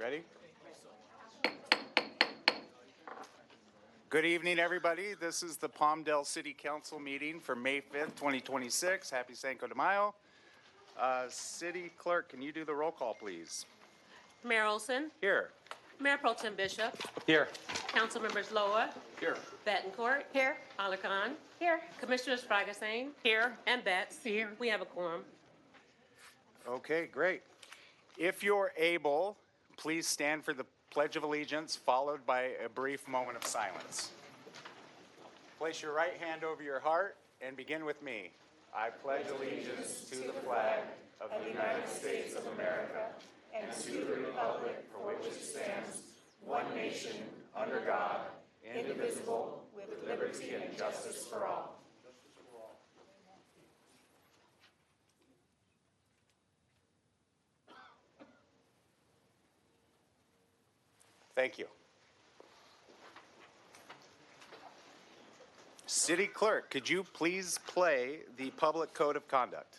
Ready? Good evening, everybody. This is the Palmdale City Council meeting for May 5th, 2026. Happy Cinco de Mayo. City Clerk, can you do the roll call, please? Mayor Olson, Here. Mayor Pro Tem Bishop, Here. Council Members Loa, Here. Betancourt, Here. Alarcon, Here. Commissioners Fragasane, Here. and Betts. Here. We have a quorum. Okay, great. If you're able, please stand for the Pledge of Allegiance, followed by a brief moment of silence. Place your right hand over your heart and begin with me. I pledge allegiance to the flag of the United States of America and to the republic for which it stands, one nation, under God, indivisible, with liberty and justice for all. Thank you. City Clerk, could you please play the Public Code of Conduct?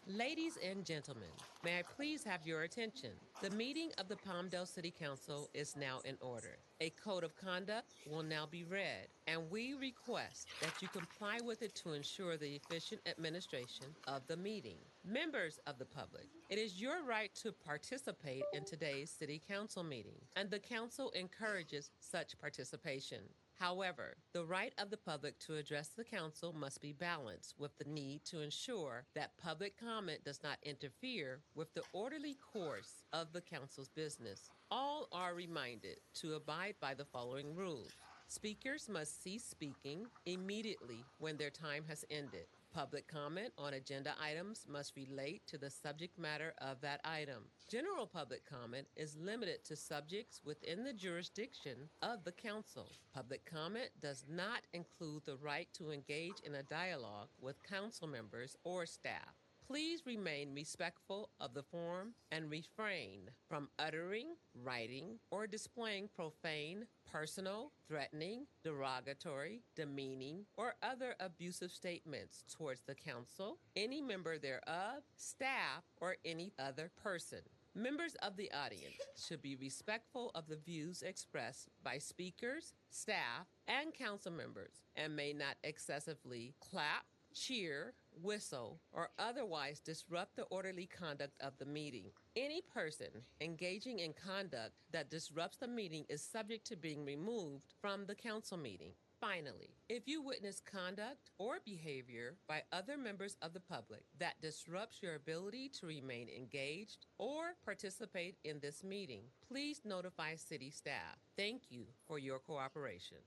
Ladies and gentlemen, may I please have your attention? The meeting of the Palmdale City Council is now in order. A code of conduct will now be read, and we request that you comply with it to ensure the efficient administration of the meeting. Members of the public, it is your right to participate in today's City Council meeting, and the Council encourages such participation. However, the right of the public to address the council must be balanced with the need to ensure that public comment does not interfere with the orderly course of the council's business. All are reminded to abide by the following rules. Speakers must cease speaking immediately when their time has ended. Public comment on agenda items must relate to the subject matter of that item. General public comment is limited to subjects within the jurisdiction of the council. Public comment does not include the right to engage in a dialogue with council members or staff. Please remain respectful of the forum and refrain from uttering, writing, or displaying profane, personal, threatening, derogatory, demeaning, or other abusive statements towards the council, any member thereof, staff, or any other person. Members of the audience should be respectful of the views expressed by speakers, staff, and council members and may not excessively clap, cheer, whistle, or otherwise disrupt the orderly conduct of the meeting. Any person engaging in conduct that disrupts the meeting is subject to being removed from the council meeting. Finally, if you witness conduct or behavior by other members of the public that disrupts your ability to remain engaged or participate in this meeting, please notify city staff. Thank you for your cooperation.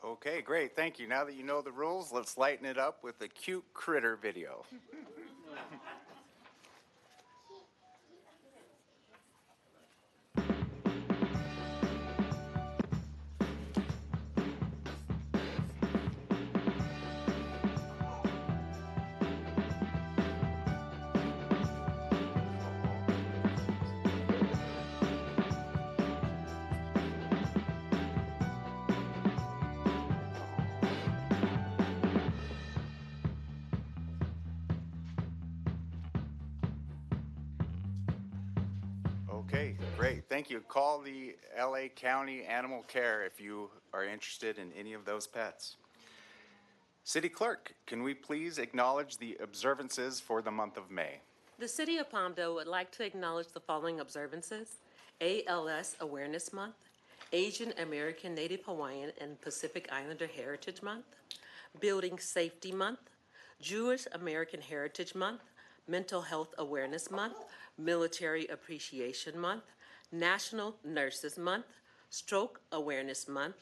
Okay, great. Thank you. Now that you know the rules, let's lighten it up with a cute critter video. Okay, great. Thank you. Call the LA County Animal Care if you are interested in any of those pets. City Clerk, can we please acknowledge the observances for the month of May? The City of Palmdale would like to acknowledge the following observances: ALS Awareness Month, Asian American Native Hawaiian and Pacific Islander Heritage Month, Building Safety Month, Jewish American Heritage Month, Mental Health Awareness Month, Military Appreciation Month, National Nurses Month, Stroke Awareness Month,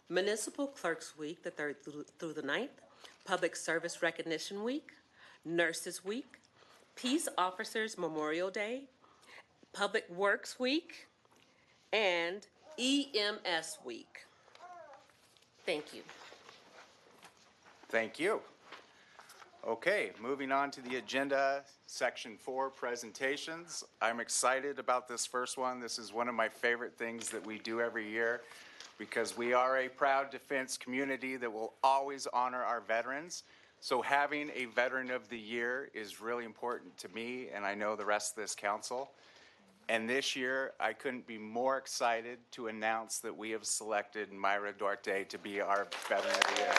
Municipal Clerks Week, the 3rd through the 9th, Public Service Recognition Week, Nurses Week, Peace Officers Memorial Day, Public Works Week, and EMS Week. Thank you. Thank you. Okay, moving on to the agenda, section 4, presentations. I'm excited about this first one. This is one of my favorite things that we do every year because we are a proud defense community that will always honor our veterans. So having a Veteran of the Year is really important to me, and I know the rest of this council. And this year, I couldn't be more excited to announce that we have selected Myra Duarte to be our Veteran of the Year.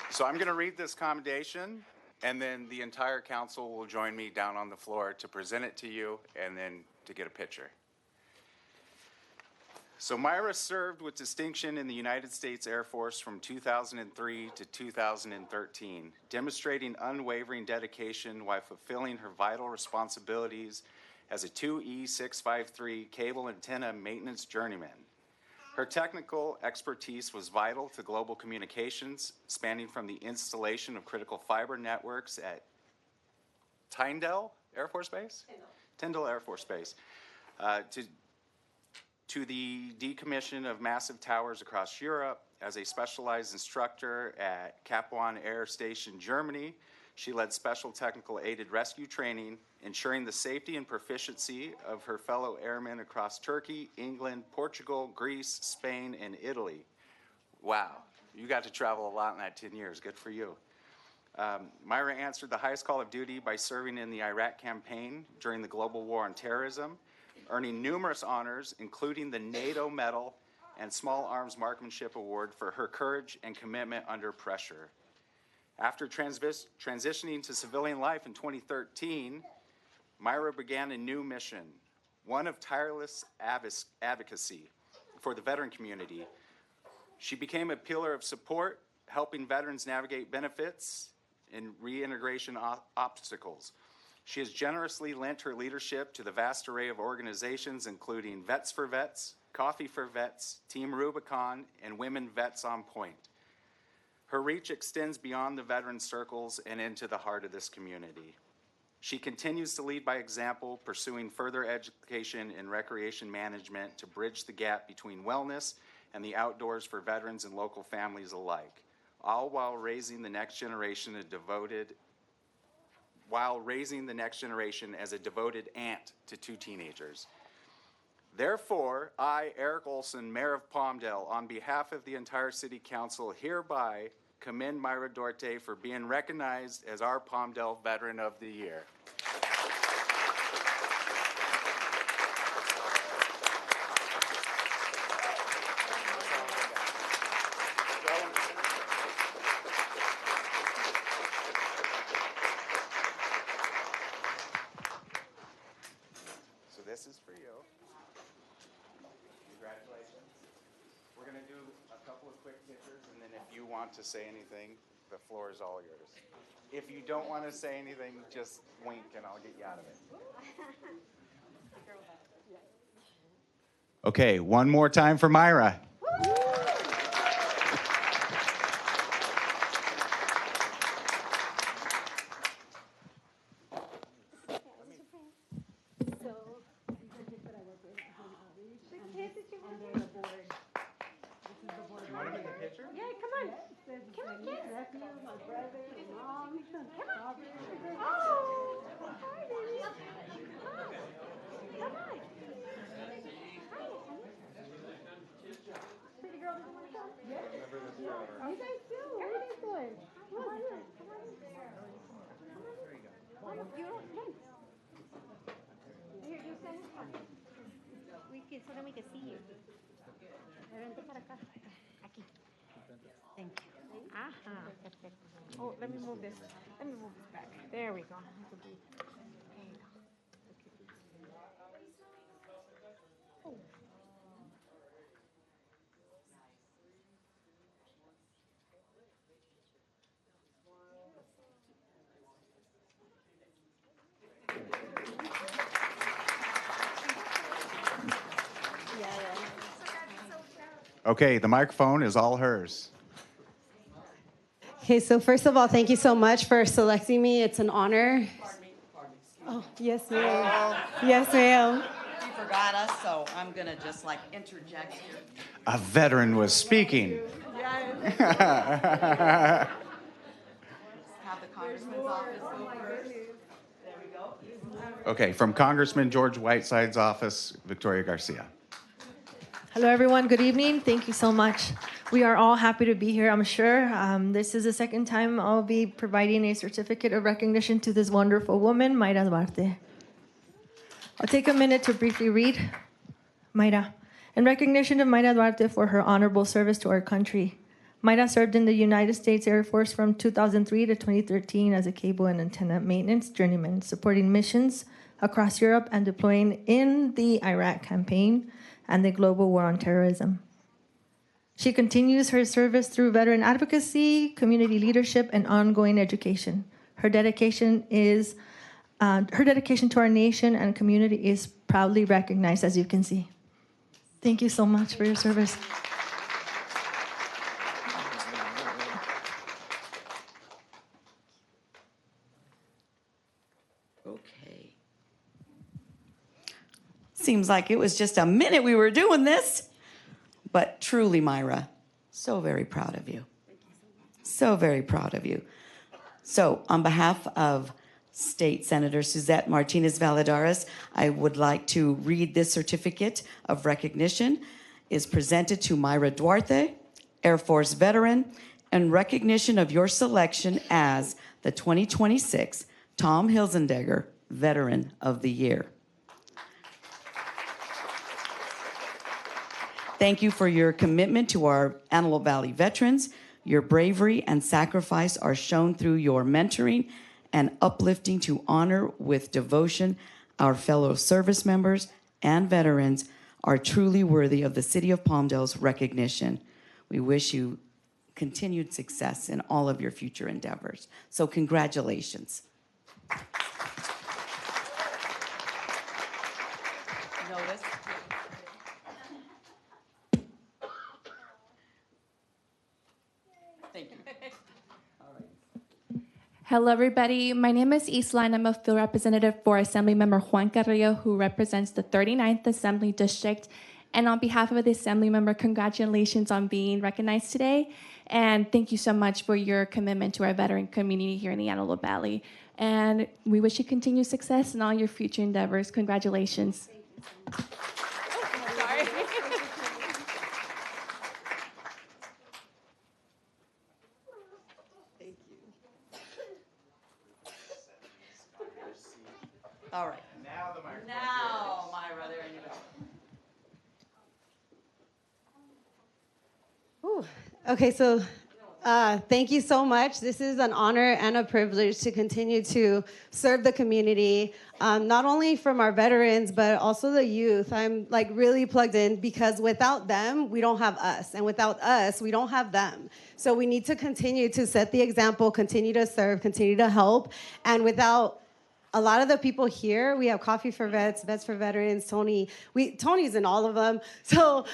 So I'm going to read this commendation, and then the entire council will join me down on the floor to present it to you and then to get a picture. So Myra served with distinction in the United States Air Force from 2003 to 2013, demonstrating unwavering dedication while fulfilling her vital responsibilities as a 2E653 cable antenna maintenance journeyman. Her technical expertise was vital to global communications, spanning from the installation of critical fiber networks at Tyndall Air Force Base? Tyndall Air Force Base, to the decommission of massive towers across Europe. As a specialized instructor at Kaplan Air Station, Germany, she led special technical aided rescue training, ensuring the safety and proficiency of her fellow airmen across Turkey, England, Portugal, Greece, Spain, and Italy. Wow, you got to travel a lot in that 10 years. Good for you. Myra answered the highest call of duty by serving in the Iraq campaign during the global war on terrorism, earning numerous honors, including the NATO Medal and Small Arms Marksmanship Award for her courage and commitment under pressure. After transitioning to civilian life in 2013, Myra began a new mission, one of tireless advocacy for the veteran community. She became a pillar of support, helping veterans navigate benefits and reintegration obstacles. She has generously lent her leadership to the vast array of organizations, including Vets for Vets, Coffee for Vets, Team Rubicon, and Women Vets on Point. Her reach extends beyond the veteran circles and into the heart of this community. She continues to lead by example, pursuing further education in recreation management to bridge the gap between wellness and the outdoors for veterans and local families alike, all while raising the next generation as a devoted aunt to 2 teenagers. Therefore, I, Eric Olson, Mayor of Palmdale, on behalf of the entire City Council, hereby commend Myra Duarte for being recognized as our Palmdale Veteran of the Year. So this is for you. Congratulations. We're going to do a couple of quick pictures, and then if you want to say anything, the floor is all yours. If you don't want to say anything, just wink and I'll get you out of it. Okay, one more time for Myra. So then we can see you. Vente para acá. Aquí. Thank you. Ajá, perfecto. Oh, let me move this. Let me move this back. There we go. There you go. Okay, the microphone is all hers. Okay, so first of all, thank you so much for selecting me. It's an honor. Pardon me. Oh, yes, ma'am. Yes, ma'am. You forgot us, so I'm going to just interject here. A veteran was speaking. Have the congressman's office go first. There we go. Okay, from Congressman George Whiteside's office, Victoria Garcia. Hello, everyone. Good evening. Thank you so much. We are all happy to be here, I'm sure. This is the second time I'll be providing a certificate of recognition to this wonderful woman, Mayra Duarte. I'll take a minute to briefly read. Mayra. In recognition of Mayra Duarte for her honorable service to our country, Mayra served in the United States Air Force from 2003 to 2013 as a cable and antenna maintenance journeyman, supporting missions across Europe and deploying in the Iraq campaign and the global war on terrorism. She continues her service through veteran advocacy, community leadership, and ongoing education. Her dedication to our nation and community is proudly recognized, as you can see. Thank you so much for your service. Okay. Seems like it was just a minute we were doing this. But truly, Mayra, so very proud of you. So very proud of you. So on behalf of State Senator Suzette Martinez Valladares, I would like to read this certificate of recognition. Is presented to Mayra Duarte, Air Force veteran, in recognition of your selection as the 2026 Tom Hilzendegger Veteran of the Year. Thank you for your commitment to our Antelope Valley veterans. Your bravery and sacrifice are shown through your mentoring and uplifting to honor with devotion our fellow service members and veterans are truly worthy of the City of Palmdale's recognition. We wish you continued success in all of your future endeavors. So congratulations. Notice. Thank you. Hello, everybody. My name is Isla, and I'm a field representative for Assemblymember Juan Carrillo, who represents the 39th Assembly District. And on behalf of the Assemblymember, congratulations on being recognized today. And thank you so much for your commitment to our veteran community here in the Antelope Valley. And we wish you continued success in all your future endeavors. Congratulations. Sorry. All right. Now the microphone. Now, Mayra, there you go. Ooh. Okay, so thank you so much. This is an honor and a privilege to continue to serve the community, not only from our veterans, but also the youth. I'm like really plugged in because without them, we don't have us. And without us, we don't have them. So we need to continue to set the example, continue to serve, continue to help. And without a lot of the people here, we have Coffee for Vets, Vets for Veterans, Tony's in all of them. So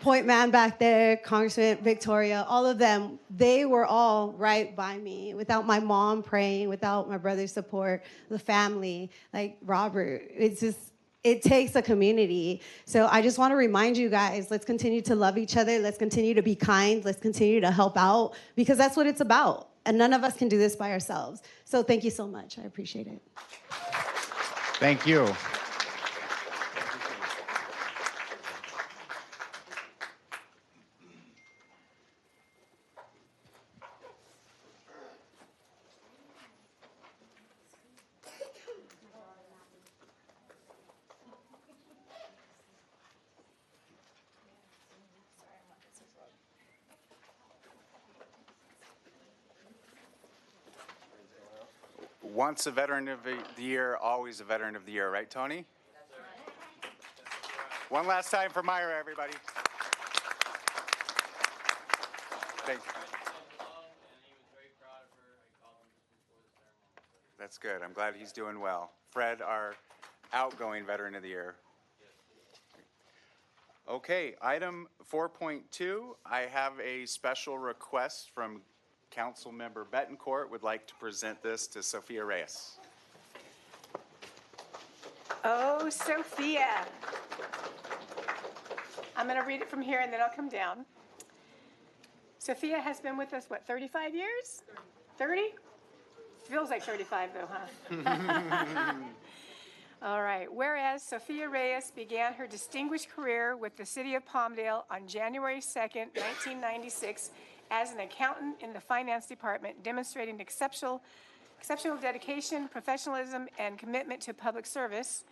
Point Man back there, Congressman Victoria, all of them, they were all right by me. Without my mom praying, without my brother's support, the family, like Robert, it takes a community. So I just want to remind you guys, let's continue to love each other. Let's continue to be kind. Let's continue to help out because that's what it's about. And none of us can do this by ourselves. So thank you so much. I appreciate it. Thank you. Once a Veteran of the Year, always a Veteran of the Year, right, Tony? One last time for Mayra, everybody. Thank you. That's good. I'm glad he's doing well. Fred, our outgoing Veteran of the Year. Okay, item 4.2, I have a special request from Councilmember Betancourt. Would like to present this to Sophia Reyes. Oh, Sophia. I'm going to read it from here and then I'll come down. Sophia has been with us, what, 35 years? 30? Feels like 35 though, huh? All right. Whereas Sophia Reyes began her distinguished career with the City of Palmdale on January 2nd, 1996, as an accountant in the Finance Department, demonstrating exceptional dedication, professionalism, and commitment to public service.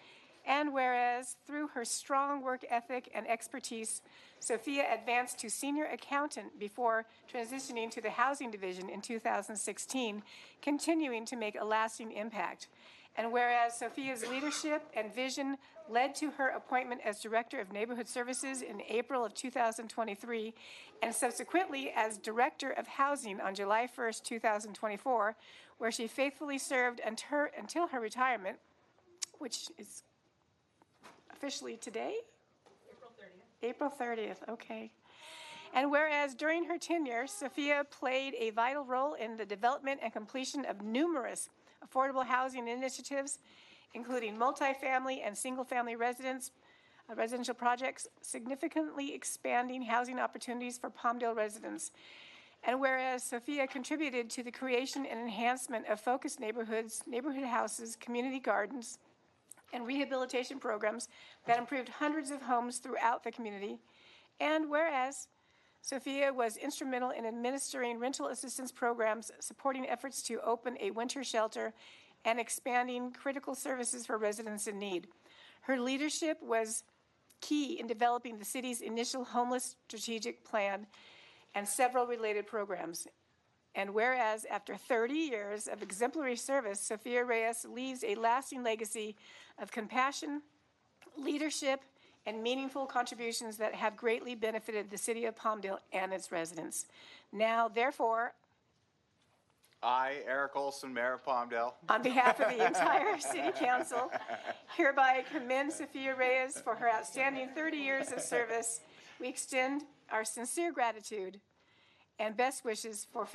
And whereas through her strong work ethic and expertise, Sophia advanced to senior accountant before transitioning to the Housing Division in 2016, continuing to make a lasting impact. And whereas Sophia's leadership and vision led to her appointment as Director of Neighborhood Services in April of 2023, and subsequently as Director of Housing on July 1st, 2024, where she faithfully served until her retirement, which is officially today? April 30th, okay. And whereas during her tenure, Sophia played a vital role in the development and completion of numerous affordable housing initiatives, including multifamily and single-family residential projects, significantly expanding housing opportunities for Palmdale residents. And whereas Sophia contributed to the creation and enhancement of focused neighborhoods, neighborhood houses, community gardens, and rehabilitation programs that improved hundreds of homes throughout the community. And whereas Sophia was instrumental in administering rental assistance programs, supporting efforts to open a winter shelter, and expanding critical services for residents in need. Her leadership was key in developing the city's initial homeless strategic plan and several related programs. And whereas after 30 years of exemplary service, Sophia Reyes leaves a lasting legacy of compassion, leadership, and meaningful contributions that have greatly benefited the City of Palmdale and its residents. Now, therefore, I, Eric Olson, Mayor of Palmdale, on behalf of the entire City Council, hereby commend Sophia Reyes for her outstanding 30 years of service. We extend our sincere gratitude and best wishes for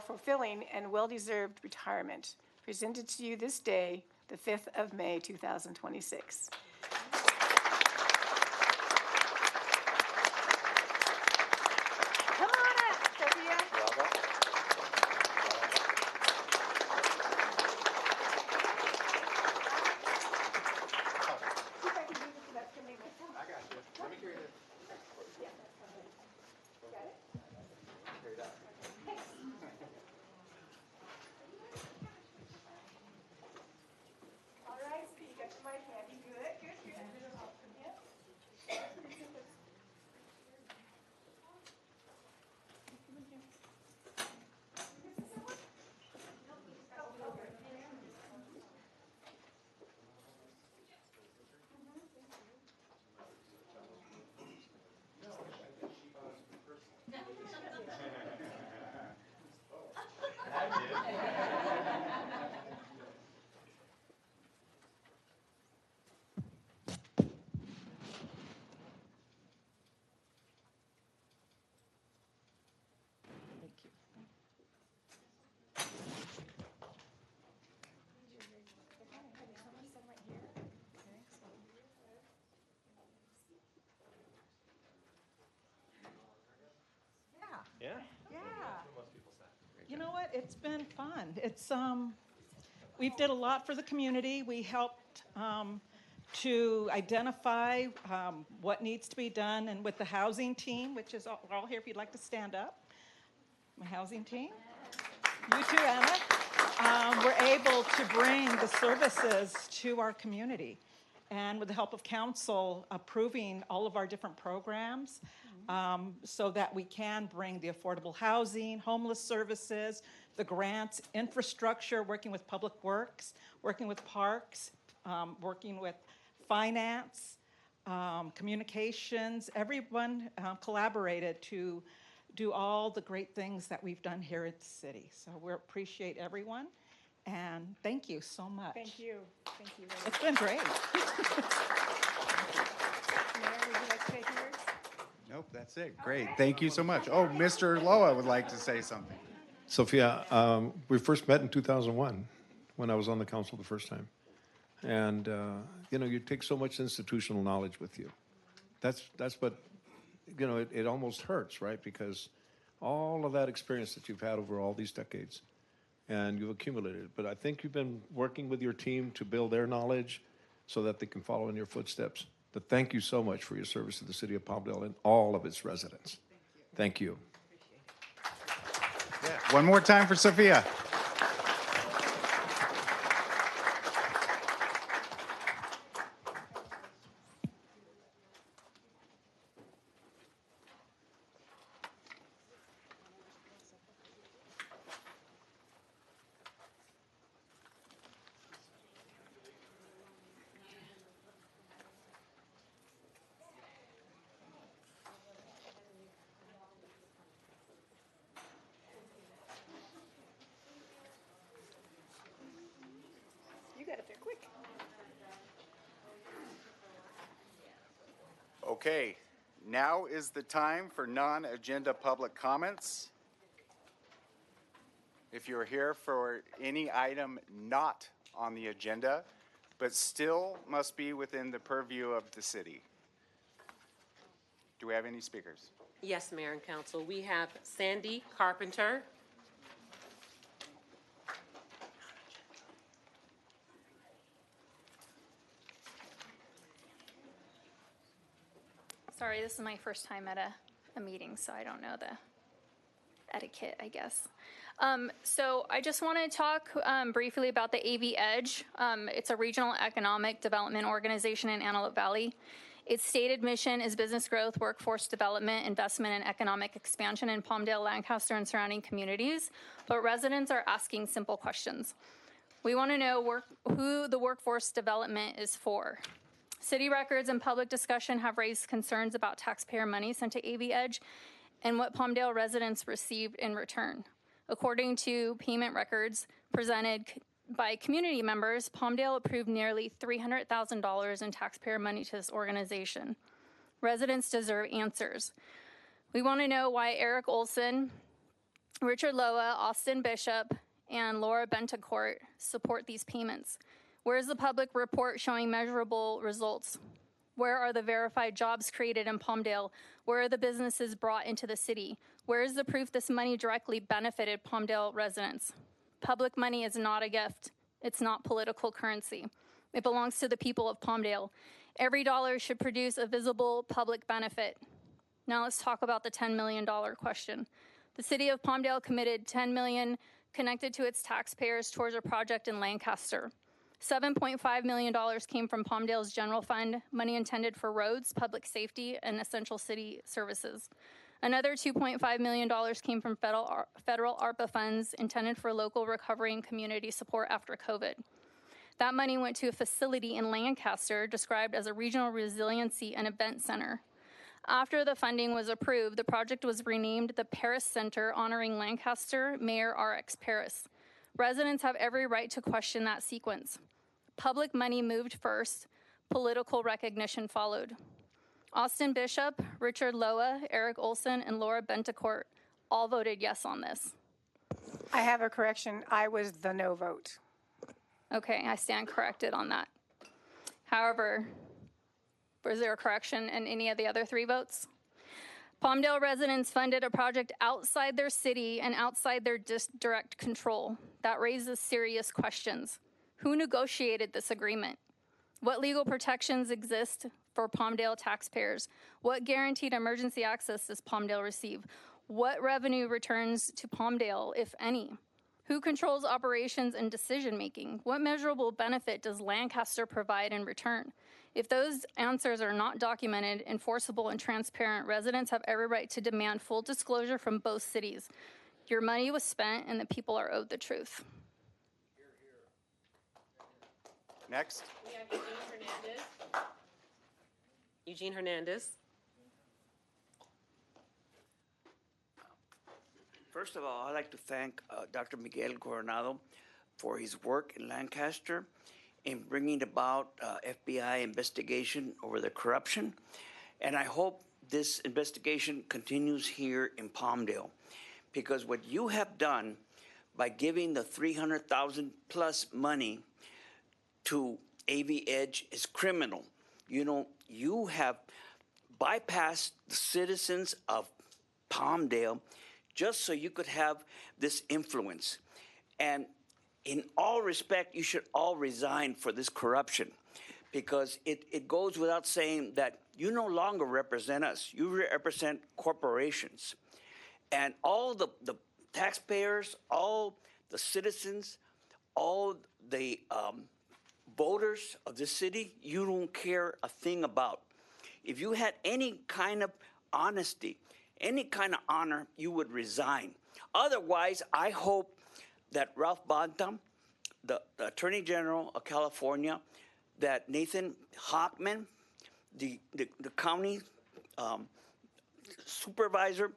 fulfilling and well-deserved retirement. Presented to you this day, the 5th of May, 2026. Come on up, Sophia. I got you. Let me carry this. Got it? Carry that. All right, so you got your mic handy. Good, good, good. Yep. Yeah. Yeah. You know what? It's been fun. We've did a lot for the community. We helped to identify what needs to be done, and with the housing team, which is we're all here if you'd like to stand up. My housing team. You too, Anna. We're able to bring the services to our community. And with the help of council approving all of our different programs, so that we can bring the affordable housing, homeless services, the grants, infrastructure, working with public works, working with parks, working with finance, communications. Everyone collaborated to do all the great things that we've done here at the city. So we appreciate everyone, and thank you so much. Thank you. Thank you. It's been great. Mayor, would you like to take yours? Nope, that's it. Great. Thank you so much. Oh, Mr. Loa would like to say something. Sophia, we first met in 2001 when I was on the council the first time. And, you take so much institutional knowledge with you. That's what, it almost hurts, right? Because all of that experience that you've had over all these decades, and you've accumulated it. But I think you've been working with your team to build their knowledge so that they can follow in your footsteps. But thank you so much for your service to the city of Palmdale and all of its residents. Thank you. Yeah. One more time for Sophia. You got it there quick. Okay, now is the time for non-agenda public comments. If you're here for any item not on the agenda, but still must be within the purview of the city. Do we have any speakers? Yes, Mayor and Council. We have Sandy Carpenter. Sorry, this is my first time at a meeting, so I don't know the etiquette, I guess. So I just want to talk briefly about the AV Edge. It's a regional economic development organization in Antelope Valley. Its stated mission is business growth, workforce development, investment, and economic expansion in Palmdale, Lancaster, and surrounding communities. But residents are asking simple questions. We want to know who the workforce development is for. City records and public discussion have raised concerns about taxpayer money sent to AV Edge and what Palmdale residents received in return. According to payment records presented by community members, Palmdale approved nearly $300,000 in taxpayer money to this organization. Residents deserve answers. We want to know why Eric Olson, Richard Loa, Austin Bishop, and Laura Bentecourt support these payments. Where's the public report showing measurable results? Where are the verified jobs created in Palmdale? Where are the businesses brought into the city? Where is the proof this money directly benefited Palmdale residents? Public money is not a gift. It's not political currency. It belongs to the people of Palmdale. Every dollar should produce a visible public benefit. Now let's talk about the $10 million question. The city of Palmdale committed $10 million connected to its taxpayers towards a project in Lancaster. $7.5 million came from Palmdale's general fund, money intended for roads, public safety, and essential city services. Another $2.5 million came from federal ARPA funds intended for local recovery and community support after COVID. That money went to a facility in Lancaster described as a regional resiliency and event center. After the funding was approved, the project was renamed the Paris Center, honoring Lancaster Mayor R.X. Paris. Residents have every right to question that sequence. Public money moved first, political recognition followed. Austin Bishop, Richard Loa, Eric Olson, and Laura Bentecourt all voted yes on this. I have a correction. I was the no vote. Okay, I stand corrected on that. However, was there a correction in any of the other 3 votes? Palmdale residents funded a project outside their city and outside their direct control. That raises serious questions. Who negotiated this agreement? What legal protections exist for Palmdale taxpayers? What guaranteed emergency access does Palmdale receive? What revenue returns to Palmdale, if any? Who controls operations and decision-making? What measurable benefit does Lancaster provide in return? If those answers are not documented, enforceable, and transparent, residents have every right to demand full disclosure from both cities. Your money was spent, and the people are owed the truth. Next. We have Eugene Hernandez. Eugene Hernandez. First of all, I'd like to thank Dr. Miguel Coronado for his work in Lancaster in bringing about FBI investigation over the corruption. And I hope this investigation continues here in Palmdale, because what you have done by giving the $300,000 plus money to AV Edge is criminal. You know, you have bypassed the citizens of Palmdale just so you could have this influence. And in all respect, you should all resign for this corruption, because it goes without saying that you no longer represent us. You represent corporations. And all the taxpayers, all the citizens, all the voters of the city, you don't care a thing about. If you had any kind of honesty, any kind of honor, you would resign. Otherwise, I hope that Ralph Bontam, the Attorney General of California, that Nathan Hochman, the county supervisor,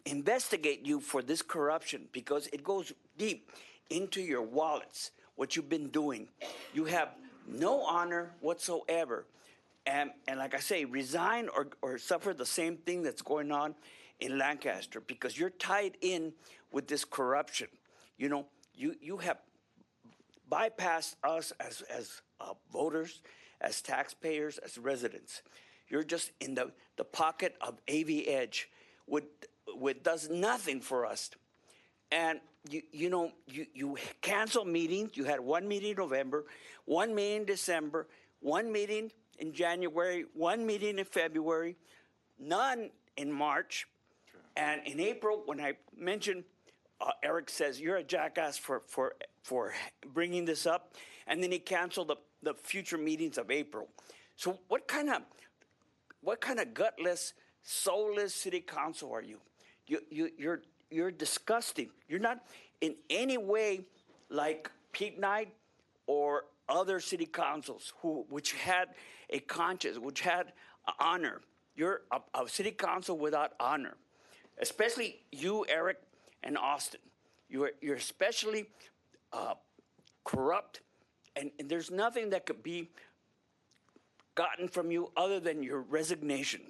investigate you for this corruption, because it goes deep into your wallets, what you've been doing. You have no honor whatsoever. And like I say, resign or suffer the same thing that's going on in Lancaster, because you're tied in with this corruption. You know, you have bypassed us as voters, as taxpayers, as residents. You're just in the pocket of AV Edge, which does nothing for us. And you cancel meetings. You had one meeting in November, one meeting in December, one meeting in January, one meeting in February, none in March. And in April, when I mentioned, Eric says, you're a jackass for bringing this up. And then he canceled the future meetings of April. So what kind of gutless, soulless city council are you? You're disgusting. You're not in any way like Pete Knight or other city councils which had a conscience, which had honor. You're a city council without honor, especially you, Eric, and Austin. You're especially corrupt, and there's nothing that could be gotten from you other than your resignation.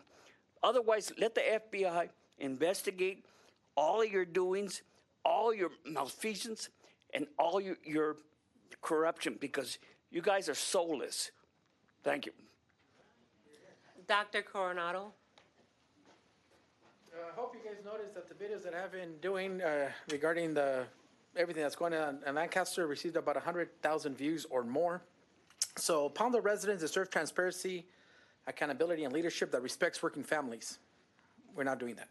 Otherwise, let the FBI investigate all of your doings, all your malfeasance, and all your corruption, because you guys are soulless. Thank you. Dr. Coronado? I hope you guys noticed that the videos that I've been doing regarding everything that's going on in Lancaster received about 100,000 views or more. So Palmdale residents deserve transparency, accountability, and leadership that respects working families. We're not doing that.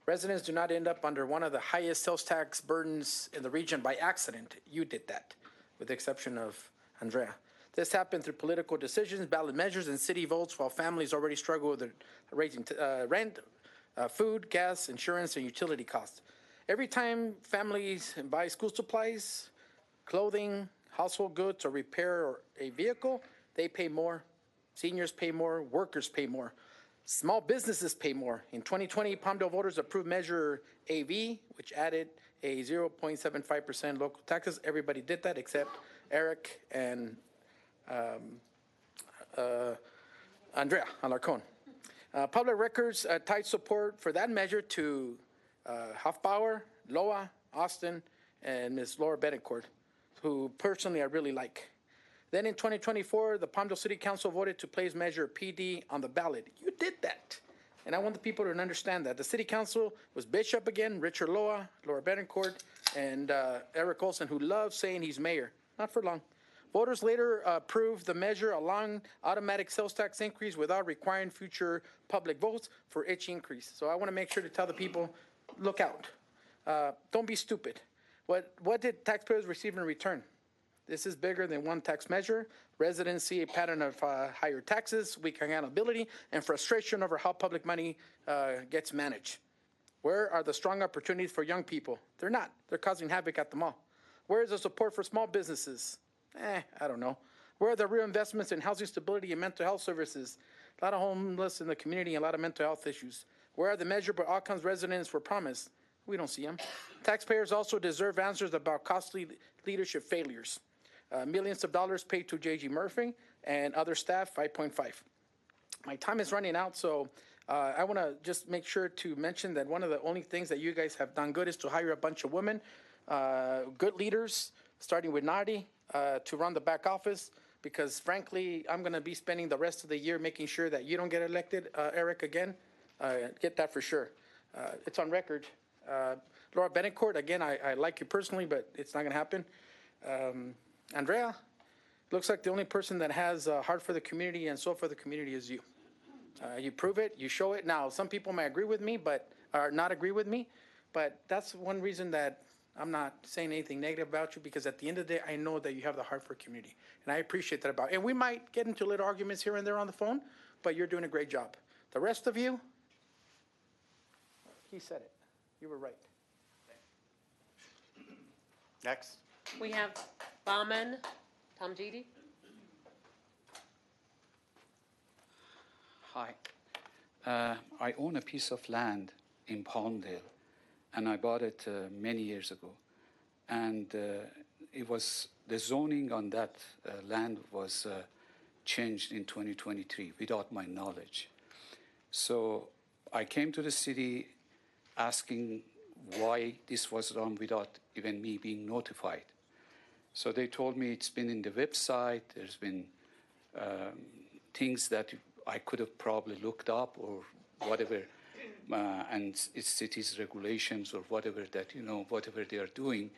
Residents do not end up under one of the highest sales tax burdens in the region by accident. You did that, with the exception of Andrea. This happened through political decisions, ballot measures, and city votes, while families already struggle with raising rent, food, gas, insurance, and utility costs. Every time families buy school supplies, clothing, household goods, or repair a vehicle, they pay more. Seniors pay more. Workers pay more. Small businesses pay more. In 2020, Palmdale voters approved Measure AV, which added a 0.75% local taxes. Everybody did that except Eric and Andrea Alarcon. Public Records tied support for that measure to Hofbauer, Loa, Austin, and Ms. Laura Betancourt, who personally I really like. Then in 2024, the Palmdale City Council voted to place Measure PD on the ballot. You did that. And I want the people to understand that. The City Council was Bishop again, Richard Loa, Laura Betancourt, and Eric Olson, who loves saying he's mayor. Not for long. Voters later approved the measure allowing automatic sales tax increase without requiring future public votes for each increase. So I want to make sure to tell the people, look out. Don't be stupid. What did taxpayers receive in return? This is bigger than one tax measure. Residents see a pattern of higher taxes, weak accountability, and frustration over how public money gets managed. Where are the strong opportunities for young people? They're not. They're causing havoc at the mall. Where is the support for small businesses? I don't know. Where are the real investments in housing stability and mental health services? A lot of homeless in the community, a lot of mental health issues. Where are the measurable outcomes residents were promised? We don't see them. Taxpayers also deserve answers about costly leadership failures. Millions of dollars paid to J.G. Murphy and other staff, 5.5. My time is running out, so I want to just make sure to mention that one of the only things that you guys have done good is to hire a bunch of women, good leaders, starting with Nardi, to run the back office, because frankly, I'm going to be spending the rest of the year making sure that you don't get elected, Eric, again. Get that for sure. It's on record. Laura Betancourt, again, I like you personally, but it's not going to happen. Andrea, looks like the only person that has a heart for the community and soul for the community is you. You prove it, you show it. Now, some people may agree with me, or not agree with me, but that's one reason that I'm not saying anything negative about you, because at the end of the day, I know that you have the heart for community. And I appreciate that about you. And we might get into little arguments here and there on the phone, but you're doing a great job. The rest of you, he said it. You were right. Next. We have Baman Tamjidi. Hi. I own a piece of land in Palmdale, and I bought it many years ago. And the zoning on that land was changed in 2023 without my knowledge. So I came to the city asking why this was done without even me being notified. So they told me it's been in the website, there's been things that I could have probably looked up or whatever, and it's city's regulations or whatever that, whatever they are doing,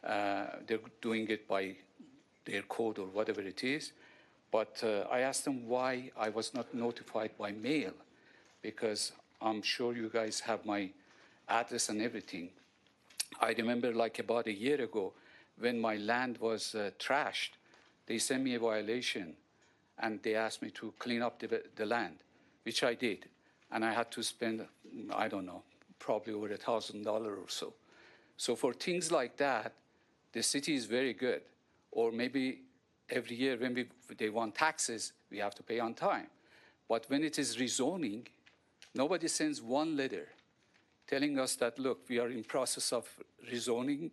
they're doing it by their code or whatever it is. But I asked them why I was not notified by mail, because I'm sure you guys have my address and everything. I remember like about a year ago when my land was trashed, they sent me a violation and they asked me to clean up the land, which I did. And I had to spend, I don't know, probably over $1,000 or so. So for things like that, the city is very good. Or maybe every year when they want taxes, we have to pay on time. But when it is rezoning, nobody sends one letter telling us that, look, we are in process of rezoning,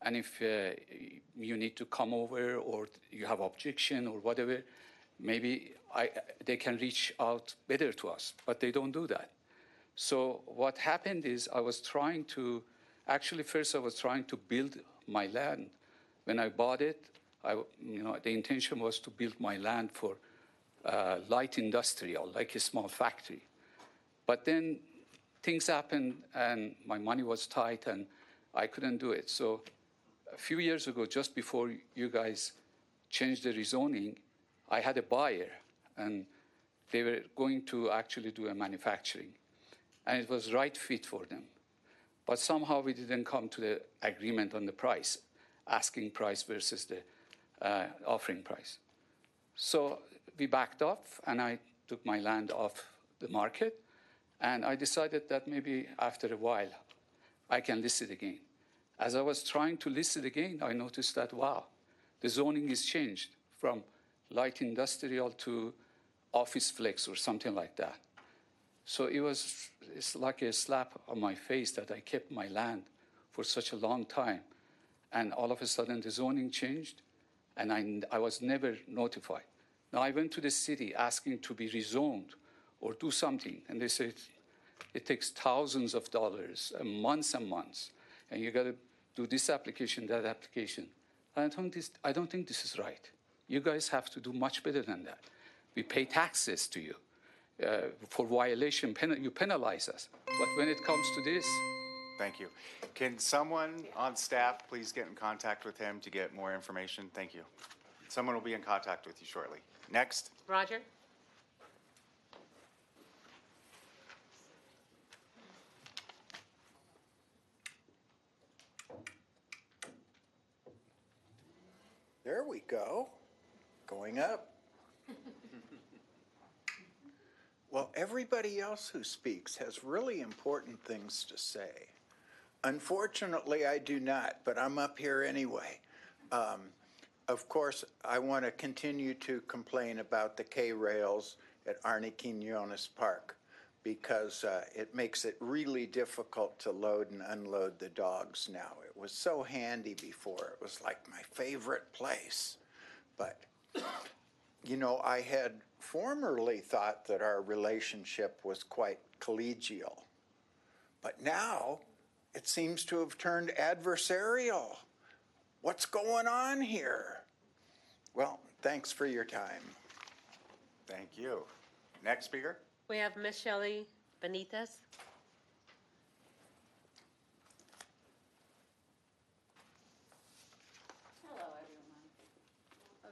and if you need to come over or you have objection or whatever, maybe they can reach out better to us, but they don't do that. So what happened is I was trying to, first I was trying to build my land. When I bought it, the intention was to build my land for light industrial, like a small factory. But then things happened and my money was tight and I couldn't do it. So a few years ago, just before you guys changed the rezoning, I had a buyer and they were going to actually do a manufacturing. And it was right fit for them. But somehow we didn't come to the agreement on the price, asking price versus the offering price. So we backed off and I took my land off the market. And I decided that maybe after a while, I can list it again. As I was trying to list it again, I noticed that, wow, the zoning is changed from light industrial to office flex or something like that. So it's like a slap on my face that I kept my land for such a long time. And all of a sudden, the zoning changed, and I was never notified. Now, I went to the city asking to be rezoned or do something, and they said it takes thousands of dollars, months and months, and you got to do this application, that application. I don't think this is right. You guys have to do much better than that. We pay taxes to you. For violation, you penalize us. But when it comes to this... Thank you. Can someone on staff please get in contact with him to get more information? Thank you. Someone will be in contact with you shortly. Next. Roger. There we go. Going up. Well, everybody else who speaks has really important things to say. Unfortunately, I do not, but I'm up here anyway. Of course, I want to continue to complain about the K-rails at Arnie Quinones Park because it makes it really difficult to load and unload the dogs now. It was so handy before. It was like my favorite place. But, you know, I had formerly thought that our relationship was quite collegial. But now it seems to have turned adversarial. What's going on here? Well, thanks for your time. Thank you. Next speaker. We have Miss Shelley Benitez.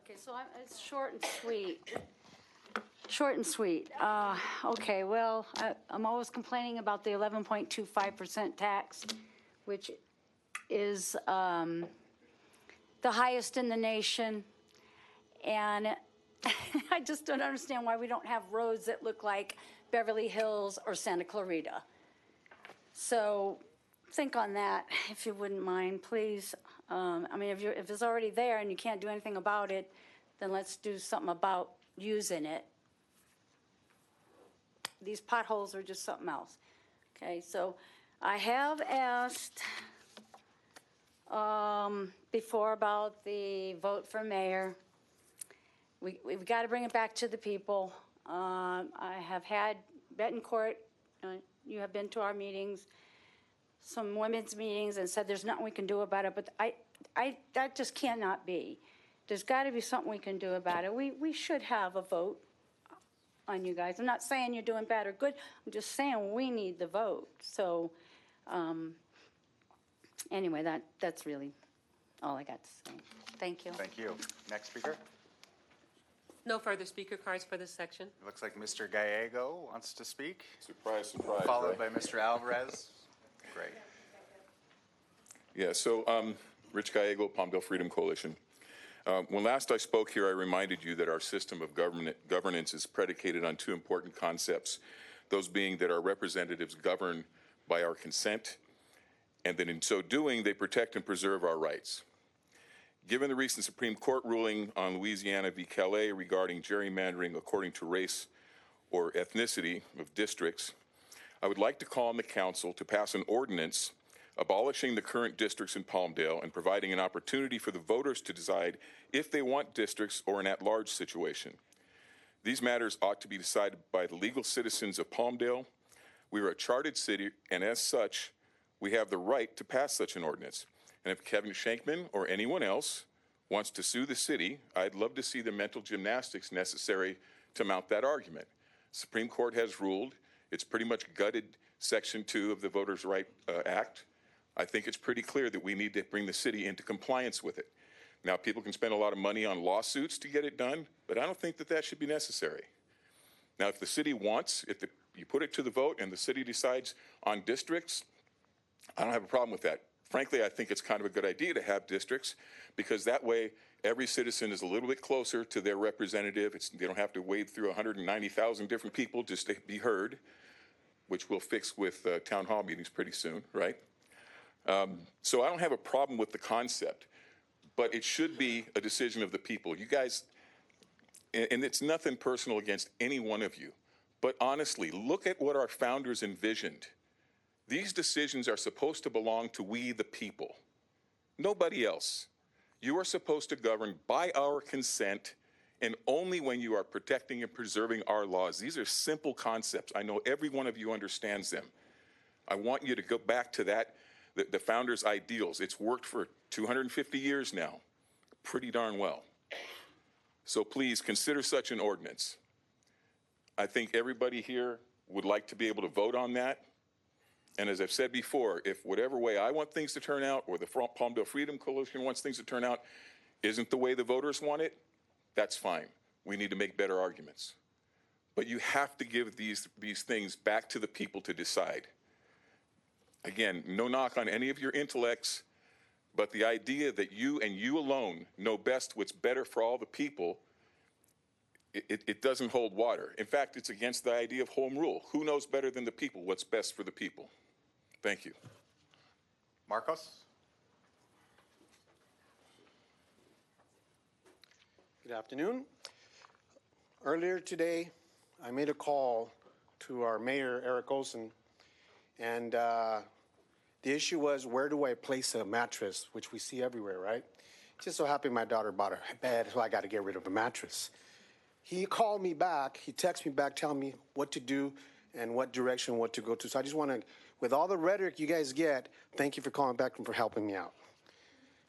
Okay, so it's short and sweet. Short and sweet. Okay, well, I'm always complaining about the 11.25% tax, which is the highest in the nation. And I just don't understand why we don't have roads that look like Beverly Hills or Santa Clarita. So think on that, if you wouldn't mind, please. I mean, if it's already there and you can't do anything about it, then let's do something about using it. These potholes are just something else. Okay, so I have asked before about the vote for mayor. We've got to bring it back to the people. I have had Betancourt, you have been to our meetings, some women's meetings, and said there's nothing we can do about it, but that just cannot be. There's got to be something we can do about it. We should have a vote on you guys. I'm not saying you're doing bad or good. I'm just saying we need the vote. So anyway, that's really all I got to say. Thank you. Thank you. Next speaker. No further speaker cards for this section. It looks like Mr. Gallego wants to speak. Surprise, surprise. Followed right? by Mr. Alvarez. Great. Yeah, so Rich Gallego, Palmdale Freedom Coalition. When last I spoke here, I reminded you that our system of governance is predicated on two important concepts, those being that our representatives govern by our consent, and that in so doing, they protect and preserve our rights. Given the recent Supreme Court ruling on Louisiana v. Calais regarding gerrymandering according to race or ethnicity of districts, I would like to call on the Council to pass an ordinance abolishing the current districts in Palmdale and providing an opportunity for the voters to decide if they want districts or an at-large situation. These matters ought to be decided by the legal citizens of Palmdale. We are a chartered city, and as such, we have the right to pass such an ordinance. And if Kevin Shankman or anyone else wants to sue the city, I'd love to see the mental gymnastics necessary to mount that argument. Supreme Court has ruled. It's pretty much gutted Section 2 of the Voters' Right Act. I think it's pretty clear that we need to bring the city into compliance with it. Now, people can spend a lot of money on lawsuits to get it done, but I don't think that that should be necessary. Now, if the city wants, you put it to the vote and the city decides on districts, I don't have a problem with that. Frankly, I think it's kind of a good idea to have districts because that way every citizen is a little bit closer to their representative. They don't have to wade through 190,000 different people just to be heard, which we'll fix with town hall meetings pretty soon, right? So I don't have a problem with the concept, but it should be a decision of the people. You guys, and it's nothing personal against any one of you, but honestly, look at what our founders envisioned. These decisions are supposed to belong to we, the people, nobody else. You are supposed to govern by our consent and only when you are protecting and preserving our laws. These are simple concepts. I know every one of you understands them. I want you to go back to that, the founders' ideals. It's worked for 250 years now, pretty darn well. So please consider such an ordinance. I think everybody here would like to be able to vote on that. And as I've said before, if whatever way I want things to turn out or the Palmdale Freedom Coalition wants things to turn out isn't the way the voters want it, that's fine. We need to make better arguments. But you have to give these things back to the people to decide. Again, no knock on any of your intellects, but the idea that you and you alone know best what's better for all the people, it doesn't hold water. In fact, it's against the idea of home rule. Who knows better than the people what's best for the people? Thank you. Marcos? Good afternoon. Earlier today, I made a call to our mayor, Eric Olson, and the issue was, where do I place a mattress, which we see everywhere, right? Just so happy my daughter bought a bed, so I got to get rid of a mattress. He called me back, he texted me back telling me what to do and what direction, what to go to. So I just want to, with all the rhetoric you guys get, thank you for calling back and for helping me out.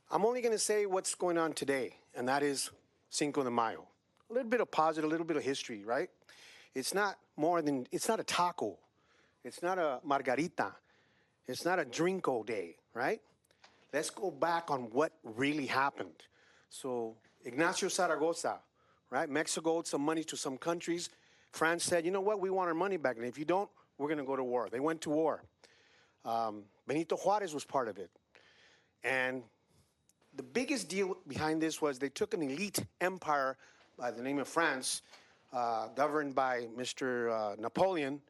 I'm only going to say what's going on today, and that is Cinco de Mayo. A little bit of positive, a little bit of history, right? It's not more than, it's not a taco. It's not a margarita. It's not a drinko day, right? Let's go back on what really happened. So Ignacio Zaragoza, right? Mexico owed some money to some countries. France said, you know what, we want our money back, and if you don't, we're going to go to war. They went to war. Benito Juarez was part of it. And the biggest deal behind this was they took an elite empire by the name of France, governed by Mr. Napoleon,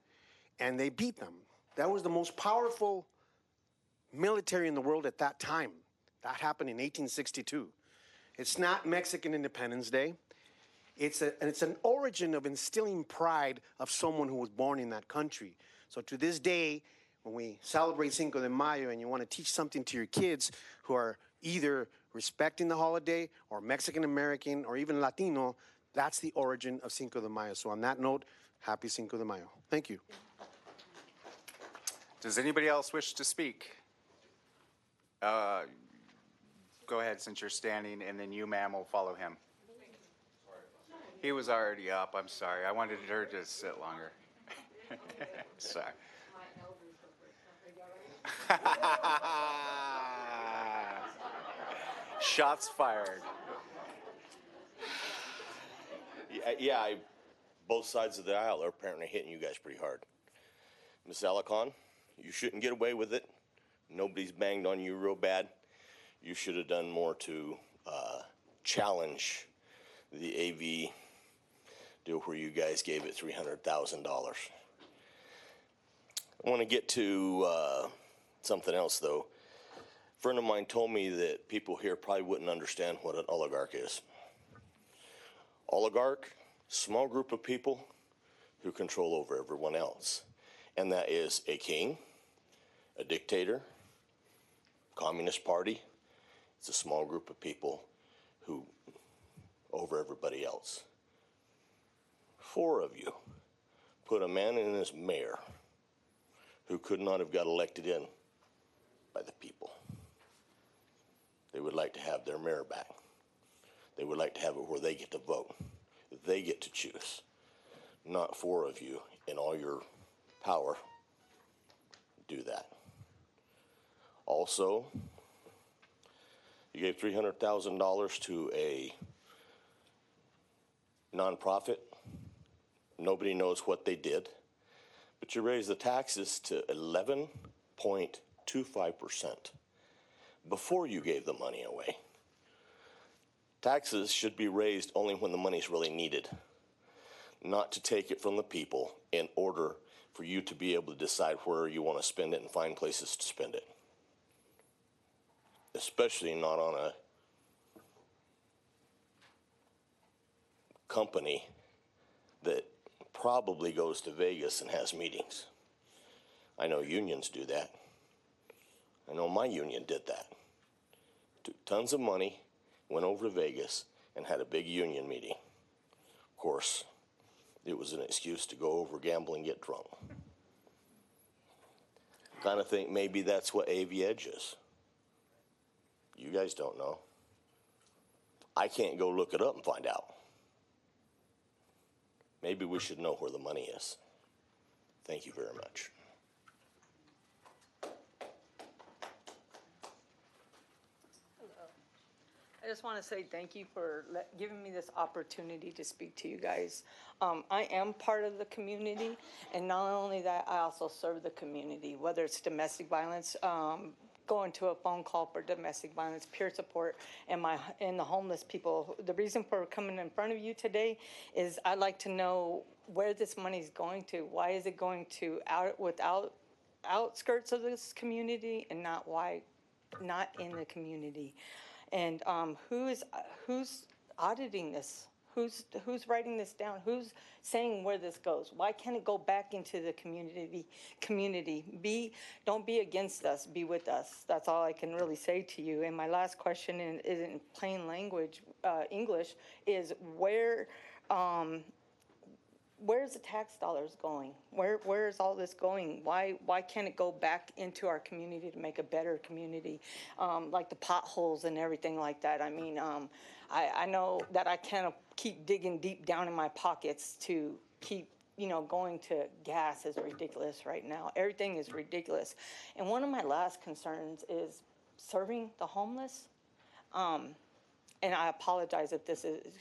and they beat them. That was the most powerful military in the world at that time. That happened in 1862. It's not Mexican Independence Day. It's an origin of instilling pride of someone who was born in that country. So to this day, when we celebrate Cinco de Mayo and you want to teach something to your kids who are either respecting the holiday or Mexican American or even Latino, that's the origin of Cinco de Mayo. So on that note, happy Cinco de Mayo. Thank you. Does anybody else wish to speak? Go ahead since you're standing, and then you, ma'am, will follow him. He was already up. I'm sorry. I wanted her to sit longer. Sorry. Shots fired. Yeah, both sides of the aisle are apparently hitting you guys pretty hard. Miss Alarcon, you shouldn't get away with it. Nobody's banged on you real bad. You should have done more to challenge the AV deal where you guys gave it $300,000. I want to get to something else, though. A friend of mine told me that people here probably wouldn't understand what an oligarch is. Oligarch, small group of people who control over everyone else. And that is a king, a dictator, Communist Party. It's a small group of people who over everybody else. 4 of you put a man in as mayor who could not have got elected in by the people. They would like to have their mayor back. They would like to have it where they get to vote. They get to choose. Not 4 of you in all your power do that. Also, you gave $300,000 to a nonprofit. Nobody knows what they did. But you raised the taxes to 11.25% before you gave the money away. Taxes should be raised only when the money's really needed, not to take it from the people in order for you to be able to decide where you want to spend it and find places to spend it. Especially not on a company that probably goes to Vegas and has meetings. I know unions do that. I know my union did that. Took tons of money, went over to Vegas, and had a big union meeting. Of course, it was an excuse to go over, gamble, and get drunk. Kind of think maybe that's what AV Edge is. You guys don't know. I can't go look it up and find out. Maybe we should know where the money is. Thank you very much. I just want to say thank you for giving me this opportunity to speak to you guys. I am part of the community, and not only that, I also serve the community, whether it's domestic violence, going to a phone call for domestic violence, peer support, and the homeless people. The reason for coming in front of you today is I'd like to know where this money is going to. Why is it going to outskirts of this community and not in the community? And who's auditing this? Who's writing this down? Who's saying where this goes? Why can't it go back into the community? Don't be against us. Be with us. That's all I can really say to you. And my last question is in plain language, English, is where's the tax dollars going? Where is all this going? Why can't it go back into our community to make a better community, like the potholes and everything like that? I mean, I know that I can't keep digging deep down in my pockets to keep, going to gas is ridiculous right now. Everything is ridiculous. And one of my last concerns is serving the homeless. and I apologize if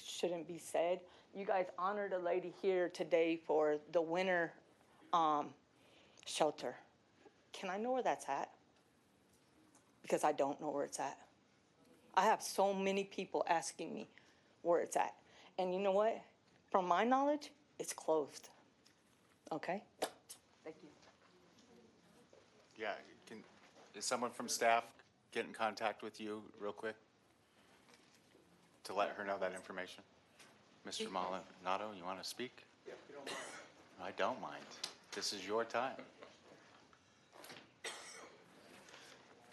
shouldn't be said. You guys honored a lady here today for the winter shelter. Can I know where that's at? Because I don't know where it's at. I have so many people asking me where it's at. And you know what? From my knowledge, it's closed. Okay? Thank you. Yeah, is someone from staff get in contact with you real quick to let her know that information? Mr. Maldonado, you want to speak? Yeah, if you don't mind. I don't mind. This is your time.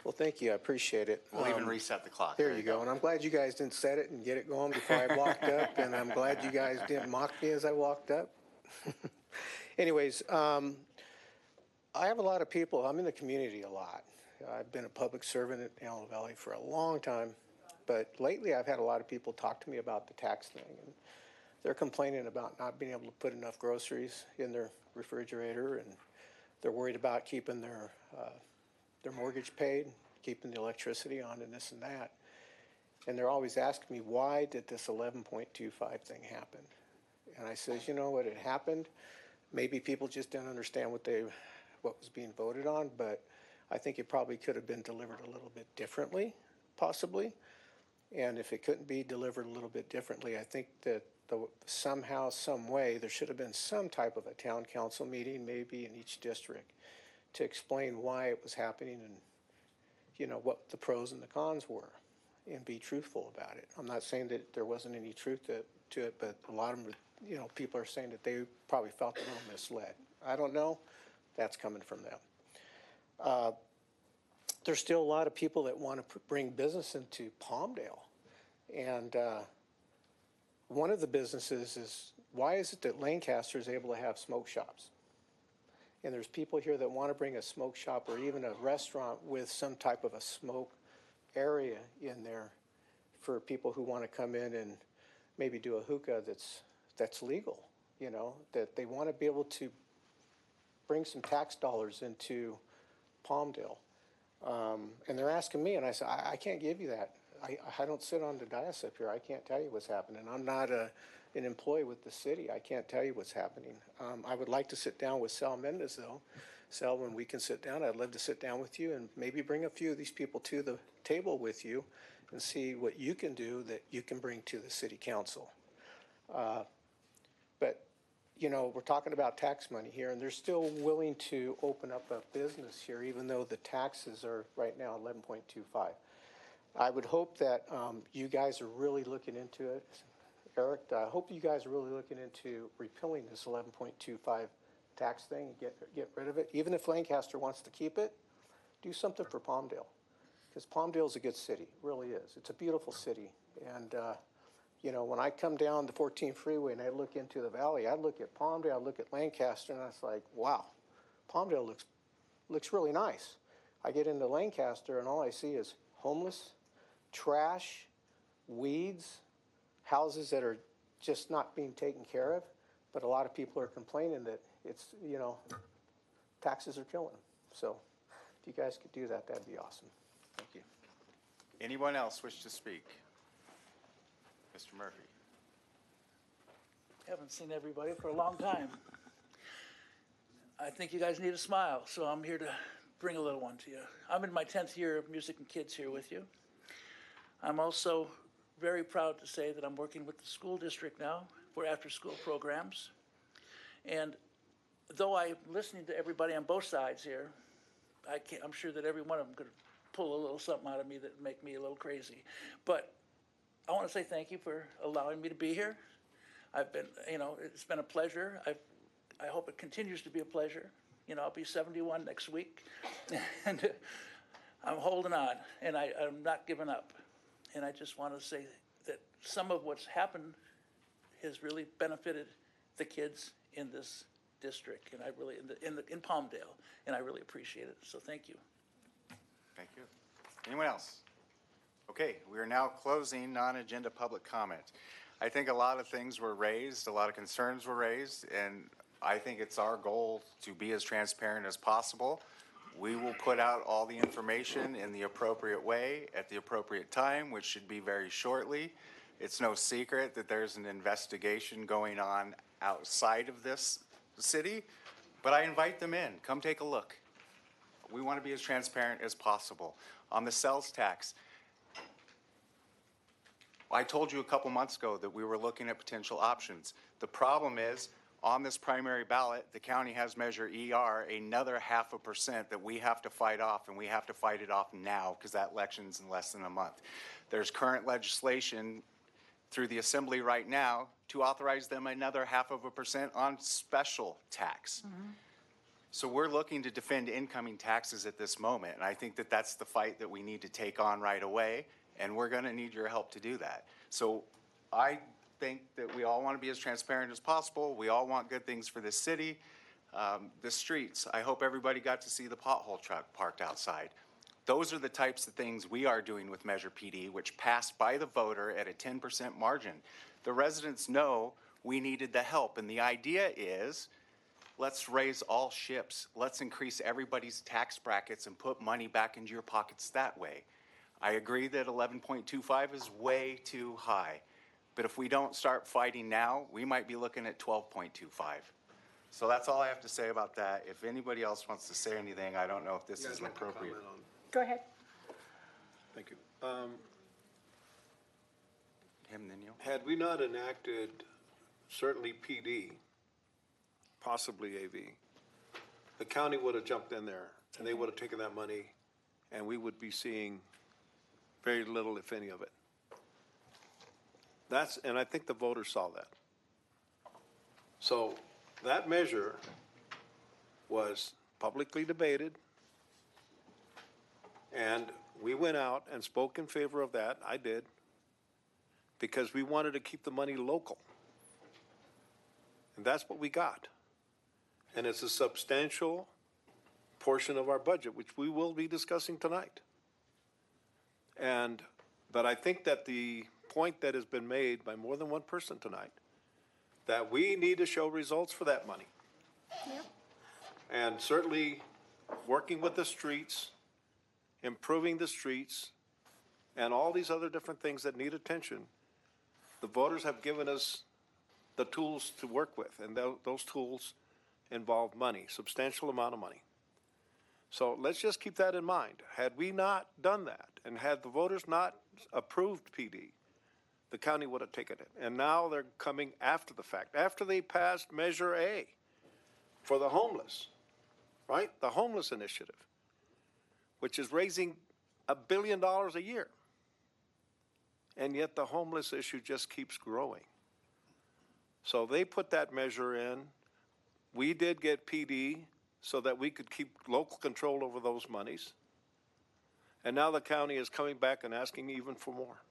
Well, thank you. I appreciate it. We'll even reset the clock. There you go. And I'm glad you guys didn't set it and get it going before I walked up. And I'm glad you guys didn't mock me as I walked up. Anyways, I have a lot of people. I'm in the community a lot. I've been a public servant at Antelope Valley for a long time. But lately, I've had a lot of people talk to me about the tax thing. And they're complaining about not being able to put enough groceries in their refrigerator. And they're worried about keeping their mortgage paid, keeping the electricity on, and this and that. And they're always asking me, why did this 11.25 thing happen? And I says, you know what, it happened. Maybe people just didn't understand what was being voted on, but I think it probably could have been delivered a little bit differently, possibly. And if it couldn't be delivered a little bit differently, I think that somehow, some way, there should have been some type of a town council meeting, maybe in each district, to explain why it was happening and, you know, what the pros and the cons were, and be truthful about it. I'm not saying that there wasn't any truth to it, but a lot of them, you know, people are saying that they probably felt a little misled. I don't know. That's coming from them. There's still a lot of people that want to bring business into Palmdale. And one of the businesses is, why is it that Lancaster is able to have smoke shops? And there's people here that want to bring a smoke shop or even a restaurant with some type of a smoke area in there for people who want to come in and maybe do a hookah that's legal, you know, that they want to be able to bring some tax dollars into Palmdale. And they're asking me, and I said, I can't give you that. I don't sit on the dais up here. I can't tell you what's happening. I'm not an employee with the city. I can't tell you what's happening. I would like to sit down with Sal Mendez, though. Sal, when we can sit down, I'd love to sit down with you and maybe bring a few of these people to the table with you and see what you can do that you can bring to the city council. But, you know, we're talking about tax money here, and they're still willing to open up a business here, even though the taxes are right now 11.25. I would hope that you guys are really looking into it. Eric, I hope you guys are really looking into repealing this 11.25 tax thing and get rid of it. Even if Lancaster wants to keep it, do something for Palmdale. Because Palmdale is a good city, it really is. It's a beautiful city. And, you know, when I come down the 14 freeway and I look into the valley, I look at Palmdale, I look at Lancaster, and I was like, wow, Palmdale looks really nice. I get into Lancaster and all I see is homeless, trash, weeds, houses that are just not being taken care of. But a lot of people are complaining that it's, you know, taxes are killing them. So if you guys could do that, that'd be awesome. Thank you. Anyone else wish to speak? Mr. Murphy. Haven't seen everybody for a long time. I think you guys need a smile, so I'm here to bring a little one to you. I'm in my 10th year of Music and Kids here with you. I'm also very proud to say that I'm working with the school district now for after-school programs. And though I'm listening to everybody on both sides here, I'm sure that every one of them could pull a little something out of me that would make me a little crazy. But I want to say thank you for allowing me to be here. I've been, you know, it's been a pleasure. I hope it continues to be a pleasure. You know, I'll be 71 next week, and I'm holding on, and I'm not giving up. And I just want to say that some of what's happened has really benefited the kids in this district, and I really in Palmdale, and I really appreciate it. So thank you. Thank you. Anyone else? Okay, we are now closing non-agenda public comment. I think a lot of things were raised, a lot of concerns were raised, and I think it's our goal to be as transparent as possible We will put out all the information in the appropriate way at the appropriate time, which should be very shortly. It's no secret that there's an investigation going on outside of this city, but I invite them in. Come take a look. We want to be as transparent as possible. On the sales tax, I told you a couple months ago that we were looking at potential options. The problem is, on this primary ballot, the county has Measure ER, another 0.5% that we have to fight off, and we have to fight it off now because that election's in less than a month. There's current legislation through the Assembly right now to authorize them another 0.5% on special tax. So we're looking to defend incoming taxes at this moment, and I think that that's the fight that we need to take on right away, and we're going to need your help to do that. So I think that we all want to be as transparent as possible. We all want good things for this city. The streets, I hope everybody got to see the pothole truck parked outside. Those are the types of things we are doing with Measure PD, which passed by the voter at a 10% margin. The residents know we needed the help, and the idea is, let's raise all ships. Let's increase everybody's tax brackets and put money back into your pockets that way. I agree that 11.25 is way too high, but if we don't start fighting now, we might be looking at 12.25. So that's all I have to say about that. If anybody else wants to say anything, I don't know if this is appropriate. Go ahead. Thank you. Him, then you. Had we not enacted certainly PD, possibly AV, the county would have jumped in there and they would have taken that money and we would be seeing very little, if any, of it. And I think the voters saw that. So that measure was publicly debated, and we went out and spoke in favor of that. I did, because we wanted to keep the money local. And that's what we got. And it's a substantial portion of our budget, which we will be discussing tonight. But I think that the point that has been made by more than one person tonight, that we need to show results for that money. Yep. And certainly working with the streets, improving the streets, and all these other different things that need attention, the voters have given us the tools to work with, and those tools involve money, substantial amount of money. So let's just keep that in mind. Had we not done that, and had the voters not approved PD, the county would have taken it. And now they're coming after the fact, after they passed Measure A for the homeless, right? The homeless initiative, which is raising $1 billion a year. And yet the homeless issue just keeps growing. So they put that measure in. We did get PD so that we could keep local control over those monies. And now the county is coming back and asking even for more.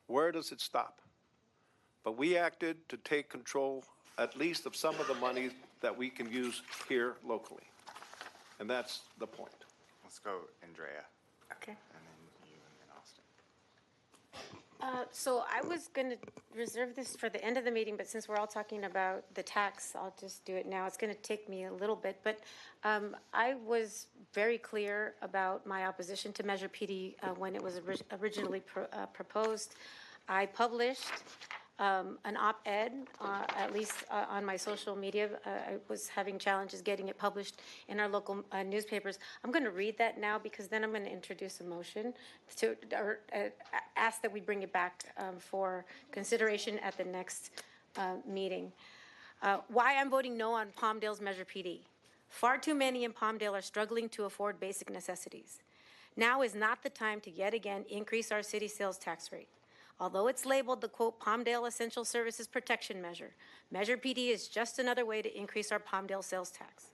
Where does it stop? But we acted to take control at least of some of the money that we can use here locally. And that's the point. Let's go, Andrea. Okay. And then you, and then Austin. So I was going to reserve this for the end of the meeting, but since we're all talking about the tax, I'll just do it now. It's going to take me a little bit, but I was very clear about my opposition to Measure PD when it was originally proposed. I published an op-ed, at least on my social media. I was having challenges getting it published in our local newspapers. I'm going to read that now because then I'm going to introduce a motion to, or ask that we bring it back for consideration at the next meeting. Why I'm voting no on Palmdale's Measure PD. Far too many in Palmdale are struggling to afford basic necessities. Now is not the time to yet again increase our city sales tax rate. Although it's labeled the, quote, Palmdale Essential Services Protection Measure, Measure PD is just another way to increase our Palmdale sales tax.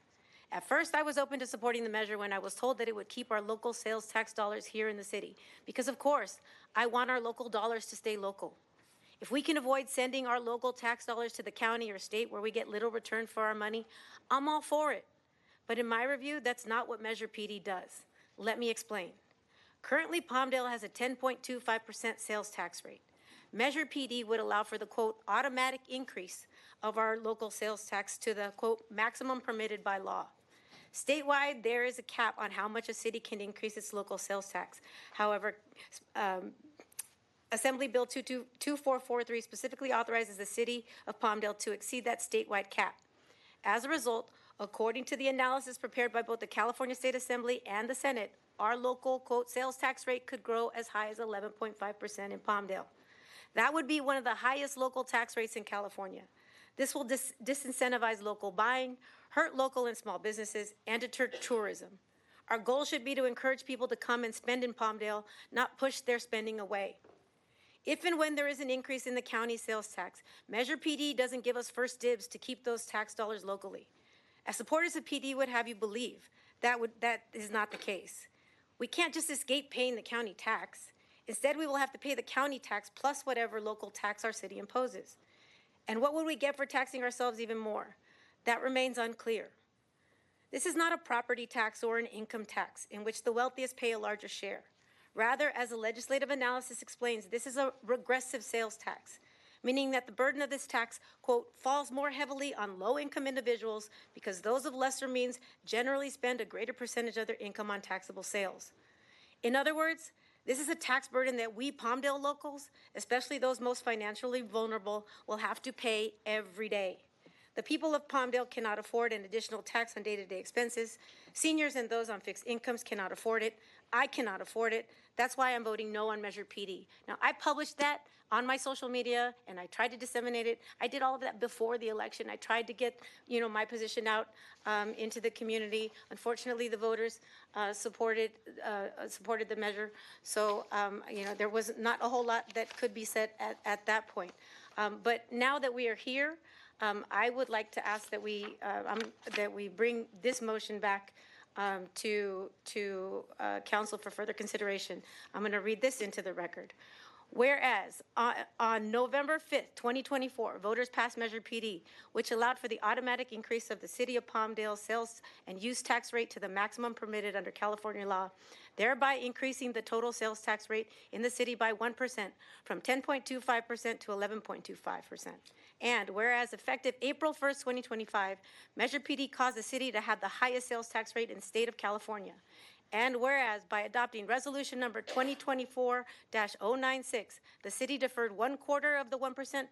At first, I was open to supporting the measure when I was told that it would keep our local sales tax dollars here in the city. Because, of course, I want our local dollars to stay local. If we can avoid sending our local tax dollars to the county or state where we get little return for our money, I'm all for it. But in my review, that's not what Measure PD does. Let me explain. Currently, Palmdale has a 10.25% sales tax rate. Measure PD would allow for the, quote, automatic increase of our local sales tax to the, quote, maximum permitted by law. Statewide, there is a cap on how much a city can increase its local sales tax. However, Assembly Bill 2443 specifically authorizes the city of Palmdale to exceed that statewide cap. As a result, according to the analysis prepared by both the California State Assembly and the Senate, our local, quote, sales tax rate could grow as high as 11.5% in Palmdale. That would be one of the highest local tax rates in California. This will disincentivize local buying, hurt local and small businesses, and deter tourism. Our goal should be to encourage people to come and spend in Palmdale, not push their spending away. If and when there is an increase in the county sales tax, Measure PD doesn't give us first dibs to keep those tax dollars locally. As supporters of PD would have you believe, that is not the case. We can't just escape paying the county tax. Instead, we will have to pay the county tax plus whatever local tax our city imposes. And what would we get for taxing ourselves even more? That remains unclear. This is not a property tax or an income tax in which the wealthiest pay a larger share. Rather, as the legislative analysis explains, this is a regressive sales tax, meaning that the burden of this tax, quote, falls more heavily on low-income individuals because those of lesser means generally spend a greater percentage of their income on taxable sales. In other words, this is a tax burden that we Palmdale locals, especially those most financially vulnerable, will have to pay every day. The people of Palmdale cannot afford an additional tax on day-to-day expenses. Seniors and those on fixed incomes cannot afford it. I cannot afford it. That's why I'm voting no on Measure PD. Now, I published that on my social media, and I tried to disseminate it. I did all of that before the election. I tried to get, my position out into the community. Unfortunately, the voters supported the measure. So, there was not a whole lot that could be said at that point. But now that we are here, I would like to ask that we bring this motion back to council for further consideration. I'm going to read this into the record. Whereas on November 5th, 2024, voters passed Measure PD, which allowed for the automatic increase of the City of Palmdale sales and use tax rate to the maximum permitted under California law, thereby increasing the total sales tax rate in the city by 1% from 10.25% to 11.25%. And whereas effective April 1st, 2025, Measure PD caused the city to have the highest sales tax rate in the state of California. And whereas by adopting resolution number 2024-096, the city deferred 1/4 of the 1%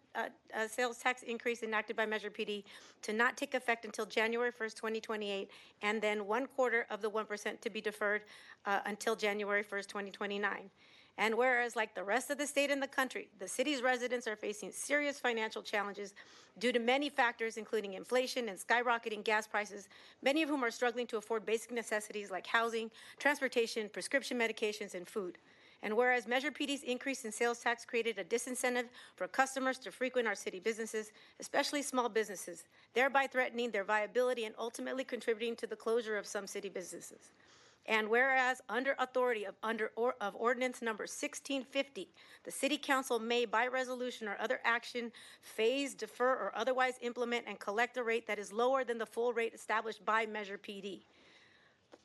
sales tax increase enacted by Measure PD to not take effect until January 1st, 2028, and then 1/4 of the 1% to be deferred until January 1st, 2029. And whereas, like the rest of the state and the country, the city's residents are facing serious financial challenges due to many factors, including inflation and skyrocketing gas prices, many of whom are struggling to afford basic necessities like housing, transportation, prescription medications, and food. And whereas Measure PD's increase in sales tax created a disincentive for customers to frequent our city businesses, especially small businesses, thereby threatening their viability and ultimately contributing to the closure of some city businesses. And whereas under authority of ordinance number 1650, the City Council may by resolution or other action phase, defer, or otherwise implement and collect a rate that is lower than the full rate established by Measure PD.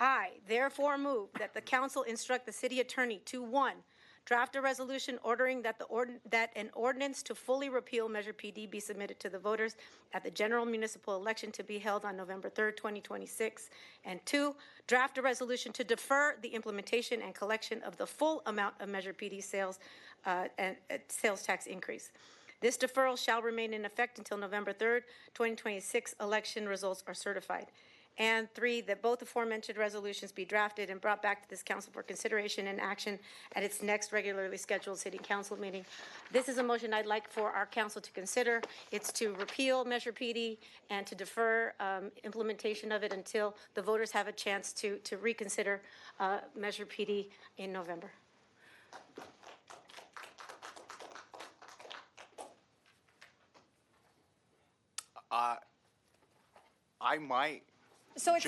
I therefore move that the council instruct the city attorney to 1, draft a resolution ordering that an ordinance to fully repeal Measure PD be submitted to the voters at the general municipal election to be held on November 3rd, 2026. And 2, draft a resolution to defer the implementation and collection of the full amount of Measure PD sales and sales tax increase. This deferral shall remain in effect until November 3rd, 2026 election results are certified. And 3, that both aforementioned resolutions be drafted and brought back to this council for consideration and action at its next regularly scheduled city council meeting. This is a motion I'd like for our council to consider. It's to repeal Measure PD and to defer implementation of it until the voters have a chance to reconsider Measure PD in November. I might. So we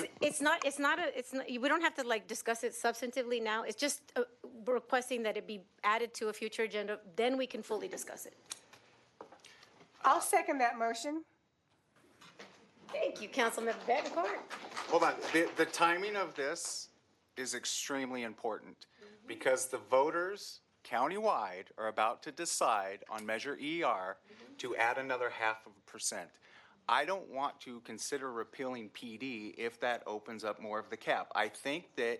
don't have to like discuss it substantively now. It's just requesting that it be added to a future agenda. Then we can fully discuss it. I'll second that motion. Thank you, Councilmember Betancourt. Hold on. The timing of this is extremely important because the voters countywide are about to decide on Measure ER to add another 0.5%. I don't want to consider repealing PD if that opens up more of the cap. I think that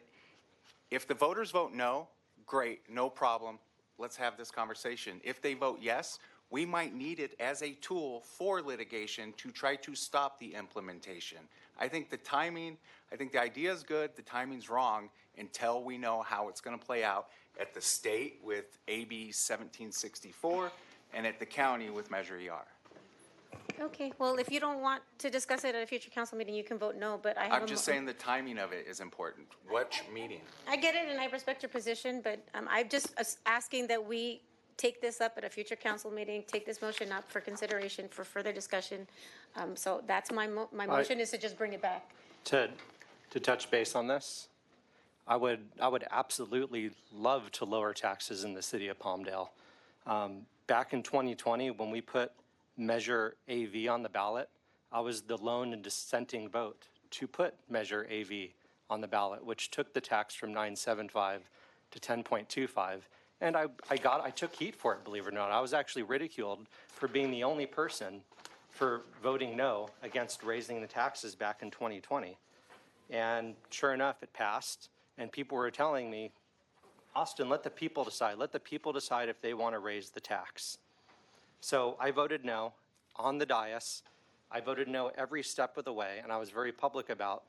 if the voters vote no, great, no problem. Let's have this conversation. If they vote yes, we might need it as a tool for litigation to try to stop the implementation. I think the timing, I think the idea is good, the timing's wrong until we know how it's going to play out at the state with AB 1764 and at the county with Measure ER. Okay, well, if you don't want to discuss it at a future council meeting, you can vote no, but I have I'm just saying the timing of it is important. Which meeting? I get it and I respect your position, but I'm just asking that we take this up at a future council meeting, take this motion up for consideration for further discussion. So that's my motion is to just bring it back. To touch base on this, I would absolutely love to lower taxes in the city of Palmdale. Back in 2020, when we put Measure AV on the ballot, I was the lone and dissenting vote to put Measure AV on the ballot, which took the tax from 9.75 to 10.25. And I took heat for it, believe it or not. I was actually ridiculed for being the only person for voting no against raising the taxes back in 2020. And sure enough, it passed. And people were telling me, Austin, let the people decide. Let the people decide if they want to raise the tax. So I voted no on the dais. I voted no every step of the way, and I was very public about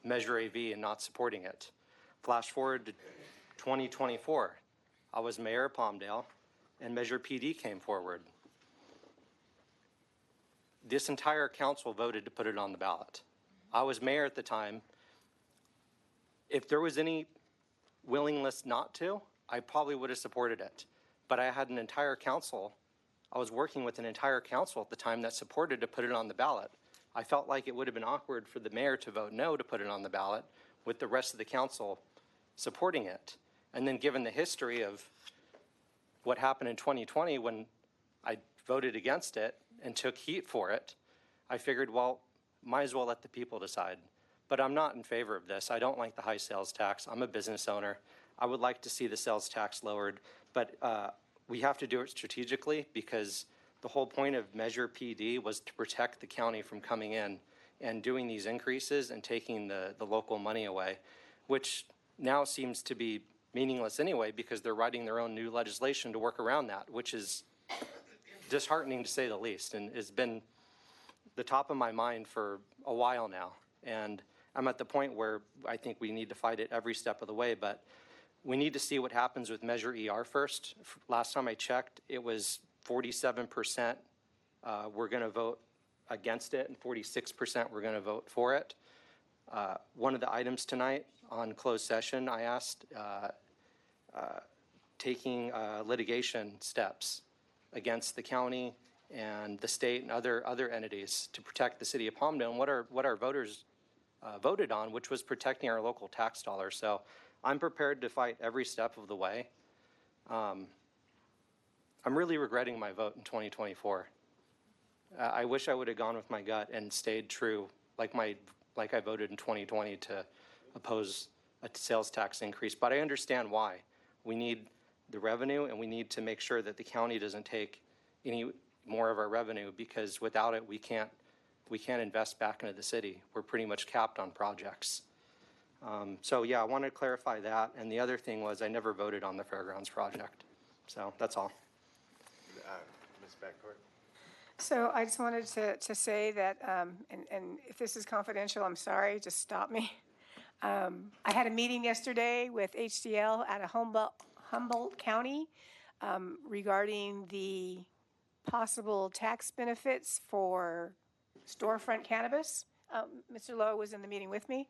Measure AV and not supporting it. Flash forward to 2024. I was mayor of Palmdale, and Measure PD came forward. This entire council voted to put it on the ballot. I was mayor at the time. If there was any willingness not to, I probably would have supported it. But I had an entire council. I was working with an entire council at the time that supported to put it on the ballot. I felt like it would have been awkward for the mayor to vote no to put it on the ballot with the rest of the council supporting it. And then given the history of what happened in 2020 when I voted against it and took heat for it, I figured, well, might as well let the people decide. But I'm not in favor of this. I don't like the high sales tax. I'm a business owner. I would like to see the sales tax lowered, but we have to do it strategically because the whole point of Measure PD was to protect the county from coming in and doing these increases and taking the local money away, which now seems to be meaningless anyway because they're writing their own new legislation to work around that, which is disheartening to say the least, and has been the top of my mind for a while now. And I'm at the point where I think we need to fight it every step of the way, but we need to see what happens with Measure ER first. Last time I checked, it was 47% were going to vote against it and 46% were going to vote for it. One of the items tonight on closed session, I asked taking litigation steps against the county and the state and other entities to protect the city of Palmdale and what our voters voted on, which was protecting our local tax dollars. So I'm prepared to fight every step of the way. I'm really regretting my vote in 2024. I wish I would have gone with my gut and stayed true like I voted in 2020 to oppose a sales tax increase. But I understand why. We need the revenue and we need to make sure that the county doesn't take any more of our revenue because without it we can't invest back into the city. We're pretty much capped on projects. So yeah, I want to clarify that. And the other thing was I never voted on the fairgrounds project. So that's all. Ms. Backcourt. So I just wanted to say that, and if this is confidential, I'm sorry, just stop me. I had a meeting yesterday with HDL out of Humboldt County regarding the possible tax benefits for storefront cannabis. Mr. Lowe was in the meeting with me.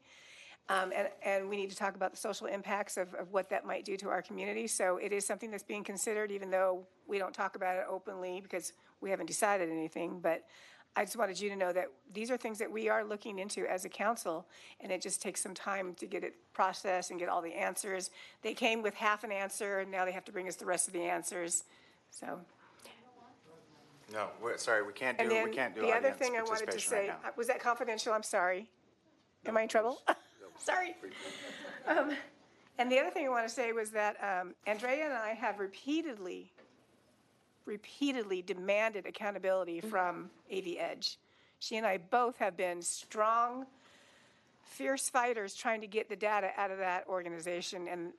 And we need to talk about the social impacts of what that might do to our community. So it is something that's being considered, even though we don't talk about it openly because we haven't decided anything. But I just wanted you to know that these are things that we are looking into as a council, and it just takes some time to get it processed and get all the answers. They came with half an answer, and now they have to bring us the rest of the answers. So. No, sorry, we can't do The other audience thing I wanted to participation say, right now. was that confidential? I'm sorry. Am I in trouble? Sorry. And the other thing I want to say was that Andrea and I have repeatedly demanded accountability from AV Edge. She and I both have been strong, fierce fighters trying to get the data out of that organization. And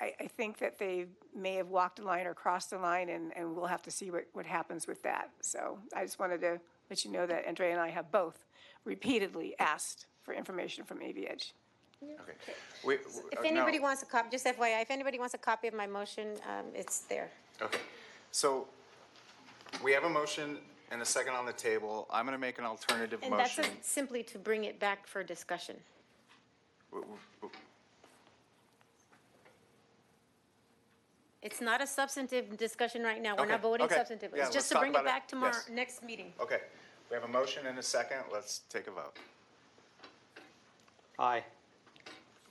I think that they may have walked a line or crossed a line, and we'll have to see what happens with that. So I just wanted to let you know that Andrea and I have both repeatedly asked for information from AV Edge. Okay. If anybody wants a copy, just FYI, if anybody wants a copy of my motion, it's there. Okay. So we have a motion and a second on the table. I'm going to make an alternative And motion. that's simply to bring it back for discussion. It's not a substantive discussion right now. We're not voting substantively. Yeah, It's just let's to talk bring it about back tomorrow, Yes. next meeting. Okay. We have a motion and a second. Let's take a vote. Aye.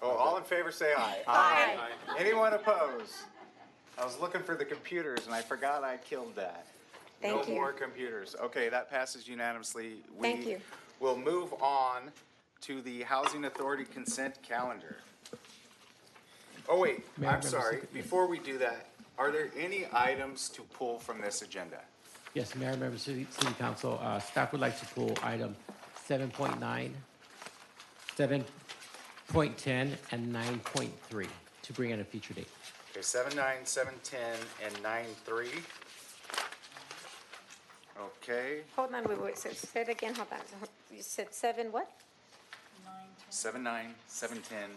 Oh, all in favor say aye. Aye. Anyone opposed? I was looking for the computers and I forgot I killed that. Thank No you. more computers. Okay, that passes unanimously. Thank you. We'll move on to the Housing Authority consent calendar. Oh, wait, Mayor, I'm members sorry. of the- Before we do that, are there any items to pull from this agenda? Yes, Mayor, members of the City Council, staff would like to pull item 7.9, 7.10, and 9.3 to bring at a future date. Okay, 7.9, 7.10, and 9.3. Okay, Hold on, wait, say it again, hold on. You said seven what? 7.9, 7.10,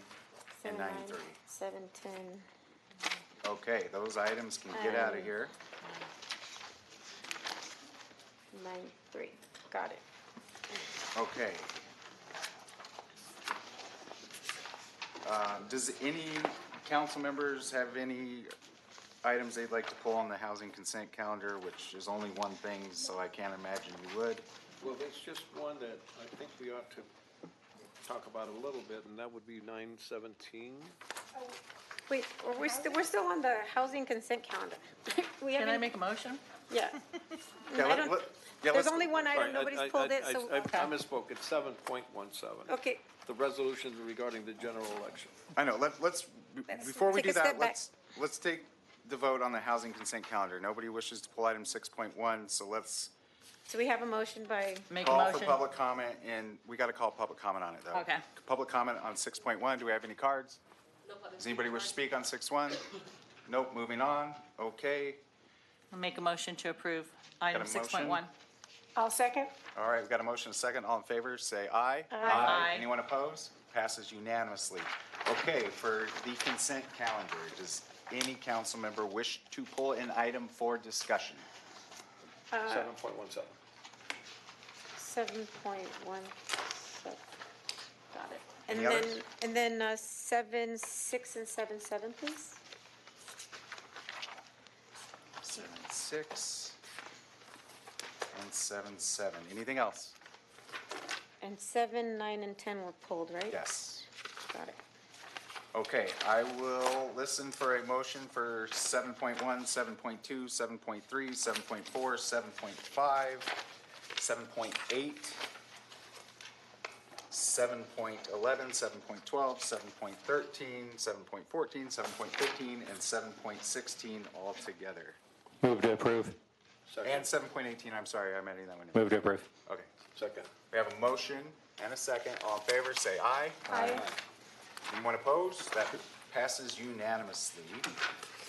and 9.3. 7:10. Okay, those items can get out of here. 9:3. Got it. Okay. Does any council members have any items they'd like to pull on the housing consent calendar, which is only one thing, so I can't imagine you would? Well, there's just one that I think we ought to talk about a little bit, and that would be 917. Wait, we're still on the housing consent calendar. We Can I haven't- make a motion? Yeah. Yeah, I don't- There's only one item, Sorry, nobody's pulled it, so. I misspoke, it's 7.17. Okay. The resolution regarding the general election. I know, let's, before we take do a step that, back. let's take the vote on the housing consent calendar. Nobody wishes to pull item 6.1, so let's So we have a motion by. Make a call for motion. public comment, and we got to call public comment on it, though. Okay. Public comment on 6.1, do we have any cards? Does anybody wish to speak on 6.1? Nope, moving on, okay. I'll make a motion to approve item Got a motion? 6.1. I'll second. All right, we've got a motion, and a second. All in favor, say aye. Aye. Anyone opposed? Passes unanimously. Okay, for the consent calendar, does any council member wish to pull an item for discussion? 7.17. 7.17. Got it. Any others? And then 7.6 and 7.7, please. 7.6 and 7.7. Anything else? And 7, 9, and 10 were pulled, right? Yes. Got it. Okay, I will listen for a motion for 7.1, 7.2, 7.3, 7.4, 7.5, 7.8, 7.11, 7.12, 7.13, 7.14, 7.15, and 7.16 all together. Move to approve. And 7.18, I'm sorry, I'm adding that one in. Move to approve. Okay, Second. we have a motion and a second. All in favor, say aye. Aye. Anyone opposed? That passes unanimously.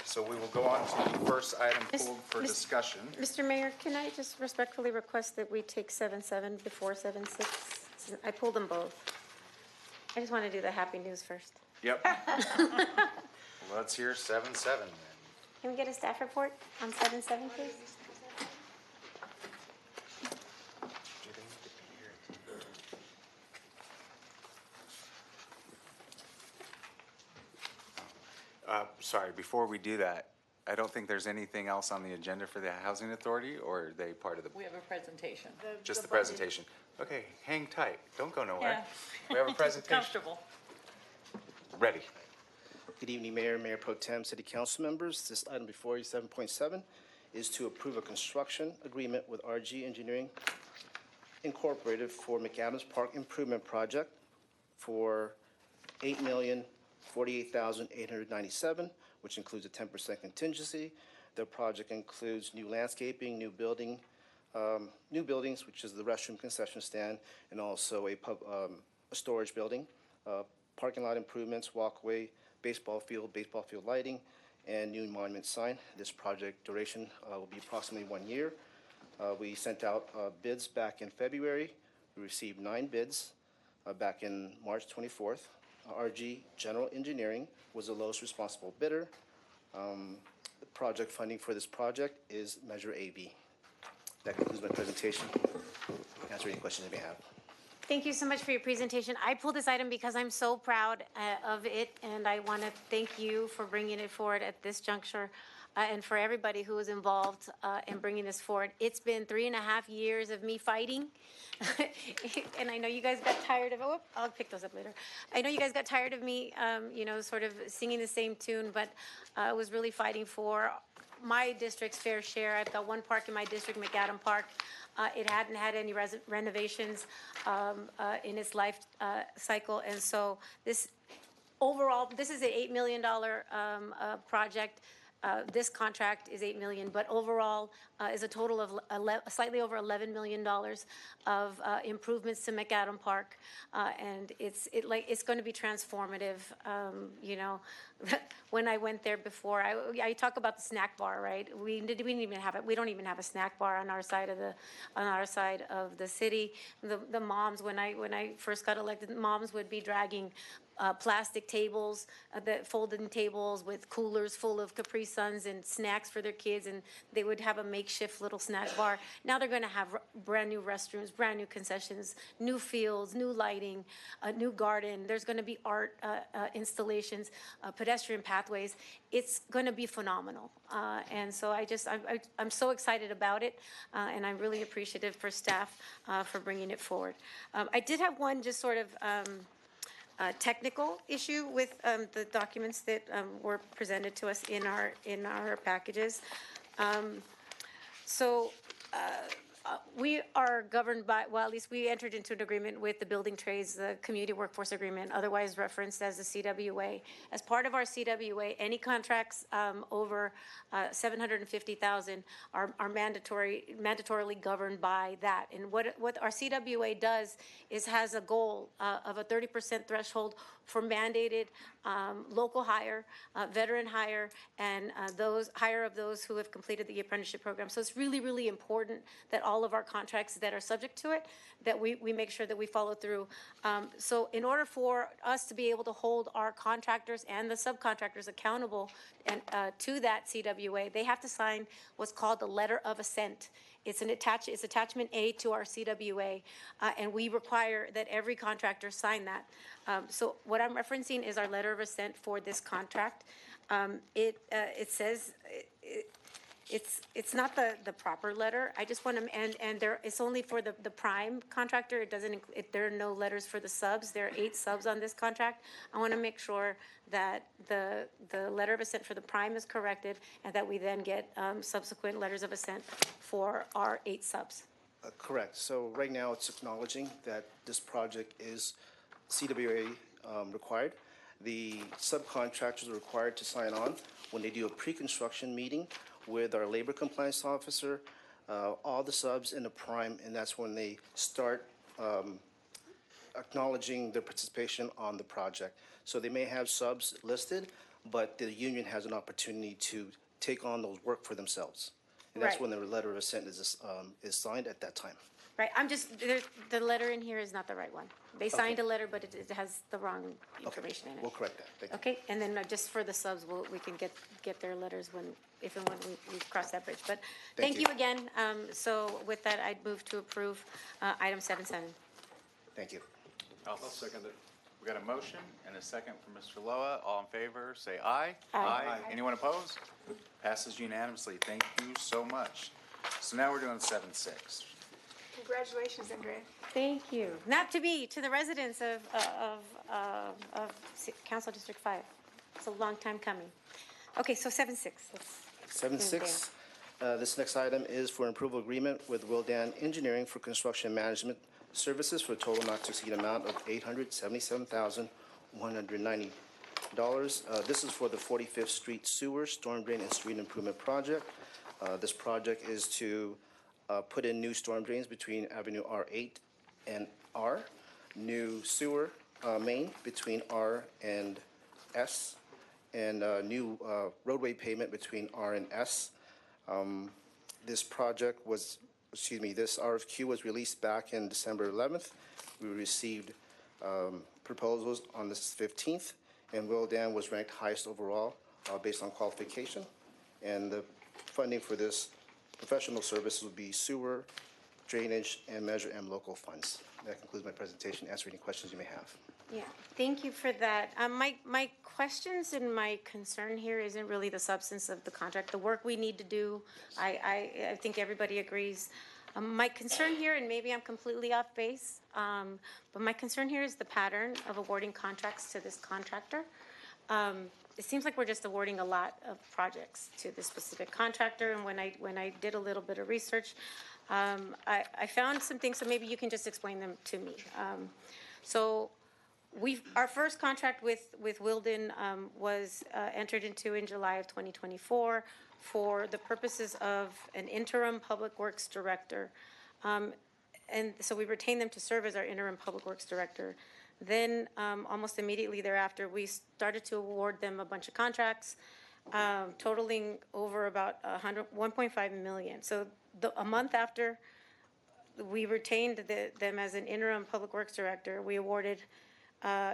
So we will go on to the first item pulled for discussion. Mr. Mayor, can I just respectfully request that we take 7.7 before 7.6? I pulled them both. I just want to do the happy news first. Yep. Let's hear 7.7 then. Can we get a staff report on 7.7, please? Sorry, before we do that, I don't think there's anything else on the agenda for the Housing Authority, or are they part of the, We have a presentation. just the presentation? Okay, hang tight, don't go nowhere. Yeah. We have a presentation, Comfortable. ready. Good evening, Mayor, Mayor Pro Tem, City Council members. This item before you, 7.7, is to approve a construction agreement with RG Engineering Incorporated for McAdams Park Improvement Project for $8,048,897, which includes a 10% contingency. The project includes new landscaping, new building, new buildings, which is the restroom concession stand, and also a storage building, parking lot improvements, walkway, baseball field lighting, and new monument sign. This project duration will be approximately 1 year. We sent out bids back in February. We received 9 bids back in March 24th. RG General Engineering was the lowest responsible bidder. The project funding for this project is Measure AB. That concludes my presentation. Answer any questions you may have. Thank you so much for your presentation. I pulled this item because I'm so proud of it, and I want to thank you for bringing it forward at this juncture, and for everybody who was involved in bringing this forward. It's been 3.5 years of me fighting, and I know you guys got tired of it. I'll pick those up later. I know you guys got tired of me, sort of singing the same tune, but I was really fighting for my district's fair share. I've got one park in my district, McAdam Park. It hadn't had any renovations in its life cycle, and so this overall, this is an $8 million project. This contract is $8 million, but overall is a total of slightly over $11 million of improvements to McAdam Park, and it's going to be transformative. When I went there before, I talk about the snack bar, right? We didn't even have it. We don't even have a snack bar on our side of the city. The moms, when I first got elected, moms would be dragging plastic tables, the folding tables with coolers full of Capri Suns and snacks for their kids, and they would have a makeshift little snack bar. Now they're going to have brand new restrooms, brand new concessions, new fields, new lighting, a new garden. There's going to be art installations, pedestrian pathways. It's going to be phenomenal, and so I'm so excited about it, and I'm really appreciative for staff for bringing it forward. I did have one just sort of technical issue with the documents that were presented to us in our packages. We are governed by, well, at least we entered into an agreement with the building trades, the community workforce agreement, otherwise referenced as the CWA. As part of our CWA, any contracts over $750,000 are mandatorily governed by that. And what our CWA does is has a goal of a 30% threshold for mandated local hire, veteran hire, and hire of those who have completed the apprenticeship program. So it's really, really important that all of our contracts that are subject to it, that we make sure that we follow through. So in order for us to be able to hold our contractors and the subcontractors accountable and to that CWA, they have to sign what's called the letter of assent. It's attachment A to our CWA, and we require that every contractor sign that. So what I'm referencing is our letter of assent for this contract. It says it's not the proper letter. I just want to, and it's only for the prime contractor. It doesn't there are no letters for the subs. There are 8 subs on this contract. I want to make sure that the letter of assent for the prime is corrected, and that we then get subsequent letters of assent for our 8 subs. Correct. So right now it's acknowledging that this project is CWA required. The subcontractors are required to sign on when they do a pre-construction meeting with our labor compliance officer, all the subs in the prime, and that's when they start acknowledging their participation on the project. So they may have subs listed, but the union has an opportunity to take on those work for themselves. And that's Right. when the letter of assent is signed at that time. Right, the letter in here is not the right one. They signed a letter, but it has the wrong information in it. We'll correct that. Thank you. Okay, and then just for the subs, we can get their letters if and when we cross that bridge. But thank you again. So with that, I'd move to approve item 7.7. Thank you. I'll second it. We got a motion and a second from Mr. Loa. All in favor, say aye. Aye. Anyone opposed? Passes unanimously. Thank you so much. So now we're doing 7.6. Congratulations, Andrea. Thank you. Not to be, to the residents of Council District 5. It's a long time coming. Okay, so 7.6. 7.6. This next item is for an approval agreement with Wildan Engineering for construction management services for a total not to exceed amount of $877,190. This is for the 45th Street Sewer Storm Drain and Street Improvement Project. This project is to put in new storm drains between Avenue R8 and R, new sewer main between R and S, and new roadway pavement between R and S. This project was, this RFQ was released back in December 11th. We received proposals on the 15th, and Wildan was ranked highest overall based on qualification. And the funding for this professional service would be sewer, drainage, and Measure M local funds. That concludes my presentation. Answer any questions you may have. Yeah, thank you for that. My questions and my concern here isn't really the substance of the contract. The work we need to do, I think everybody agrees. My concern here, and maybe I'm completely off base, but my concern here is the pattern of awarding contracts to this contractor. It seems like we're just awarding a lot of projects to this specific contractor, and when I did a little bit of research, I found some things, so maybe you can just explain them to me. So our first contract with Wilden was entered into in July of 2024 for the purposes of an interim public works director. And so we retained them to serve as our interim public works director. Then almost immediately thereafter, we started to award them a bunch of contracts totaling over about 1.5 million. So a month after we retained them as an interim public works director, we awarded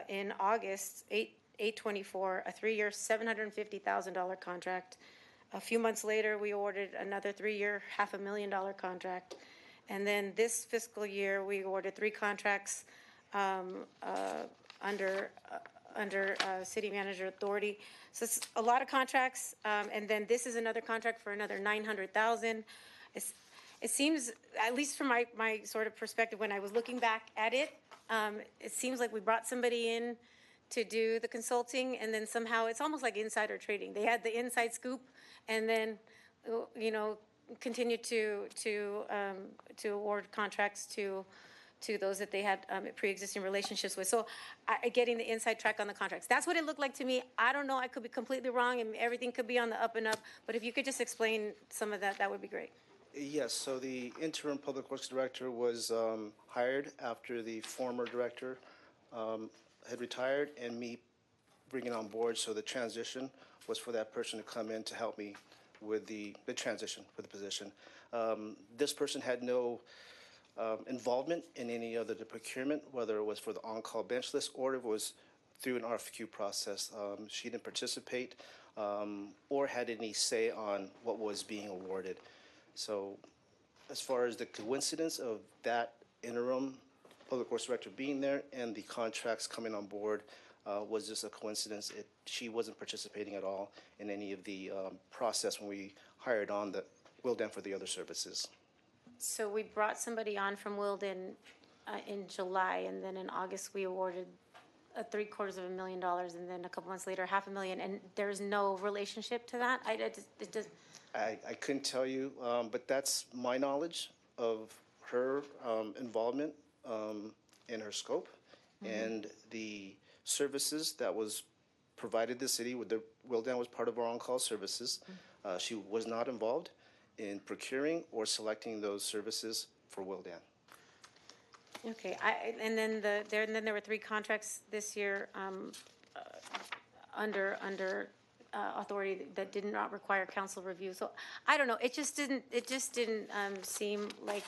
in August 8/24 a 3-year $750,000 contract. A few months later, we awarded another 3-year $500,000 contract. And then this fiscal year, we awarded 3 contracts under city manager authority. So it's a lot of contracts. And then this is another contract for another $900,000. It seems, at least from my sort of perspective, when I was looking back at it, it seems like we brought somebody in to do the consulting, and then somehow it's almost like insider trading. They had the inside scoop, and then, continued to award contracts to those that they had pre-existing relationships with. So getting the inside track on the contracts. That's what it looked like to me. I don't know, I could be completely wrong, and everything could be on the up and up, but if you could just explain some of that, that would be great. Yes, so the interim public works director was hired after the former director had retired, and me bringing on board. So the transition was for that person to come in to help me with the transition for the position. This person had no involvement in any of the procurement, whether it was for the on-call bench list or if it was through an RFQ process. She didn't participate or had any say on what was being awarded. So as far as the coincidence of that interim public works director being there and the contracts coming on board was just a coincidence. She wasn't participating at all in any of the process when we hired on the Wilden for the other services. So we brought somebody on from Wilden in July, and then in August we awarded $750,000, and then a couple months later $500,000, and there's no relationship to that. I couldn't tell you, but that's my knowledge of her involvement in her scope, and the services that was provided the city with the Wilden was part of our on-call services. She was not involved in procuring or selecting those services for Wilden. Okay, and then there were 3 contracts this year under authority that did not require council review. So I don't know. It just didn't seem like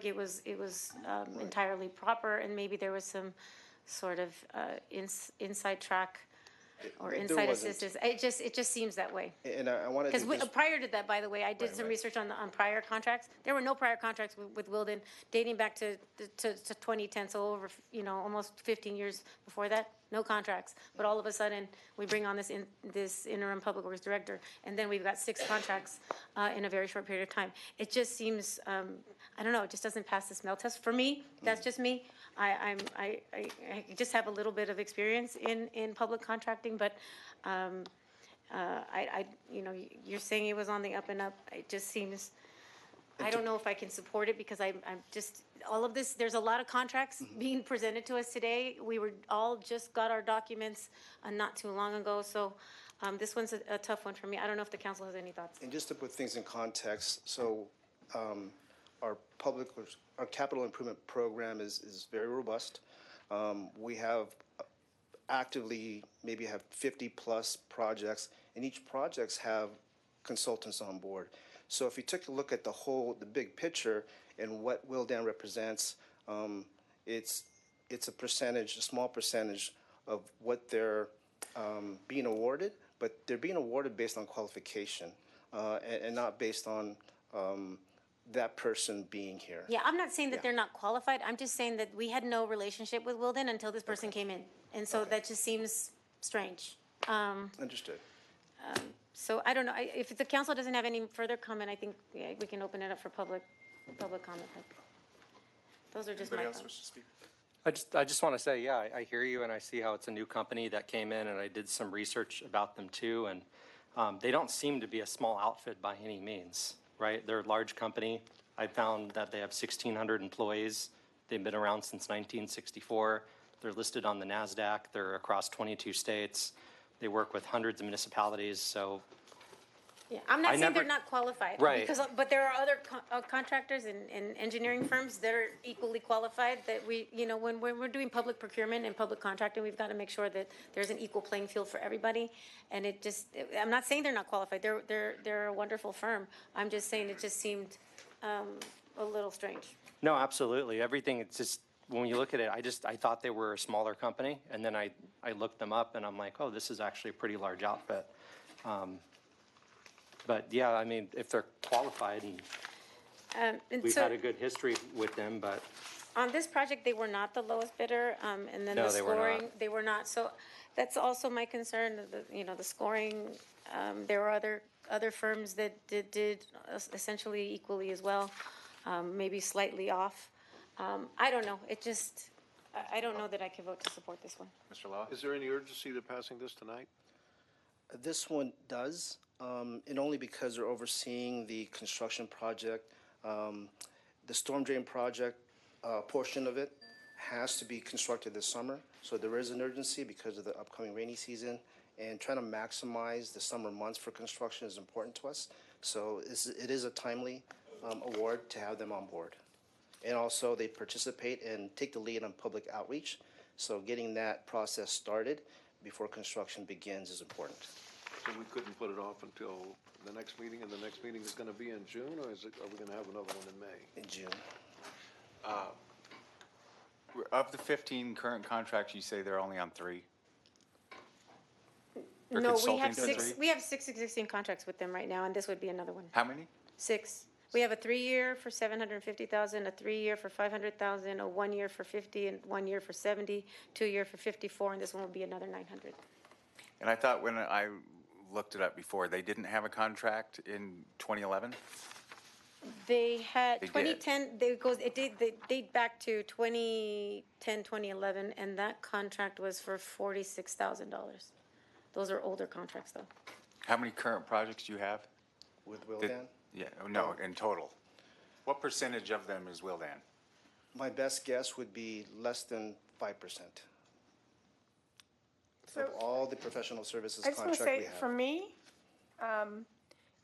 it was entirely proper, and maybe there was some sort of inside track or inside assistance. It just seems that way. And I wanted to because prior to that, by the way, I did some research on prior contracts. There were no prior contracts with Wilden dating back to 2010, so over almost 15 years before that, no contracts. But all of a sudden, we bring on this interim public works director, and then we've got 6 contracts in a very short period of time. It just seems, I don't know, it just doesn't pass the smell test for me. That's just me. I just have a little bit of experience in public contracting, but you're saying it was on the up and up. It just seems, I don't know if I can support it, because I'm just, all of this, there's a lot of contracts being presented to us today. We were all just got our documents not too long ago, so this one's a tough one for me. I don't know if the council has any thoughts. And just to put things in context, so our our capital improvement program is very robust. We have actively maybe have 50-plus projects, and each projects have consultants on board. So if you take a look at the big picture and what Wildan represents, it's a percentage, a small percentage of what they're being awarded, but they're being awarded based on qualification and not based on that person being here. Yeah, I'm not saying that Yeah. they're not qualified. I'm just saying that we had no relationship with Wilden until this person came in. And so that just seems strange. Understood. So I don't know. If the council doesn't have any further comment, I think we can open it up for public comment. Those are just my Anybody else thoughts. wish to speak? I just want to say, yeah, I hear you, and I see how it's a new company that came in, and I did some research about them too, and they don't seem to be a small outfit by any means, right? They're a large company. I found that they have 1,600 employees. They've been around since 1964. They're listed on the NASDAQ. They're across 22 states. They work with hundreds of municipalities, so Yeah, I'm not I saying never- they're not qualified. Right. But there are other contractors and engineering firms that are equally qualified that when we're doing public procurement and public contracting, we've got to make sure that there's an equal playing field for everybody. And I'm not saying they're not qualified. They're a wonderful firm. I'm just saying it just seemed a little strange. no, absolutely. Everything, it's just, when you look at it, I thought they were a smaller company, and then I looked them up, and I'm like, oh, this is actually a pretty large outfit. But yeah, I mean, if they're qualified, and And we've so had a good history with them, but on this project, they were not the lowest bidder, and then No, the they were not. scoring, they were not. So that's also my concern, the scoring. There were other firms that did essentially equally as well, maybe slightly off. I don't know. I don't know that I can vote to support this one. Mr. Law? Is there any urgency to passing this tonight? This one does, and only because they're overseeing the construction project. The storm drain project portion of it has to be constructed this summer, so there is an urgency because of the upcoming rainy season, and trying to maximize the summer months for construction is important to us. So it is a timely award to have them on board. And also, they participate and take the lead on public outreach, so getting that process started before construction begins is important. So we couldn't put it off until the next meeting, and the next meeting is going to be in June, or are we going to have another one in May? In June. Of the 15 current contracts, you say they're only on 3? Or No, consulting for 3? we have 6 existing contracts with them right now, and this would be another one. How many? 6. We have a 3-year for $750,000, a 3-year for $500,000, a 1-year for $50,000, and 1 year for $70,000, 2-year for $54,000, and this one will be another $900,000. And I thought when I looked it up before, they didn't have a contract in 2011? They had They did. 2010. They date back to 2010, 2011, and that contract was for $46,000. Those are older contracts, though. How many current projects do you have? With That- Wildan? Yeah, no, in total. What percentage of them is Wildan? My best guess would be less than 5%. So- Of all the professional services I just want to contract we say, have. for me,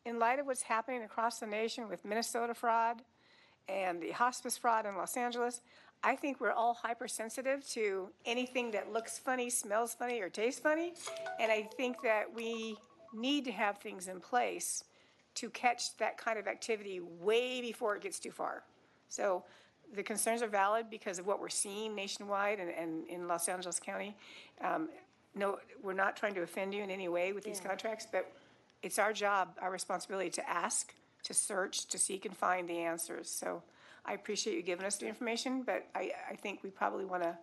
in light of what's happening across the nation with Minnesota fraud and the hospice fraud in Los Angeles, I think we're all hypersensitive to anything that looks funny, smells funny, or tastes funny. And I think that we need to have things in place to catch that kind of activity way before it gets too far. So the concerns are valid because of what we're seeing nationwide and in Los Angeles County. No, we're not trying to offend you in any way with these contracts, but it's our job, our responsibility to ask, to search, to seek and find the answers. So I appreciate you giving us the information, but I think we probably want to,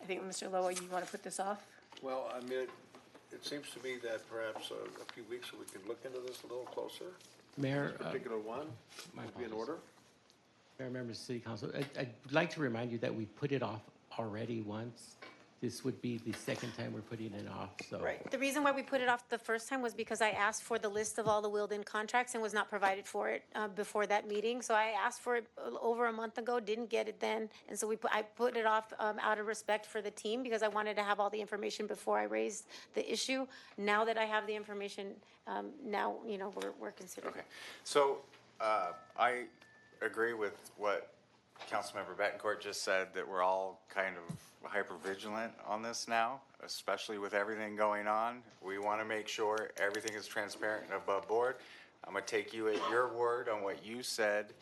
I think, Mr. Loa, you want to put this off? Well, I mean, it seems to me that perhaps a few weeks so we can look into this a little closer. Mayor, This particular one would be in order. Mayor, members of City Council, I'd like to remind you that we put it off already once. This would be the second time we're putting it off, so. Right. The reason why we put it off the first time was because I asked for the list of all the Wilden contracts and was not provided for it before that meeting. So I asked for it over a month ago, didn't get it then. And so I put it off out of respect for the team because I wanted to have all the information before I raised the issue. Now that I have the information, now, we're considering. Okay. So I agree with what Councilmember Betancourt just said, that we're all kind of hyper vigilant on this now, especially with everything going on. We want to make sure everything is transparent and above board. I'm going to take you at your word on what you said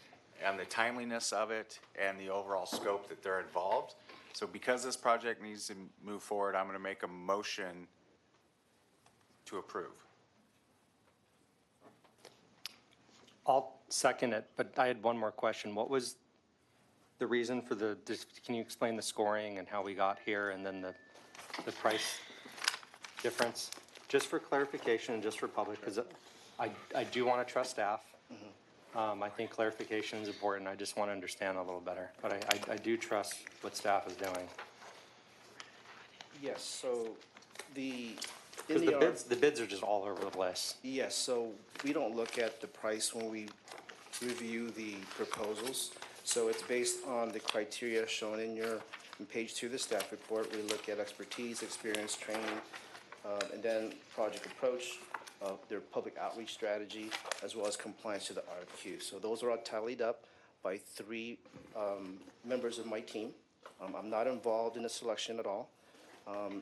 and the timeliness of it and the overall scope that they're involved. So because this project needs to move forward, I'm going to make a motion to approve. I'll second it, but I had one more question. What was the reason for can you explain the scoring and how we got here and then the price difference? Just for clarification and just for public, because I do want to trust staff. I think clarification is important. I just want to understand a little better, but I do trust what staff is doing. Yes, so Because the bids are just all over the place. Yes, so we don't look at the price when we review the proposals. So it's based on the criteria shown in page 2 of the staff report. We look at expertise, experience, training, and then project approach, their public outreach strategy, as well as compliance to the RFQ. So those are all tallied up by 3 members of my team. I'm not involved in the selection at all.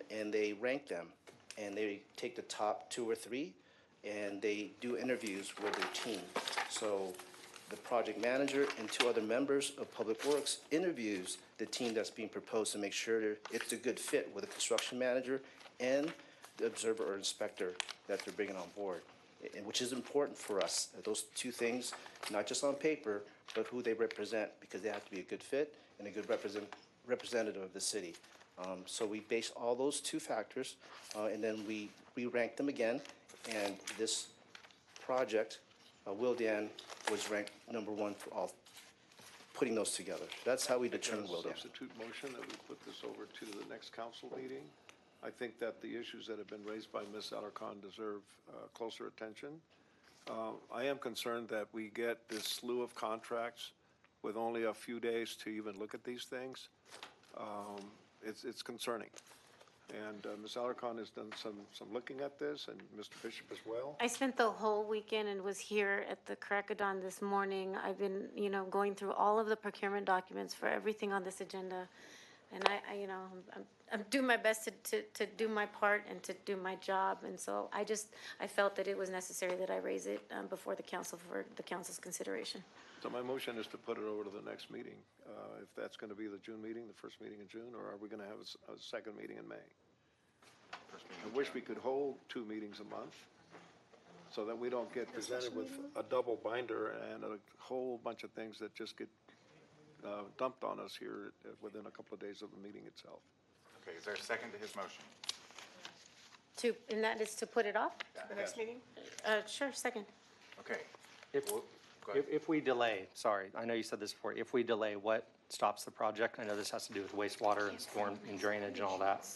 And they rank them, and they take the top 2 or 3, and they do interviews with their team. So the project manager and 2 other members of Public Works interviews the team that's being proposed to make sure it's a good fit with the construction manager and the observer or inspector that they're bringing on board, and which is important for us. Those 2 things, not just on paper, but who they represent, because they have to be a good fit and a good representative of the city. So we base all those 2 factors, and then we rank them again, and this project, Wildan, was ranked number 1 for all, putting those together. That's how we determine Wildan. Substitute motion that we put this over to the next council meeting. I think that the issues that have been raised by Ms. Alarcon deserve closer attention. I am concerned that we get this slew of contracts with only a few days to even look at these things. It's concerning. And Ms. Alarcon has done some looking at this, and Mr. Bishop as well. I spent the whole weekend and was here at the Cracadon this morning. I've been, going through all of the procurement documents for everything on this agenda. And I'm doing my best to do my part and to do my job. And so I felt that it was necessary that I raise it before the council for the council's consideration. So my motion is to put it over to the next meeting, if that's going to be the June meeting, the first meeting in June, or are we going to have a second meeting in May? I wish we could hold 2 meetings a month so that we don't get presented with a double binder and a whole bunch of things that just get dumped on us here within a couple of days of the meeting itself. Okay, is there a second to his motion? And that is to put it off? The next meeting? Sure, second. Okay. Go ahead. If we delay, sorry, I know you said this before, if we delay, what stops the project? I know this has to do with wastewater and storm and drainage and all that.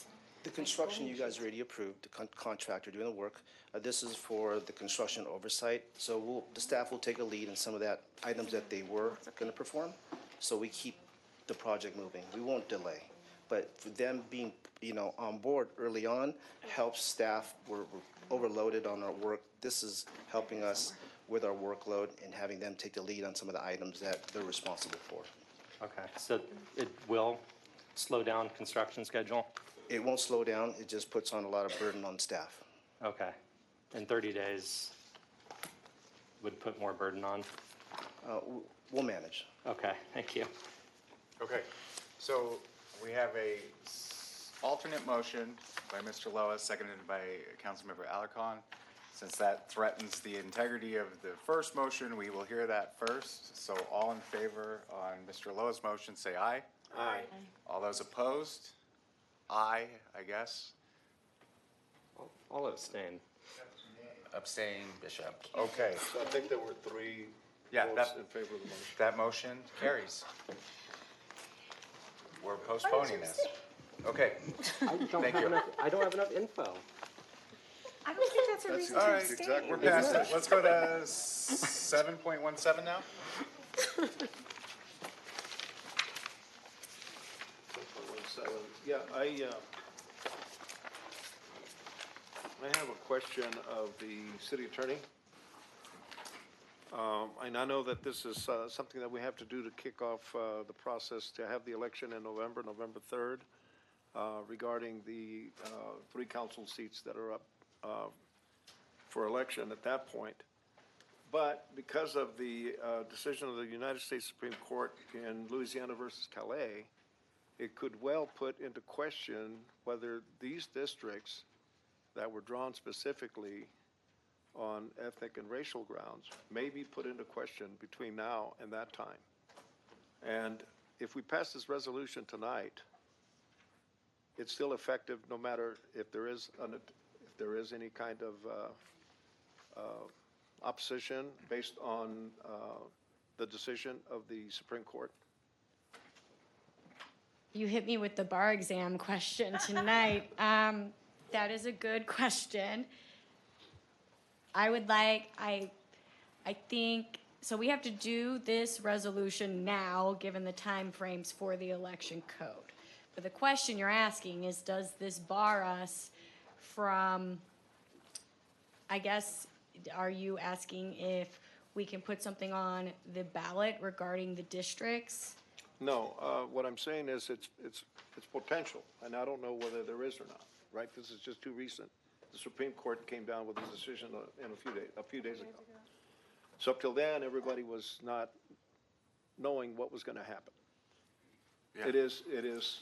The construction you guys already approved, the contractor doing the work. This is for the construction oversight. So the staff will take a lead in some of that items that they were going to perform. So we keep the project moving. We won't delay. But for them being, on board early on helps staff. We're overloaded on our work. This is helping us with our workload and having them take the lead on some of the items that they're responsible for. Okay, so it will slow down construction schedule? It won't slow down. It just puts on a lot of burden on staff. Okay. And 30 days would put more burden on? We'll manage. Okay, thank you. Okay, so we have a alternate motion by Mr. Loa, seconded by Councilmember Alarcon. Since that threatens the integrity of the first motion, we will hear that first. So all in favor on Mr. Loa's motion, say aye. Aye. All those opposed? Aye, I guess. I'll abstain. Abstain, Bishop. Okay. So I think there were 3 Yeah, votes in favor of the motion. that motion carries. We're postponing this. Okay. Thank you. I don't have enough info. I don't think that's a reason All to right, abstain. we're past it. Let's go to 7.17 now. 7.17. Yeah, I have a question of the city attorney. And I know that this is something that we have to do to kick off the process to have the election in November, November 3rd, regarding the 3 council seats that are up for election at that point. But because of the decision of the United States Supreme Court in Louisiana versus Calais, it could well put into question whether these districts that were drawn specifically on ethnic and racial grounds may be put into question between now and that time. And if we pass this resolution tonight, it's still effective no matter if there is any kind of opposition based on the decision of the Supreme Court. You hit me with the bar exam question tonight. That is a good question. I think, so we have to do this resolution now, given the timeframes for the election code. But the question you're asking is, does this bar us from, I guess, are you asking if we can put something on the ballot regarding the districts? No, what I'm saying is it's potential, and I don't know whether there is or not, right? This is just too recent. The Supreme Court came down with a decision in a few days ago. So up till then, everybody was not knowing what was going to happen. Yeah. It is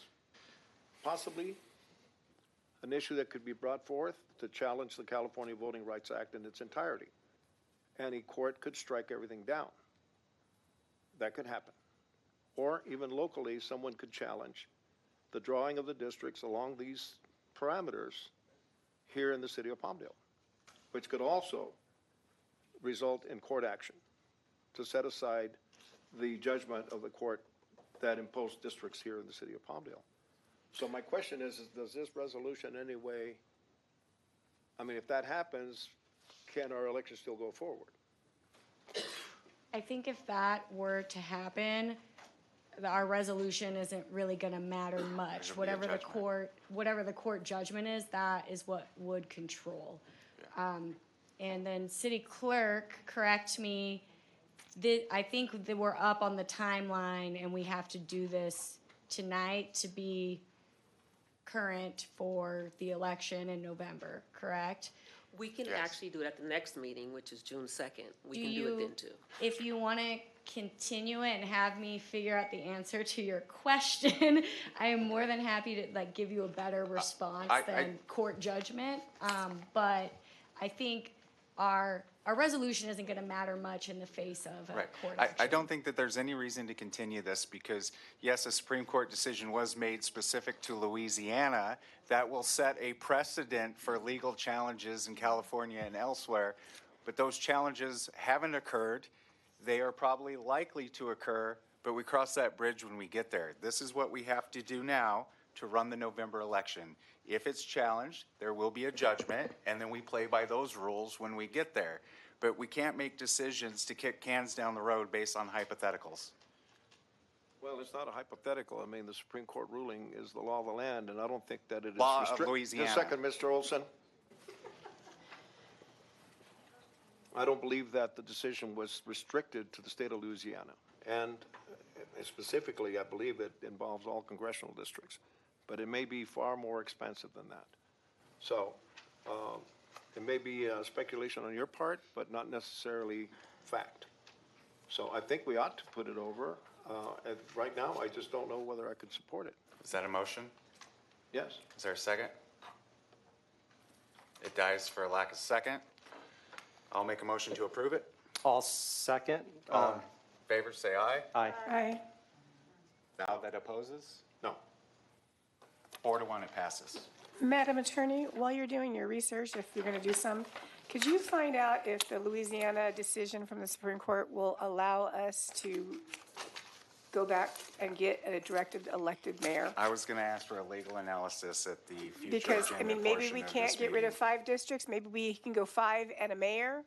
possibly an issue that could be brought forth to challenge the California Voting Rights Act in its entirety. Any court could strike everything down. That could happen. Or even locally, someone could challenge the drawing of the districts along these parameters here in the city of Palmdale, which could also result in court action to set aside the judgment of the court that imposed districts here in the city of Palmdale. So my question is does this resolution in any way, I mean, if that happens, can our election still go forward? I think if that were to happen, our resolution isn't really going to matter much. Whatever the court judgment is, that is what would control. Yeah. And then city clerk, correct me. I think that we're up on the timeline, and we have to do this tonight to be current for the election in November. Correct? We can actually do it at the next meeting, which is June 2nd. We can do it then too. If you want to continue it and have me figure out the answer to your question, I am more than happy to give you a better response than court judgment. But I think our resolution isn't going to matter much in the face of a court action. I don't think that there's any reason to continue this because, yes, a Supreme Court decision was made specific to Louisiana that will set a precedent for legal challenges in California and elsewhere, but those challenges haven't occurred. They are probably likely to occur, but we cross that bridge when we get there. This is what we have to do now to run the November election. If it's challenged, there will be a judgment, and then we play by those rules when we get there. But we can't make decisions to kick cans down the road based on hypotheticals. Well, it's not a hypothetical. I mean, the Supreme Court ruling is the law of the land, and I don't think that it is law of Louisiana. Just a second, Mr. Olson. I don't believe that the decision was restricted to the state of Louisiana. And specifically, I believe it involves all congressional districts. But it may be far more expansive than that. So it may be speculation on your part, but not necessarily fact. So I think we ought to put it over. And right now, I just don't know whether I could support it. Is that a motion? Yes. Is there a second? It dies for a lack of second. I'll make a motion to approve it. I'll second. All in favor, say aye. Aye. Aye. Now that opposes? No. 4-1, it passes. Madam Attorney, while you're doing your research, if you're going to do some, could you find out if the Louisiana decision from the Supreme Court will allow us to go back and get a directed elected mayor? I was going to ask for a legal analysis at the future Because, agenda maybe portion we of can't this get rid meeting. of 5 districts. Maybe we can go 5 and a mayor.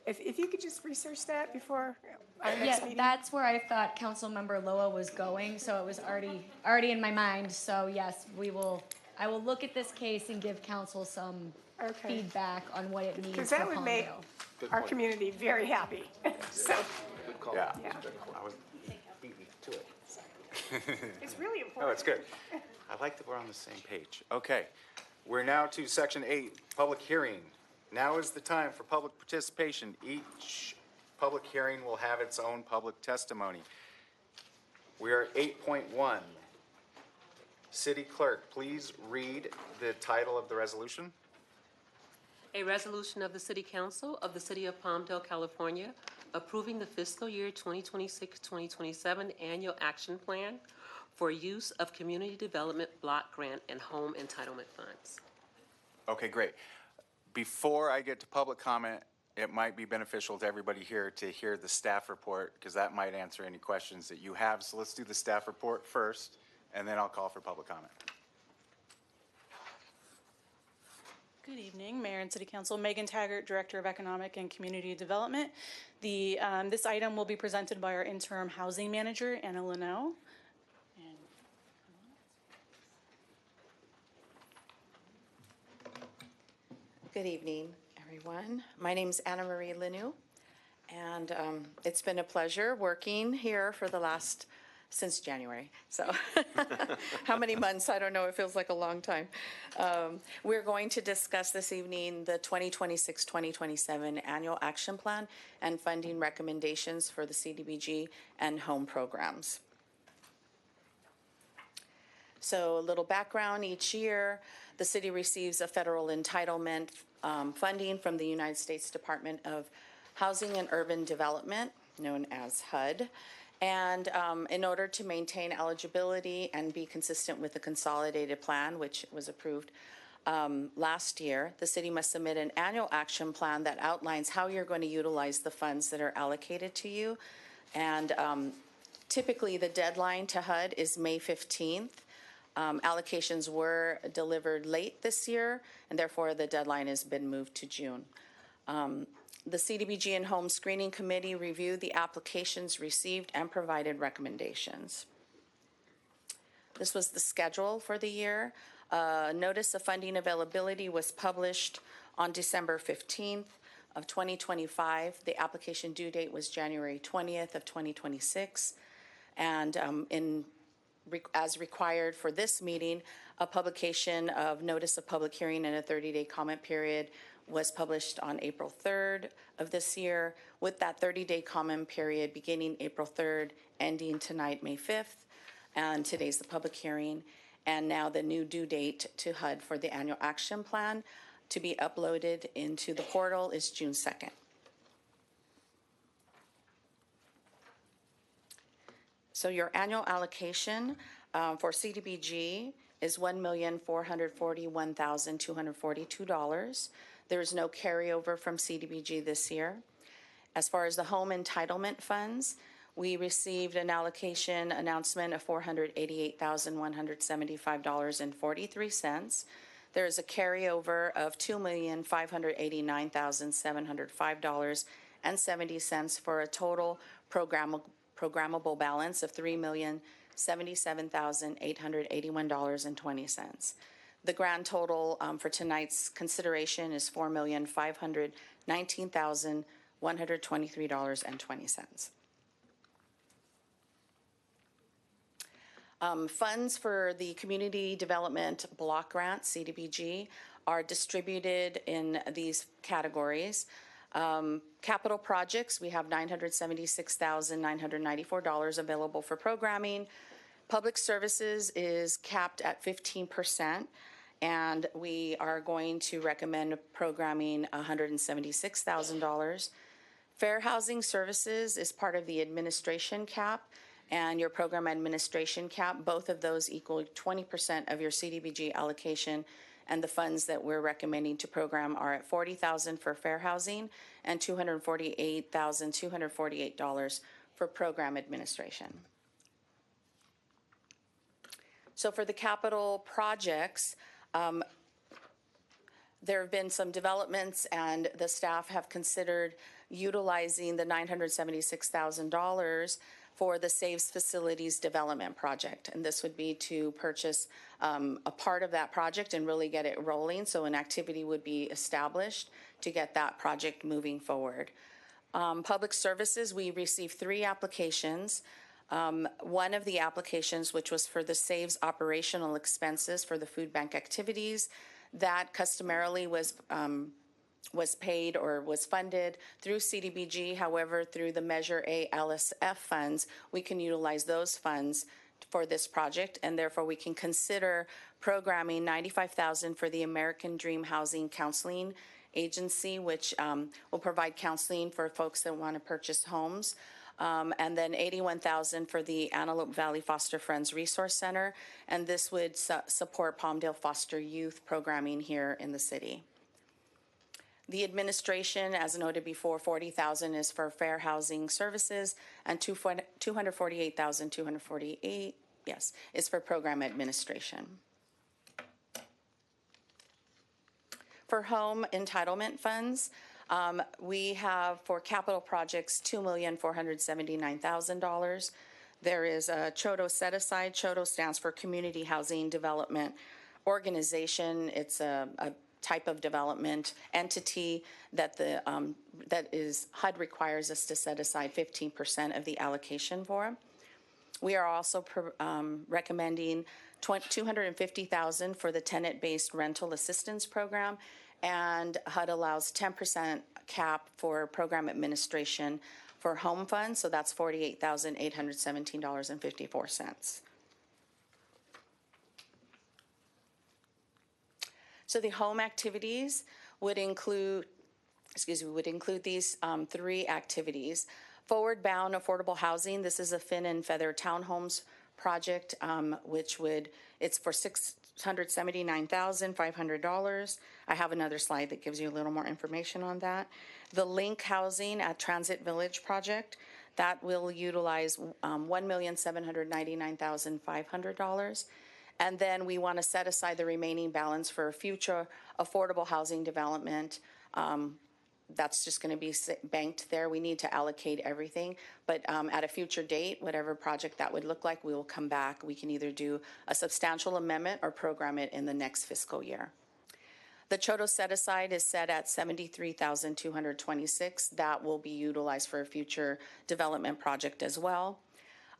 If you could just research that before our next meeting. That's where I thought Councilmember Loa was going, so it was already in my mind. So yes, I will look at this case and give council some Okay. feedback on what it needs Because for that would make Palmdale. our community very happy. So, Yeah. yeah. I was beat me to it. It's really important. No, it's good. I like that we're on the same page. Okay, we're now to section 8, public hearing. Now is the time for public participation. Each public hearing will have its own public testimony. We are at 8.1. City Clerk, please read the title of the resolution. A resolution of the City Council of the City of Palmdale, California, approving the fiscal year 2026-2027 annual action plan for use of community development block grant and home entitlement funds. Okay, great. Before I get to public comment, it might be beneficial to everybody here to hear the staff report, because that might answer any questions that you have. So let's do the staff report first, and then I'll call for public comment. Good evening, Mayor and City Council. Megan Taggart, Director of Economic and Community Development. This item will be presented by our interim housing manager, Anna Linnell. Good evening, everyone. My name's Anna Marie Linu, and it's been a pleasure working here for the last since January. So how many months? I don't know. It feels like a long time. We're going to discuss this evening the 2026-2027 annual action plan and funding recommendations for the CDBG and home programs. So a little background: each year, the city receives a federal entitlement funding from the United States Department of Housing and Urban Development, known as HUD. And in order to maintain eligibility and be consistent with the consolidated plan, which was approved last year, the city must submit an annual action plan that outlines how you're going to utilize the funds that are allocated to you. And typically the deadline to HUD is May 15th. Allocations were delivered late this year, and therefore the deadline has been moved to June. The CDBG and Home Screening Committee reviewed the applications received and provided recommendations. This was the schedule for the year. Notice of funding availability was published on December 15th of 2025. The application due date was January 20th of 2026. And as required for this meeting, a publication of notice of public hearing and a 30-day comment period was published on April 3rd of this year, with that 30-day comment period beginning April 3rd, ending tonight, May 5th. And today's the public hearing. And now the new due date to HUD for the annual action plan to be uploaded into the portal is June 2nd. So your annual allocation for CDBG is $1,441,242. There is no carryover from CDBG this year. As far as the home entitlement funds, we received an allocation announcement of $488,175.43. There is a carryover of $2,589,705.70 for a total programmable balance of $3,077,881.20. The grand total for tonight's consideration is $4,519,123.20. Funds for the Community Development Block Grant, CDBG, are distributed in these categories. Capital projects, we have $976,994 available for programming. Public services is capped at 15%, and we are going to recommend programming $176,000. Fair housing services is part of the administration cap and your program administration cap. Both of those equal 20% of your CDBG allocation, and the funds that we're recommending to program are at $40,000 for fair housing and $248,248 for program administration. So for the capital projects, there have been some developments, and the staff have considered utilizing the $976,000 for the Saves Facilities Development Project. And this would be to purchase a part of that project and really get it rolling. So an activity would be established to get that project moving forward. Public services, we received 3 applications. One of the applications, which was for the Saves operational expenses for the food bank activities, that customarily was paid or was funded through CDBG. However, through the Measure A LSF funds, we can utilize those funds for this project, and therefore we can consider programming $95,000 for the American Dream Housing Counseling Agency, which will provide counseling for folks that want to purchase homes. And then $81,000 for the Antelope Valley Foster Friends Resource Center, and this would support Palmdale Foster Youth programming here in the city. The administration, as noted before, $40,000 is for fair housing services, and $248,248, yes, is for program administration. For home entitlement funds, we have for capital projects $2,479,000. There is a CHOTO set aside. CHOTO stands for Community Housing Development Organization. It's a type of development entity that HUD requires us to set aside 15% of the allocation for. We are also recommending $250,000 for the tenant-based rental assistance program, and HUD allows 10% cap for program administration for home funds, so that's $48,817.54. So the home activities would include these 3 activities. Forward Bound Affordable Housing, this is a Fin and Feather Townhomes project, it's for $679,500. I have another slide that gives you a little more information on that. The Link Housing at Transit Village project, that will utilize $1,799,500. And then we want to set aside the remaining balance for future affordable housing development. That's just going to be banked there. We need to allocate everything, but at a future date, whatever project that would look like, we will come back. We can either do a substantial amendment or program it in the next fiscal year. The CHOTO set aside is set at $73,226. That will be utilized for a future development project as well.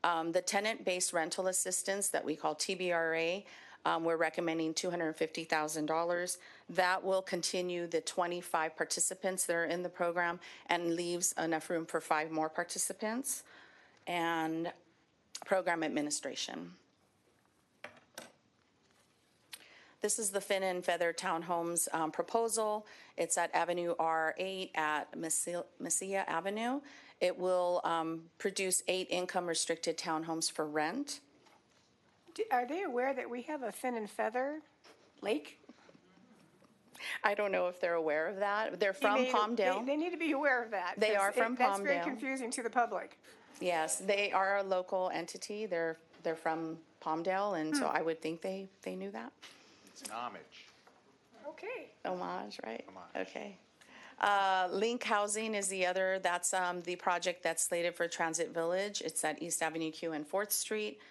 The tenant-based rental assistance that we call TBRA, we're recommending $250,000. That will continue the 25 participants that are in the program and leaves enough room for 5 more participants. And program administration. This is the Fin and Feather Townhomes proposal. It's at Avenue R8 at Mesilla Avenue. It will produce 8 income-restricted townhomes for rent. Are they aware that we have a Fin and Feather Lake? I don't know if they're aware of that. They're from Palmdale. They need to be aware of that. They are from Palmdale. That's very confusing to the public. Yes, they are a local entity. They're from Palmdale, and so I would think they knew that. It's an homage. Okay. Homage, right? Homage. Okay. Link Housing is the other. That's the project that's slated for Transit Village. It's at East Avenue Q and 4th Street.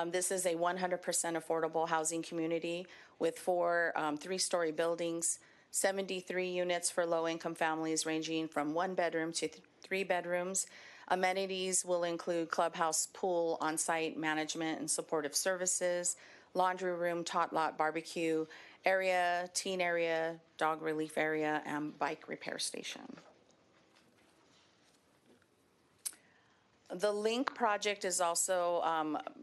This is a 100% affordable housing community with 4 3-story buildings, 73 units for low-income families ranging from 1 bedroom to 3 bedrooms. Amenities will include clubhouse, pool, on-site management and supportive services, laundry room, tot lot, barbecue area, teen area, dog relief area, and bike repair station. The Link project is also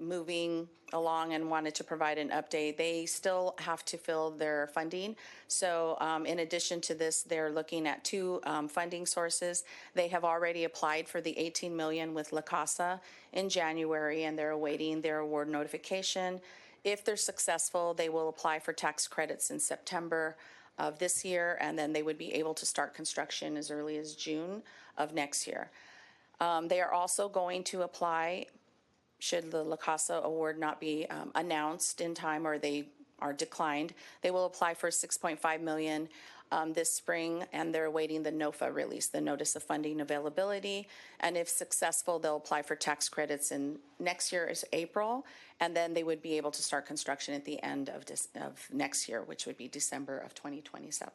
moving along and wanted to provide an update. They still have to fill their funding. So in addition to this, they're looking at 2 funding sources. They have already applied for the $18 million with La Casa in January, and they're awaiting their award notification. If they're successful, they will apply for tax credits in September of this year, and then they would be able to start construction as early as June of next year. They are also going to apply, should the La Casa award not be announced in time, or they are declined. They will apply for $6.5 million this spring, and they're awaiting the NOFA release, the Notice of Funding Availability. And if successful, they'll apply for tax credits in next year is April, and then they would be able to start construction at the end of next year, which would be December of 2027.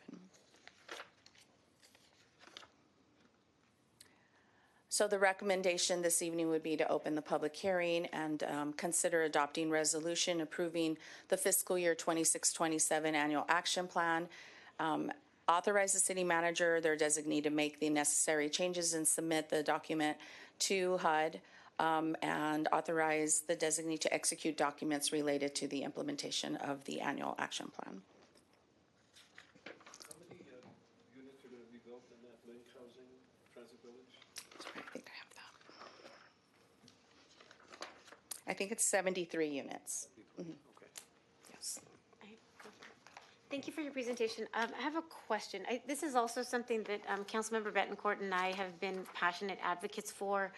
So the recommendation this evening would be to open the public hearing and consider adopting resolution approving the fiscal year 26-27 annual action plan. Authorize the city manager, their designee, to make the necessary changes and submit the document to HUD, and authorize the designee to execute documents related to the implementation of the annual action plan. How many units are going to be built in that Link Housing Transit Village? I think I have that. I think it's 73 units. Mm-hmm. Okay. Yes. Thank you for your presentation. I have a question. This is also something that Councilmember Betancourt and I have been passionate advocates for,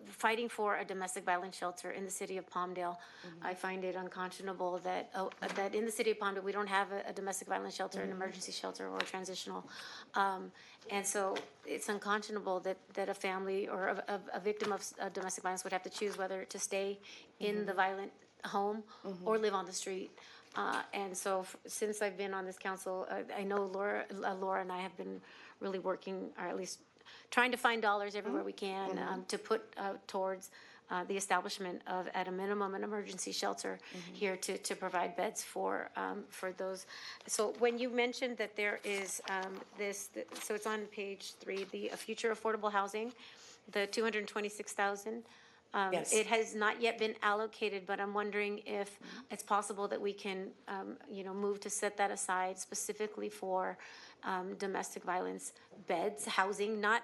fighting for a domestic violence shelter in the city of Palmdale. I find it unconscionable that that in the city of Palmdale we don't have a domestic violence shelter, an emergency shelter, or a transitional. And so it's unconscionable that a family or a victim of domestic violence would have to choose whether to stay in the violent home or live on the street. And so since I've been on this council, I know Laura and I have been really working, or at least trying to find dollars everywhere we can to put towards the establishment of, at a minimum, an emergency shelter here to provide beds for those. So when you mentioned that there is so it's on page 3, the future affordable housing, the 226,000. Yes. It has not yet been allocated, but I'm wondering if it's possible that we can, move to set that aside specifically for domestic violence beds, housing, not.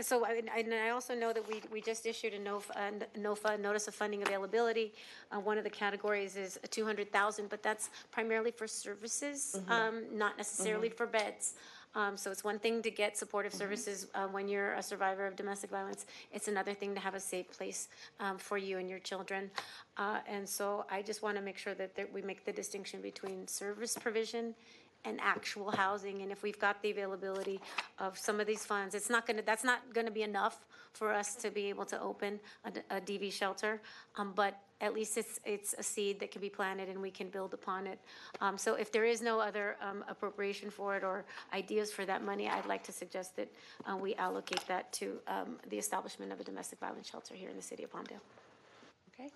So I also know that we just issued a NOFA, Notice of Funding Availability. One of the categories is 200,000, but that's primarily for services, not necessarily for beds. So it's one thing to get supportive services when you're a survivor of domestic violence. It's another thing to have a safe place for you and your children. And so I just want to make sure that we make the distinction between service provision and actual housing. And if we've got the availability of some of these funds, that's not going to be enough for us to be able to open a DV shelter. But at least it's a seed that can be planted and we can build upon it. So if there is no other appropriation for it or ideas for that money, I'd like to suggest that we allocate that to the establishment of a domestic violence shelter here in the city of Palmdale. Okay.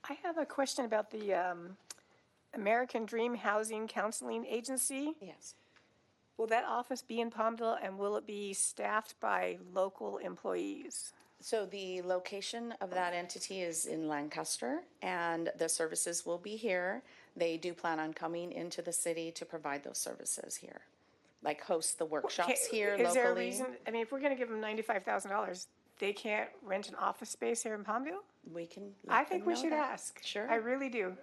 I have a question about the American Dream Housing Counseling Agency. Yes. Will that office be in Palmdale, and will it be staffed by local employees? So the location of that entity is in Lancaster, and the services will be here. They do plan on coming into the city to provide those services here, like host the workshops here locally. Is there a reason, if we're going to give them $95,000, they can't rent an office space here in Palmdale? We can I think we know should that. ask. Sure. I really do.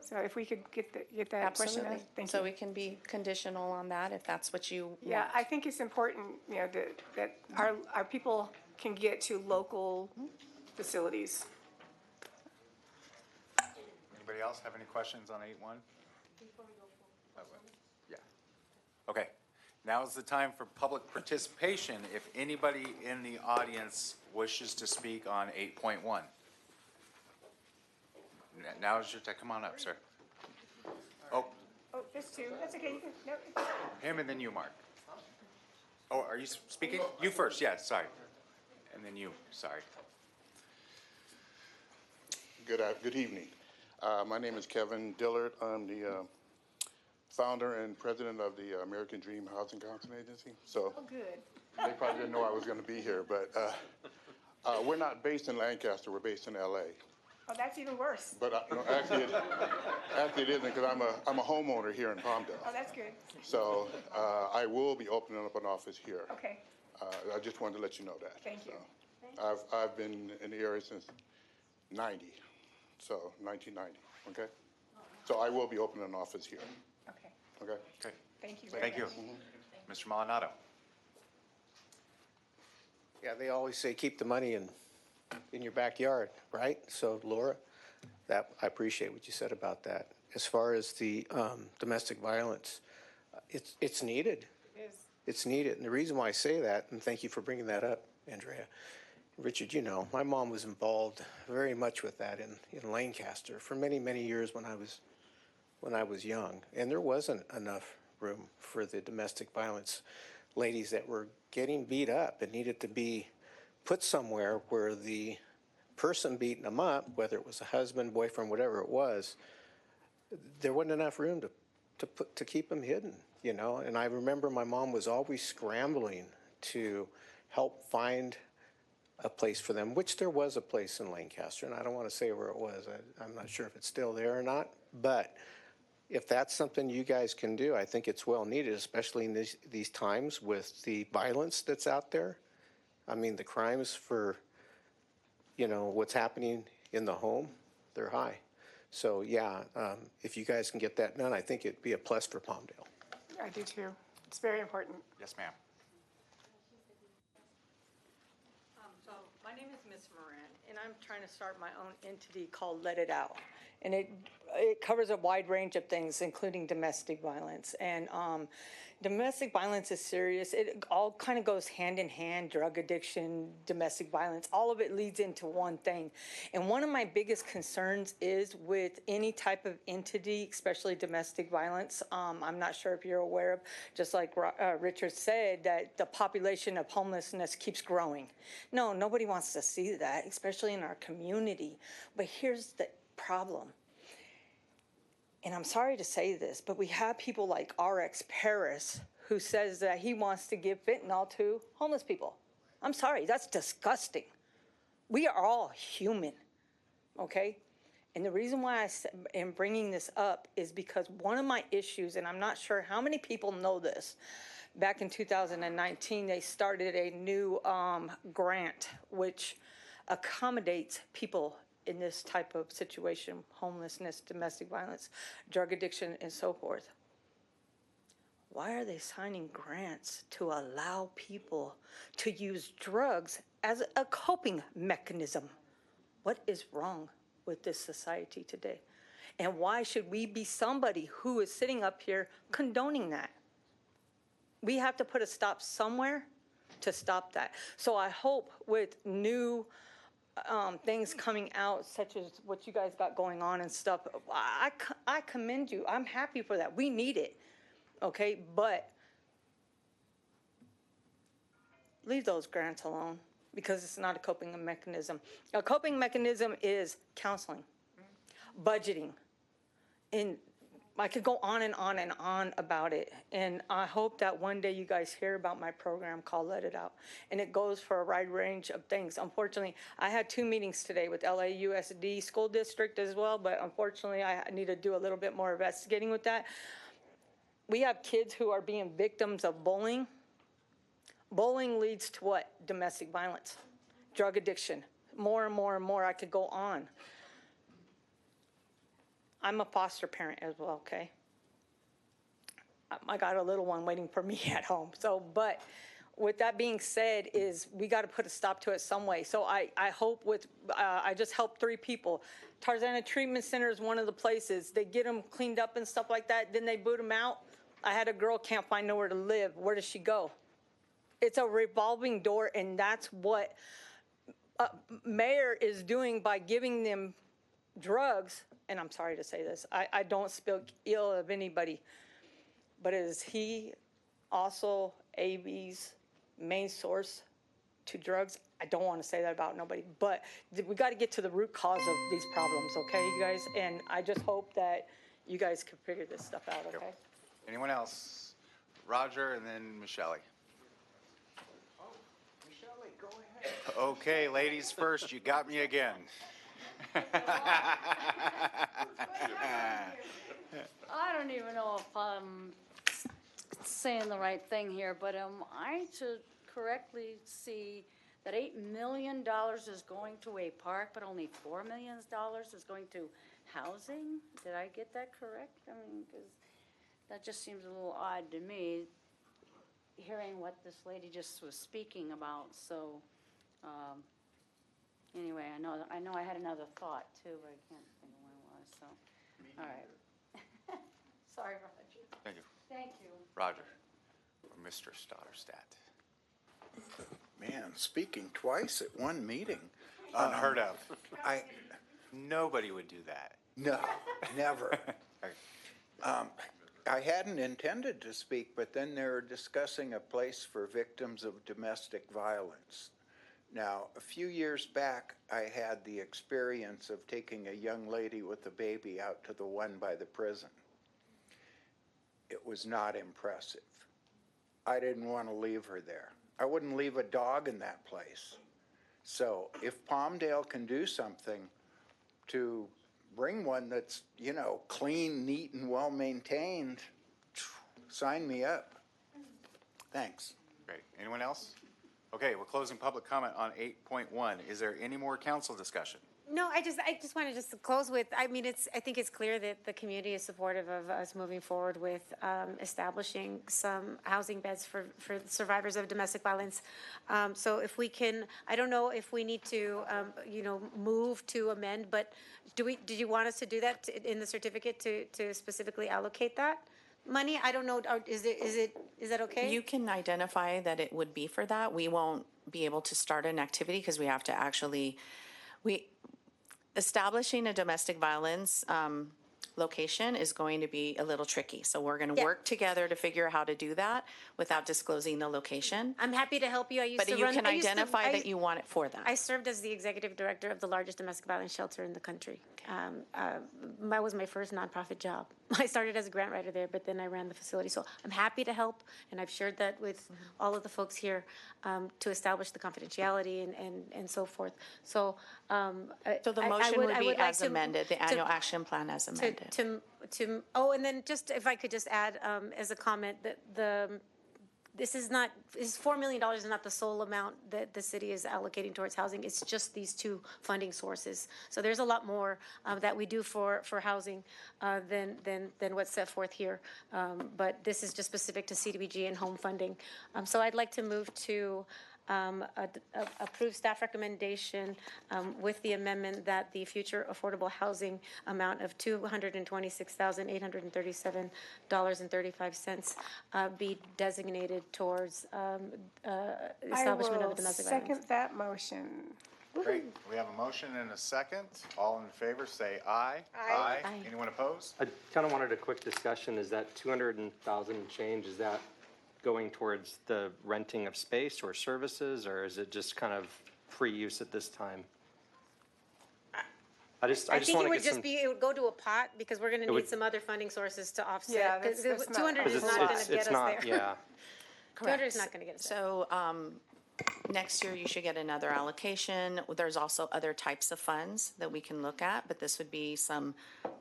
So if we could get that question Absolutely. asked, thank So you. we can be conditional on that if that's what you Yeah, want. I think it's important, that our people can get to local facilities. Anybody else have any questions on 8-1? Yeah. Okay. Now is the time for public participation if anybody in the audience wishes to speak on 8.1. Now is your time. Come on up, sir. Oh, Oh, there's two. That's okay. You can, no. him and then you, Mark. Oh, are you speaking? You first, yes, sorry. And then you, sorry. Good evening. My name is Kevin Dillard. I'm the founder and president of the American Dream Housing Counseling Agency. So Oh, good. they probably didn't know I was going to be here, but we're not based in Lancaster. We're based in LA. Oh, that's even worse. But no, actually, it isn't because I'm a homeowner here in Palmdale. Oh, that's good. So I will be opening up an office here. Okay. I just wanted to let you know that. Thank you. I've been in the area since 90, so 1990. Okay. So I will be opening an office here. Okay. Okay. Okay. Thank you. Thank you. Mr. Maldonado. Yeah, they always say keep the money in your backyard, right? So Laura, That, I appreciate what you said about that. As far as the domestic violence, it's needed. It's needed. And the reason why I say that, and thank you for bringing that up, Andrea. Richard, you know, my mom was involved very much with that in Lancaster for many, many years when I was young. And there wasn't enough room for the domestic violence ladies that were getting beat up and needed to be put somewhere where the person beating them up, whether it was a husband, boyfriend, whatever it was, there wasn't enough room to keep them hidden, you know. And I remember my mom was always scrambling to help find a place for them, which there was a place in Lancaster, and I don't want to say where it was. I'm not sure if it's still there or not, but if that's something you guys can do, I think it's well needed, especially in these times with the violence that's out there. I mean, the crimes for, you know, what's happening in the home, they're high. So, yeah, if you guys can get that done, I think it'd be a plus for Palmdale. I do too. It's very important. Yes, ma'am. So my name is Miss Moran, and I'm trying to start my own entity called Let It Out. And it covers a wide range of things, including domestic violence. And domestic violence is serious. It all kind of goes hand in hand, drug addiction, domestic violence. All of it leads into one thing. And one of my biggest concerns is with any type of entity, especially domestic violence. I'm not sure if you're aware of, just like Richard said, that the population of homelessness keeps growing. No, nobody wants to see that, especially in our community. But here's the problem. And I'm sorry to say this, but we have people like RX Paris who says that he wants to give fentanyl to homeless people. I'm sorry, that's disgusting. We are all human, okay? And the reason why I am bringing this up is because one of my issues, and I'm not sure how many people know this, back in 2019, they started a new grant which accommodates people in this type of situation, homelessness, domestic violence, drug addiction, and so forth. Why are they signing grants to allow people to use drugs as a coping mechanism? What is wrong with this society today? And why should we be somebody who is sitting up here condoning that? We have to put a stop somewhere to stop that. So I hope with new things coming out, such as what you guys got going on and stuff, I commend you. I'm happy for that. We need it, okay? But leave those grants alone because it's not a coping mechanism. A coping mechanism is counseling, budgeting, and I could go on and on and on about it. And I hope that one day you guys hear about my program called Let It Out. And it goes for a wide range of things. Unfortunately, I had 2 meetings today with LAUSD School District as well, but unfortunately I need to do a little bit more investigating with that. We have kids who are being victims of bullying. Bullying leads to what? Domestic violence, drug addiction, more and more and more. I could go on. I'm a foster parent as well, okay? I got a little one waiting for me at home. So, but with that being said, is we got to put a stop to it some way. So I hope with, I just helped 3 people. Tarzana Treatment Center is one of the places. They get them cleaned up and stuff like that. Then they boot them out. I had a girl can't find nowhere to live. Where does she go? It's a revolving door, and that's what Mayor is doing by giving them drugs. And I'm sorry to say this, I don't speak ill of anybody, but is he also AB's main source to drugs? I don't want to say that about nobody, but we got to get to the root cause of these problems, okay, you guys? And I just hope that you guys can figure this stuff out, okay? Anyone else? Roger and then Michelle. Go ahead. Okay, ladies first, you got me again. I don't even know if I'm saying the right thing here, but am I to correctly see that $8 million is going to a park, but only $4 million is going to housing? Did I get that correct? I mean, because that just seems a little odd to me, hearing what this lady just was speaking about. So Anyway, I know I had another thought too, but I can't think of what it was, so, all right. Sorry, Roger. Thank you. Thank you. Roger. Or Mr. Stotterstadt. Man, speaking twice at one meeting. Unheard of. I, Nobody would do that. no, never. I hadn't intended to speak, but then they were discussing a place for victims of domestic violence. Now, a few years back, I had the experience of taking a young lady with a baby out to the one by the prison. It was not impressive. I didn't want to leave her there. I wouldn't leave a dog in that place. So if Palmdale can do something to bring one that's, you know, clean, neat, and well-maintained, sign me up. Thanks. Great. Anyone else? Okay, we're closing public comment on 8.1. Is there any more council discussion? No, I just want to close with, I mean, I think it's clear that the community is supportive of us moving forward with establishing some housing beds for survivors of domestic violence. So if we can, I don't know if we need to, move to amend, but did you want us to do that in the certificate to specifically allocate that money? I don't know, is that okay? You can identify that it would be for that. We won't be able to start an activity because we have to actually, establishing a domestic violence location is going to be a little tricky. So we're going to work together to figure out how to do that without disclosing the location. I'm happy to help you. But you can identify that you want it for that. I served as the executive director of the largest domestic violence shelter in the country. That was my first nonprofit job. I started as a grant writer there, but then I ran the facility. So I'm happy to help, and I've shared that with all of the folks here to establish the confidentiality and so forth. So, So the motion would be as amended, the annual action plan as amended. And then just, if I could just add as a comment, that this $4 million is not the sole amount that the city is allocating towards housing. It's just these two funding sources. So there's a lot more that we do for housing than what's set forth here. But this is just specific to CDBG and home funding. So I'd like to move to approve staff recommendation with the amendment that the future affordable housing amount of $226,837.35 be designated towards establishment of a domestic violence. Second that motion. Great. We have a motion and a second. All in favor, say aye. Aye. Aye. Anyone opposed? I kind of wanted a quick discussion. Is that 200,000 change, is that going towards the renting of space or services, or is it just kind of free use at this time? I just I think want it to would get some. it would go to a pot because we're going to need would- some other funding sources to offset. Yeah, Because that's not- 200 is not going to get us there. Yeah. 200 is not going to get us there. So next year, you should get another allocation. There's also other types of funds that we can look at, but this would be some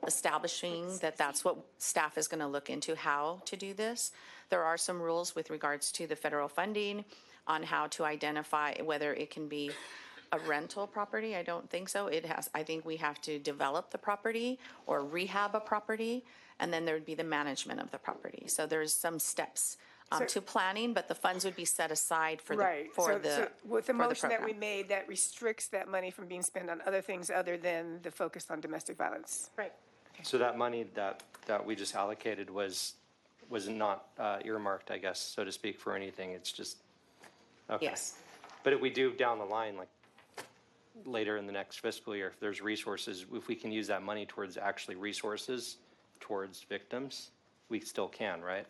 establishing that's what staff is going to look into, how to do this. There are some rules with regards to the federal funding on how to identify whether it can be a rental property. I don't think so. I think we have to develop the property or rehab a property, and then there would be the management of the property. So there's some steps to planning, but the funds would be set aside for Right. the So with the motion that we program. made, that restricts that money from being spent on other things other than the focus on domestic violence. Right. So that money that we just allocated was not earmarked, I guess, so to speak, for anything. It's just, okay. Yes. But if we do down the line, like later in the next fiscal year, if there's resources, if we can use that money towards actually resources towards victims, we still can, right?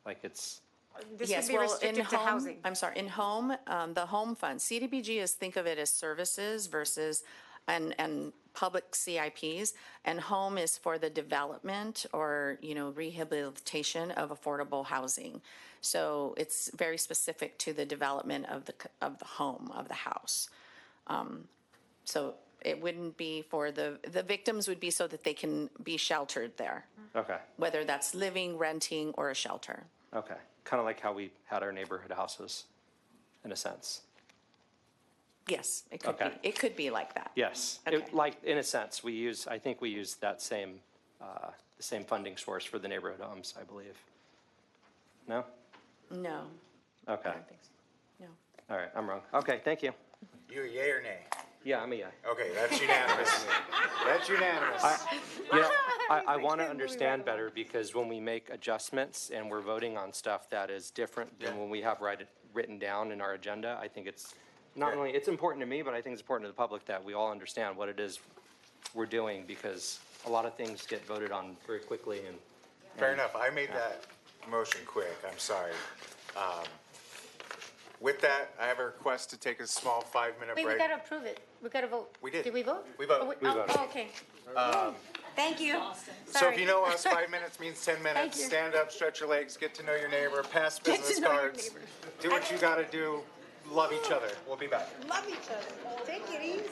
Like it's. This Yes, would be well, restricted to housing. I'm sorry, in home, the home fund, CDBG is, think of it as services versus, and public CIPs, and home is for the development or, rehabilitation of affordable housing. So it's very specific to the development of the home, of the house. So it wouldn't be for the victims would be so that they can be sheltered there, Okay, whether that's living, renting, or a shelter. okay. Kind of like how we had our neighborhood houses, in a sense. Yes, it could be. Okay. It could be like that. Yes, Okay. like, in a sense, I think we use that the same funding source for the neighborhood homes, I believe. No? No, Okay, I don't think so. No. all right, I'm wrong. Okay, thank you. You a yay or nay? Yeah, I'm a yeah. Okay, that's unanimous. That's unanimous. I want to understand better because when we make adjustments and we're voting on stuff that is different than when we have written down in our agenda, I think it's not only, it's important to me, but I think it's important to the public that we all understand what it is we're doing because a lot of things get voted on very quickly and. Fair enough. I made that motion quick. I'm sorry. With that, I have a request to take a small 5-minute break. Wait, we gotta approve it. We gotta vote. We did. Did we vote? We voted. Oh, We voted. Oh, okay. Thank you. So if you know us, 5 minutes means 10 Thank minutes. you. Stand up, stretch your legs, get to know your neighbor, pass Get to business know your cards. neighbor. Do what you gotta do. Love each other. We'll be back. Love each other. Take it easy.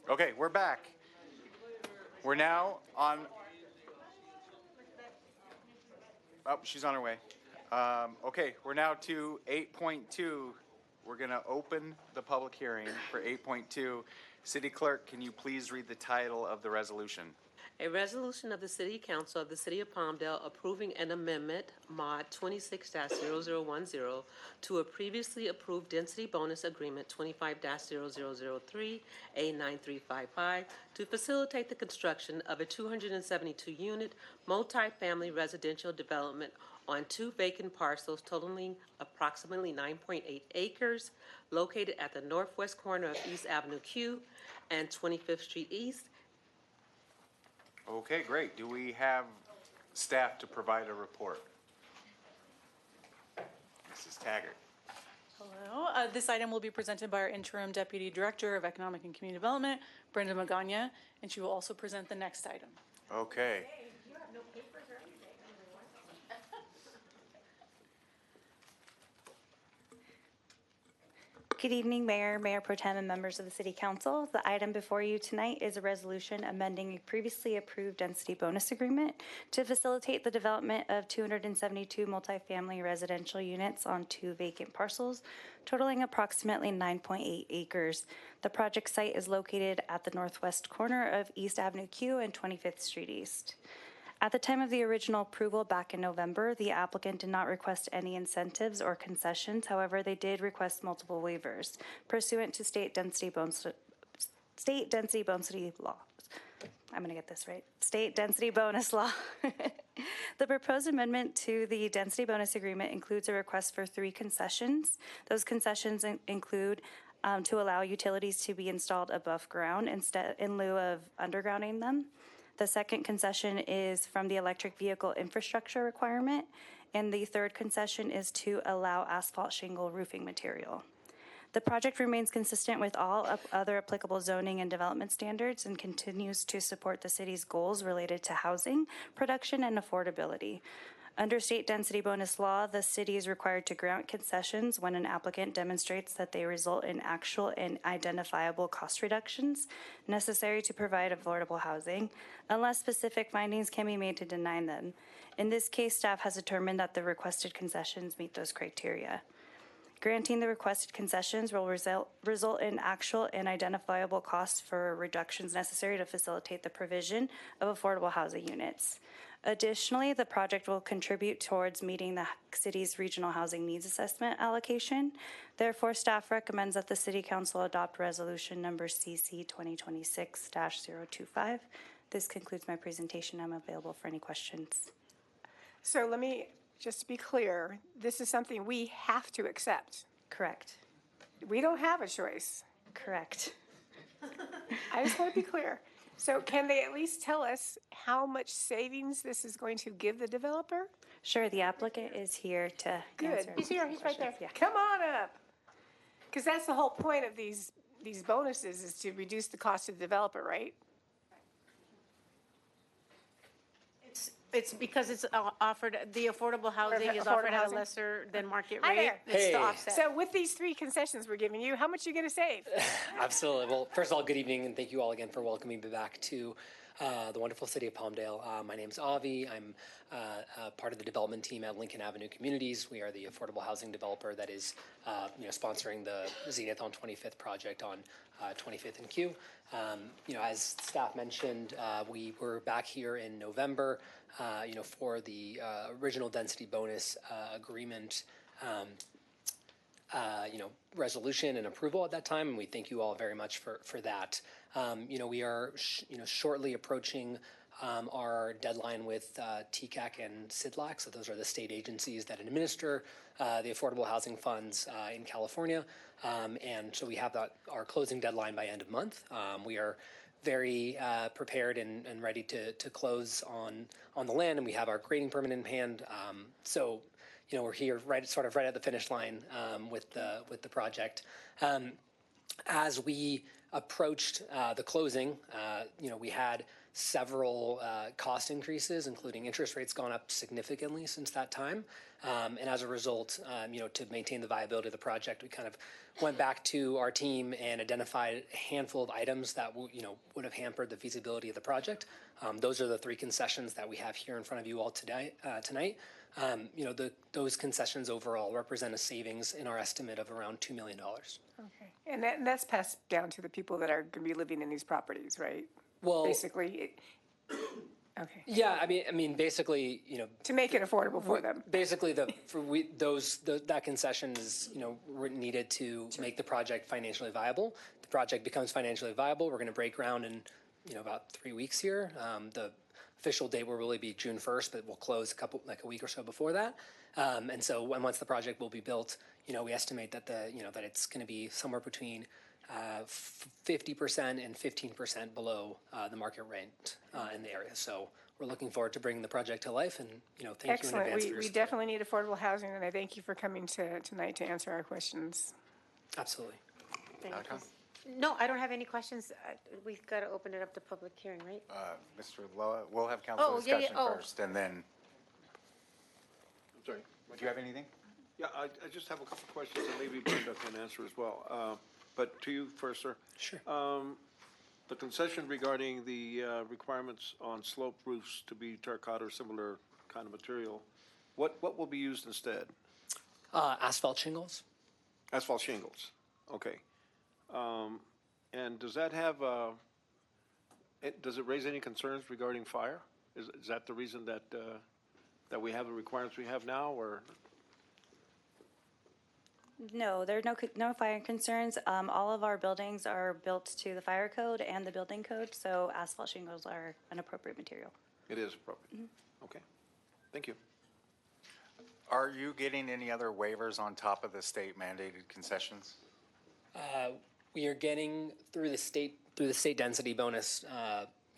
Okay, we're back. We're now on. Oh, she's on her way. Okay, we're now to 8.2. We're going to open the public hearing for 8.2. City Clerk, can you please read the title of the resolution? A resolution of the City Council of the City of Palmdale approving an amendment, mod 26-0010, to a previously approved density bonus agreement 25-0003, A9355, to facilitate the construction of a 272-unit multifamily residential development on 2 vacant parcels totaling approximately 9.8 acres, located at the northwest corner of East Avenue Q and 25th Street East. Okay, great. Do we have staff to provide a report? Mrs. Taggart. Hello. This item will be presented by our interim Deputy Director of Economic and Community Development, Brenda Magana, and she will also present the next item. Okay. Good evening, Mayor, Mayor Pro Tem, and members of the City Council. The item before you tonight is a resolution amending a previously approved density bonus agreement to facilitate the development of 272 multifamily residential units on 2 vacant parcels, totaling approximately 9.8 acres. The project site is located at the northwest corner of East Avenue Q and 25th Street East. At the time of the original approval back in November, the applicant did not request any incentives or concessions. However, they did request multiple waivers pursuant to state density bonus law. I'm going to get this right. State density bonus law. The proposed amendment to the density bonus agreement includes a request for 3 concessions. Those concessions include to allow utilities to be installed above ground in lieu of undergrounding them. The second concession is from the electric vehicle infrastructure requirement, and the third concession is to allow asphalt shingle roofing material. The project remains consistent with all other applicable zoning and development standards and continues to support the city's goals related to housing, production, and affordability. Under state density bonus law, the city is required to grant concessions when an applicant demonstrates that they result in actual and identifiable cost reductions necessary to provide affordable housing, unless specific findings can be made to deny them. In this case, staff has determined that the requested concessions meet those criteria. Granting the requested concessions will result in actual and identifiable costs for reductions necessary to facilitate the provision of affordable housing units. Additionally, the project will contribute towards meeting the city's regional housing needs assessment allocation. Therefore, staff recommends that the City Council adopt resolution number CC 2026-025. This concludes my presentation. I'm available for any questions. So let me just be clear. This is something we have to accept. Correct. We don't have a choice. Correct. I just want to be clear. So can they at least tell us how much savings this is going to give the developer? Sure, the applicant is here to Good. answer. He's here. He's right there. Yeah. Come on up. Because that's the whole point of these bonuses is to reduce the cost to the developer, right? It's because it's offered, the affordable housing is Affordable offered at a housing. lesser than market Hi rate. there. It's to Hey. offset. So with these 3 concessions we're giving you, how much are you going to save? Absolutely. Well, first of all, good evening, and thank you all again for welcoming me back to the wonderful city of Palmdale. My name's Avi. I'm part of the development team at Lincoln Avenue Communities. We are the affordable housing developer that is sponsoring the Zenith on 25th project on 25th and Q. As staff mentioned, we were back here in November, for the original density bonus agreement resolution and approval at that time, and we thank you all very much for that. We are shortly approaching our deadline with TCAC and SIDLAC, so those are the state agencies that administer the affordable housing funds in California, and so we have our closing deadline by end of month. We are very prepared and ready to close on the land, and we have our grading permit in hand. We're here right at the finish line with the project. As we approached the closing, we had several cost increases, including interest rates gone up significantly since that time. And as a result, to maintain the viability of the project, we kind of went back to our team and identified a handful of items that would have hampered the feasibility of the project. Those are the 3 concessions that we have here in front of you all tonight. Those concessions overall represent a savings in our estimate of around $2 million. Okay. And that's passed down to the people that are going to be living in these properties, right? Well, basically, okay. Yeah, I mean, basically, to make it affordable for them. Basically, that concession is, needed to make the project financially viable. The project becomes financially viable. We're going to break ground in, about 3 weeks here. The official date will really be June 1st, but we'll close a week or so before that. And so once the project will be built, we estimate that that it's going to be somewhere between 50% and 15% below the market rate in the area. So we're looking forward to bringing the project to life, and thank you in Excellent. advance for your We support. definitely need affordable housing, and I thank you for coming tonight to answer our questions. Absolutely. Thank you. No, I don't have any questions. We've got to open it up to public hearing, right? Mr. Loa, we'll have council discussion first, and then. I'm sorry. Do you have anything? Yeah, I just have a couple of questions, and maybe Brenda can answer as well. But to you first, sir. Sure. The concession regarding the requirements on slope roofs to be terracotta or similar kind of material, what will be used instead? Asphalt shingles. Asphalt shingles. Okay. And does that have does it raise any concerns regarding fire? Is that the reason that that we have the requirements we have now, or? No, there are no fire concerns. All of our buildings are built to the fire code and the building code, so asphalt shingles are an appropriate material. It is appropriate. Mm-hmm. Okay. Thank you. Are you getting any other waivers on top of the state mandated concessions? We are getting through the state density bonus,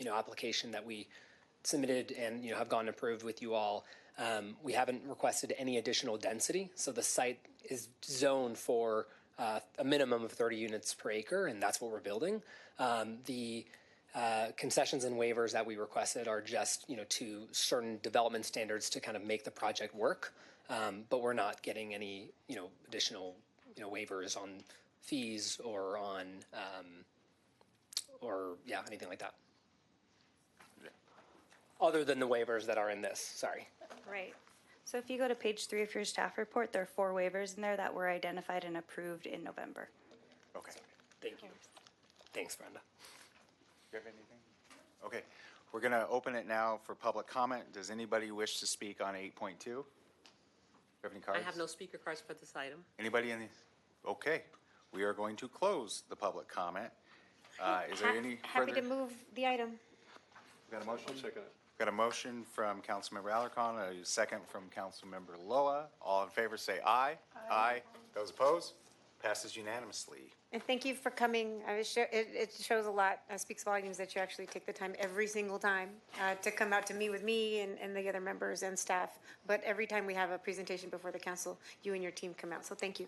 application that we submitted and have gotten approved with you all. We haven't requested any additional density, so the site is zoned for a minimum of 30 units per acre, and that's what we're building. The concessions and waivers that we requested are just to certain development standards to kind of make the project work, but we're not getting any additional waivers on fees or on anything like that. Other than the waivers that are in this, sorry. Right. So if you go to page 3 of your staff report, there are 4 waivers in there that were identified and approved in November. Okay. Thank you. Thanks, Brenda. Do you have anything? Okay. We're going to open it now for public comment. Does anybody wish to speak on 8.2? Do you have any cards? I have no speaker cards for this item. Anybody in the? Okay. We are going to close the public comment. Is there any Happy further? to move the item. Got a motion? I'll second it. Got a motion from Councilmember Alarcon, a second from Councilmember Loa. All in favor say aye. Aye. Those opposed? Passes unanimously. And thank you for coming. It shows a lot, speaks volumes that you actually take the time every single time to come out to meet with me and the other members and staff. But every time we have a presentation before the council, you and your team come out. So thank you.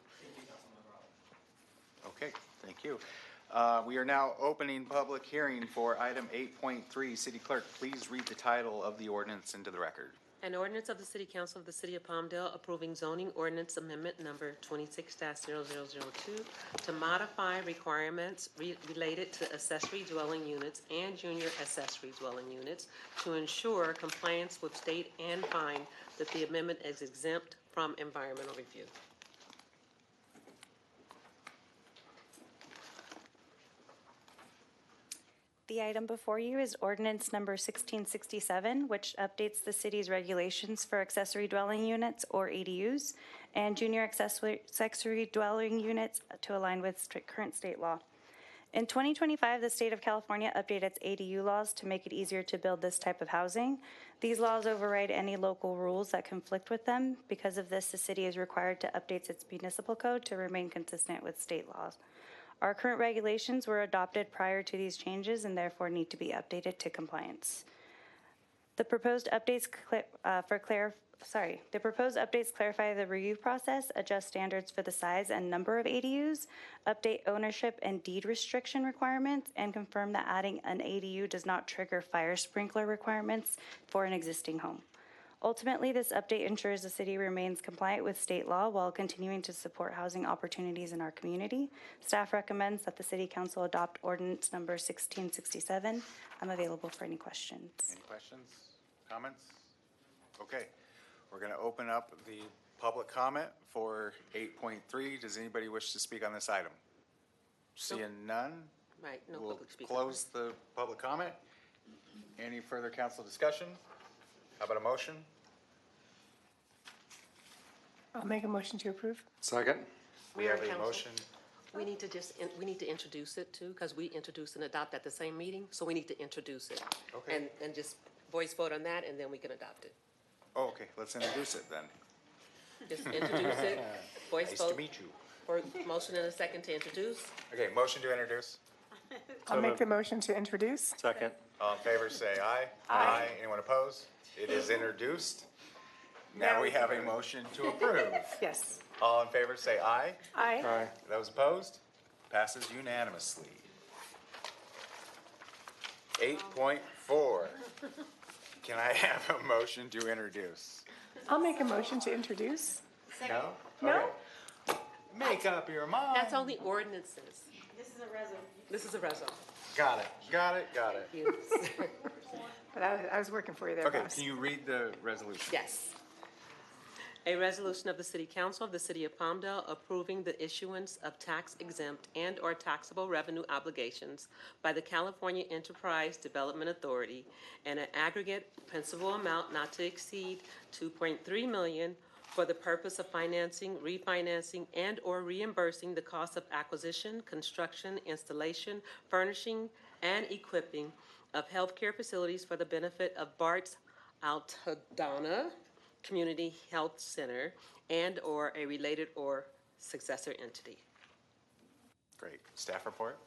Okay, thank you. We are now opening public hearing for item 8.3. City Clerk, please read the title of the ordinance into the record. An ordinance of the City Council of the City of Palmdale approving zoning ordinance amendment number 26-0002 to modify requirements related to accessory dwelling units and junior accessory dwelling units to ensure compliance with state and find that the amendment is exempt from environmental review. The item before you is ordinance number 1667, which updates the city's regulations for accessory dwelling units, or ADUs, and junior accessory dwelling units to align with current state law. In 2025, the state of California updated its ADU laws to make it easier to build this type of housing. These laws override any local rules that conflict with them. Because of this, the city is required to update its municipal code to remain consistent with state laws. Our current regulations were adopted prior to these changes and therefore need to be updated to compliance. The proposed updates clarify the review process, adjust standards for the size and number of ADUs, update ownership and deed restriction requirements, and confirm that adding an ADU does not trigger fire sprinkler requirements for an existing home. Ultimately, this update ensures the city remains compliant with state law while continuing to support housing opportunities in our community. Staff recommends that the City Council adopt ordinance number 1667. I'm available for any questions. Any questions, comments? Okay, we're going to open up the public comment for 8.3. Does anybody wish to speak on this item? Seeing none? Right, no We'll public speaker. close the public comment. Any further council discussion? How about a motion? I'll make a motion to approve. Second. We have a motion. We need to introduce it too, because we introduce and adopt at the same meeting, so we need to introduce it. Okay. And just voice vote on that, and then we can adopt it. Oh, okay, let's introduce it then. Just introduce it, voice Nice vote. to meet you. For motion and a second to introduce. Okay, motion to introduce. I'll make the motion to introduce. Second. All in favor, say aye. Aye. Anyone opposed? It is introduced. Now we have a motion to approve. Yes. All in favor, say aye. Aye. Aye. Those opposed? Passes unanimously. 8.4. Can I have a motion to introduce? I'll make a motion to introduce. No? No? Okay. Make up your mind. That's only ordinances. This is a resolution. This is a resolution. Got it, got it, got it. But I was working for you there, Okay, boss. can you read the resolution? Yes. A resolution of the City Council of the City of Palmdale approving the issuance of tax-exempt and/or taxable revenue obligations by the California Enterprise Development Authority and an aggregate principal amount not to exceed $2.3 million for the purpose of financing, refinancing, and/or reimbursing the cost of acquisition, construction, installation, furnishing, and equipping of healthcare facilities for the benefit of Bart's Altadena Community Health Center and/or a related or successor entity. Great. Staff report?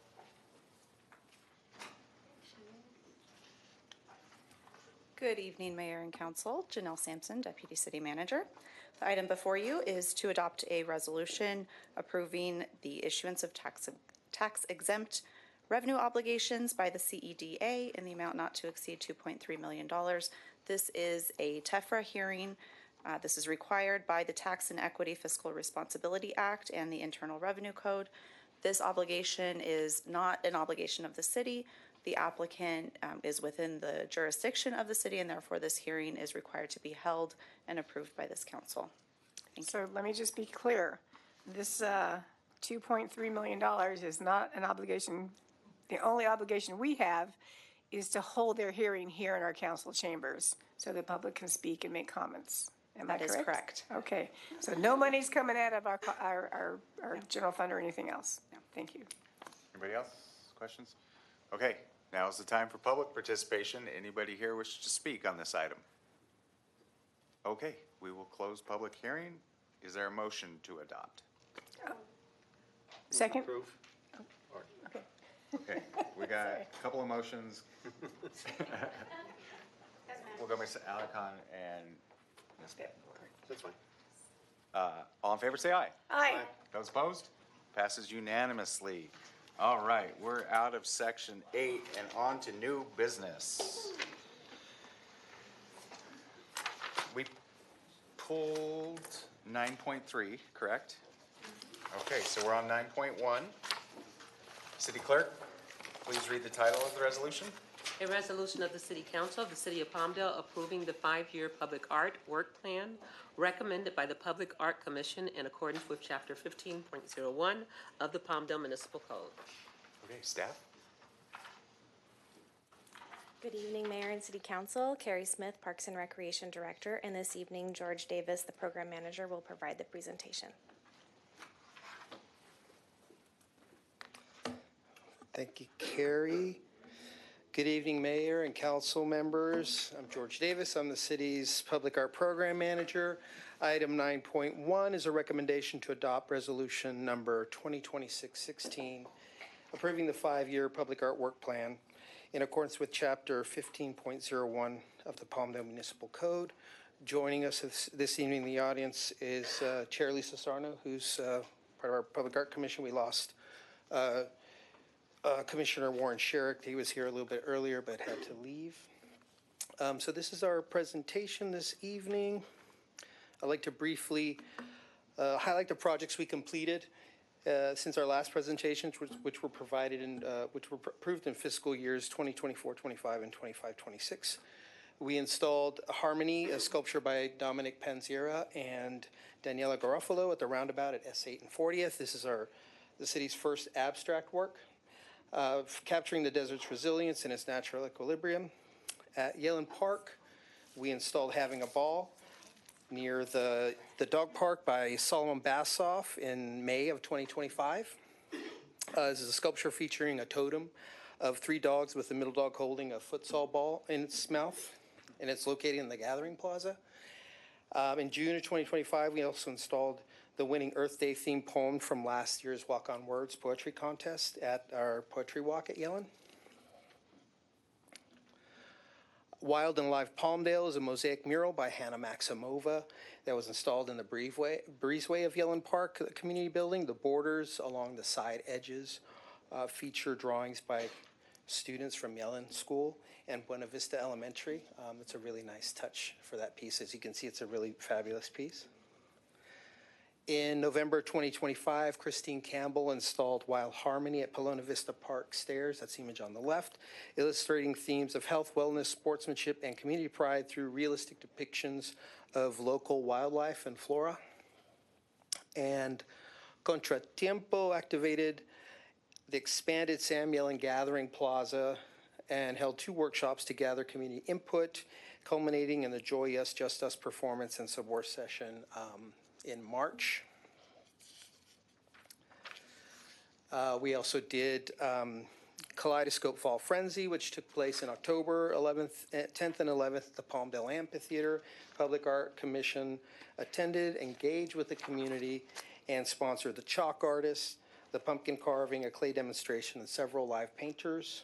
Good evening, Mayor and Council. Janelle Sampson, Deputy City Manager. The item before you is to adopt a resolution approving the issuance of tax-exempt revenue obligations by the CEDA in the amount not to exceed $2.3 million. This is a TEFRA hearing. This is required by the Tax and Equity Fiscal Responsibility Act and the Internal Revenue Code. This obligation is not an obligation of the city. The applicant is within the jurisdiction of the city, and therefore this hearing is required to be held and approved by this council. So let me just be clear. This $2.3 million is not an obligation. The only obligation we have is to hold their hearing here in our council chambers so the public can speak and make comments. Am I correct? That is correct. Okay, so no money's coming out of our general fund or anything else? No. Thank you. Anybody else? Questions? Okay, now is the time for public participation. Anybody here wish to speak on this item? Okay, we will close public hearing. Is there a motion to adopt? Second? Approve. Okay. Okay, we got a couple of motions. We'll go Ms. Alicon and Ms. That's fine. All in favor, say aye. Aye. Those opposed? Passes unanimously. All right, we're out of section 8 and on to new business. We pulled 9.3, correct? Okay, so we're on 9.1. City Clerk, please read the title of the resolution. A resolution of the City Council of the City of Palmdale approving the 5-year public art work plan recommended by the Public Art Commission in accordance with Chapter 15.01 of the Palmdale Municipal Code. Okay, staff. Good evening, Mayor and City Council. Carrie Smith, Parks and Recreation Director, and this evening, George Davis, the Program Manager, will provide the presentation. Thank you, Carrie. Good evening, Mayor and council members. I'm George Davis. I'm the city's Public Art Program Manager. Item 9.1 is a recommendation to adopt resolution number 2026-16, approving the 5-year public art work plan in accordance with Chapter 15.01 of the Palmdale Municipal Code. Joining us this evening in the audience is Chair Lisa Sarno, who's part of our Public Art Commission. We lost Commissioner Warren Sherrick. He was here a little bit earlier but had to leave. So this is our presentation this evening. I'd like to briefly highlight the projects we completed since our last presentations, which were provided in, which were approved in fiscal years 2024, 25, and 25, 26. We installed Harmony, a sculpture by Dominic Panziera and Daniela Garofalo at the roundabout at S8 and 40th. This is the city's first abstract work, capturing the desert's resilience and its natural equilibrium. At Yellen Park, we installed Having a Ball near the dog park by Solomon Bassoff in May of 2025. This is a sculpture featuring a totem of 3 dogs with the middle dog holding a futsal ball in its mouth, and it's located in the Gathering Plaza. In June of 2025, we also installed the winning Earth Day themed poem from last year's Walk on Words poetry contest at our poetry walk at Yellen. Wild and Live Palmdale is a mosaic mural by Hannah Maximova that was installed in the breezeway of Yellen Park, the community building. The borders along the side edges feature drawings by students from Yellen School and Buena Vista Elementary. It's a really nice touch for that piece. As you can see, it's a really fabulous piece. In November 2025, Christine Campbell installed Wild Harmony at Buena Vista Park stairs, that's the image on the left, illustrating themes of health, wellness, sportsmanship, and community pride through realistic depictions of local wildlife and flora. And Contratiempo activated the expanded Sam Yellen Gathering Plaza and held 2 workshops to gather community input, culminating in the Joy Yes, Just Us performance and subwar session in March. We also did Kaleidoscope Fall Frenzy, which took place in October 10th and 11th at the Palmdale Amphitheater. Public Art Commission attended, engaged with the community, and sponsored the chalk artists, the pumpkin carving, a clay demonstration, and several live painters.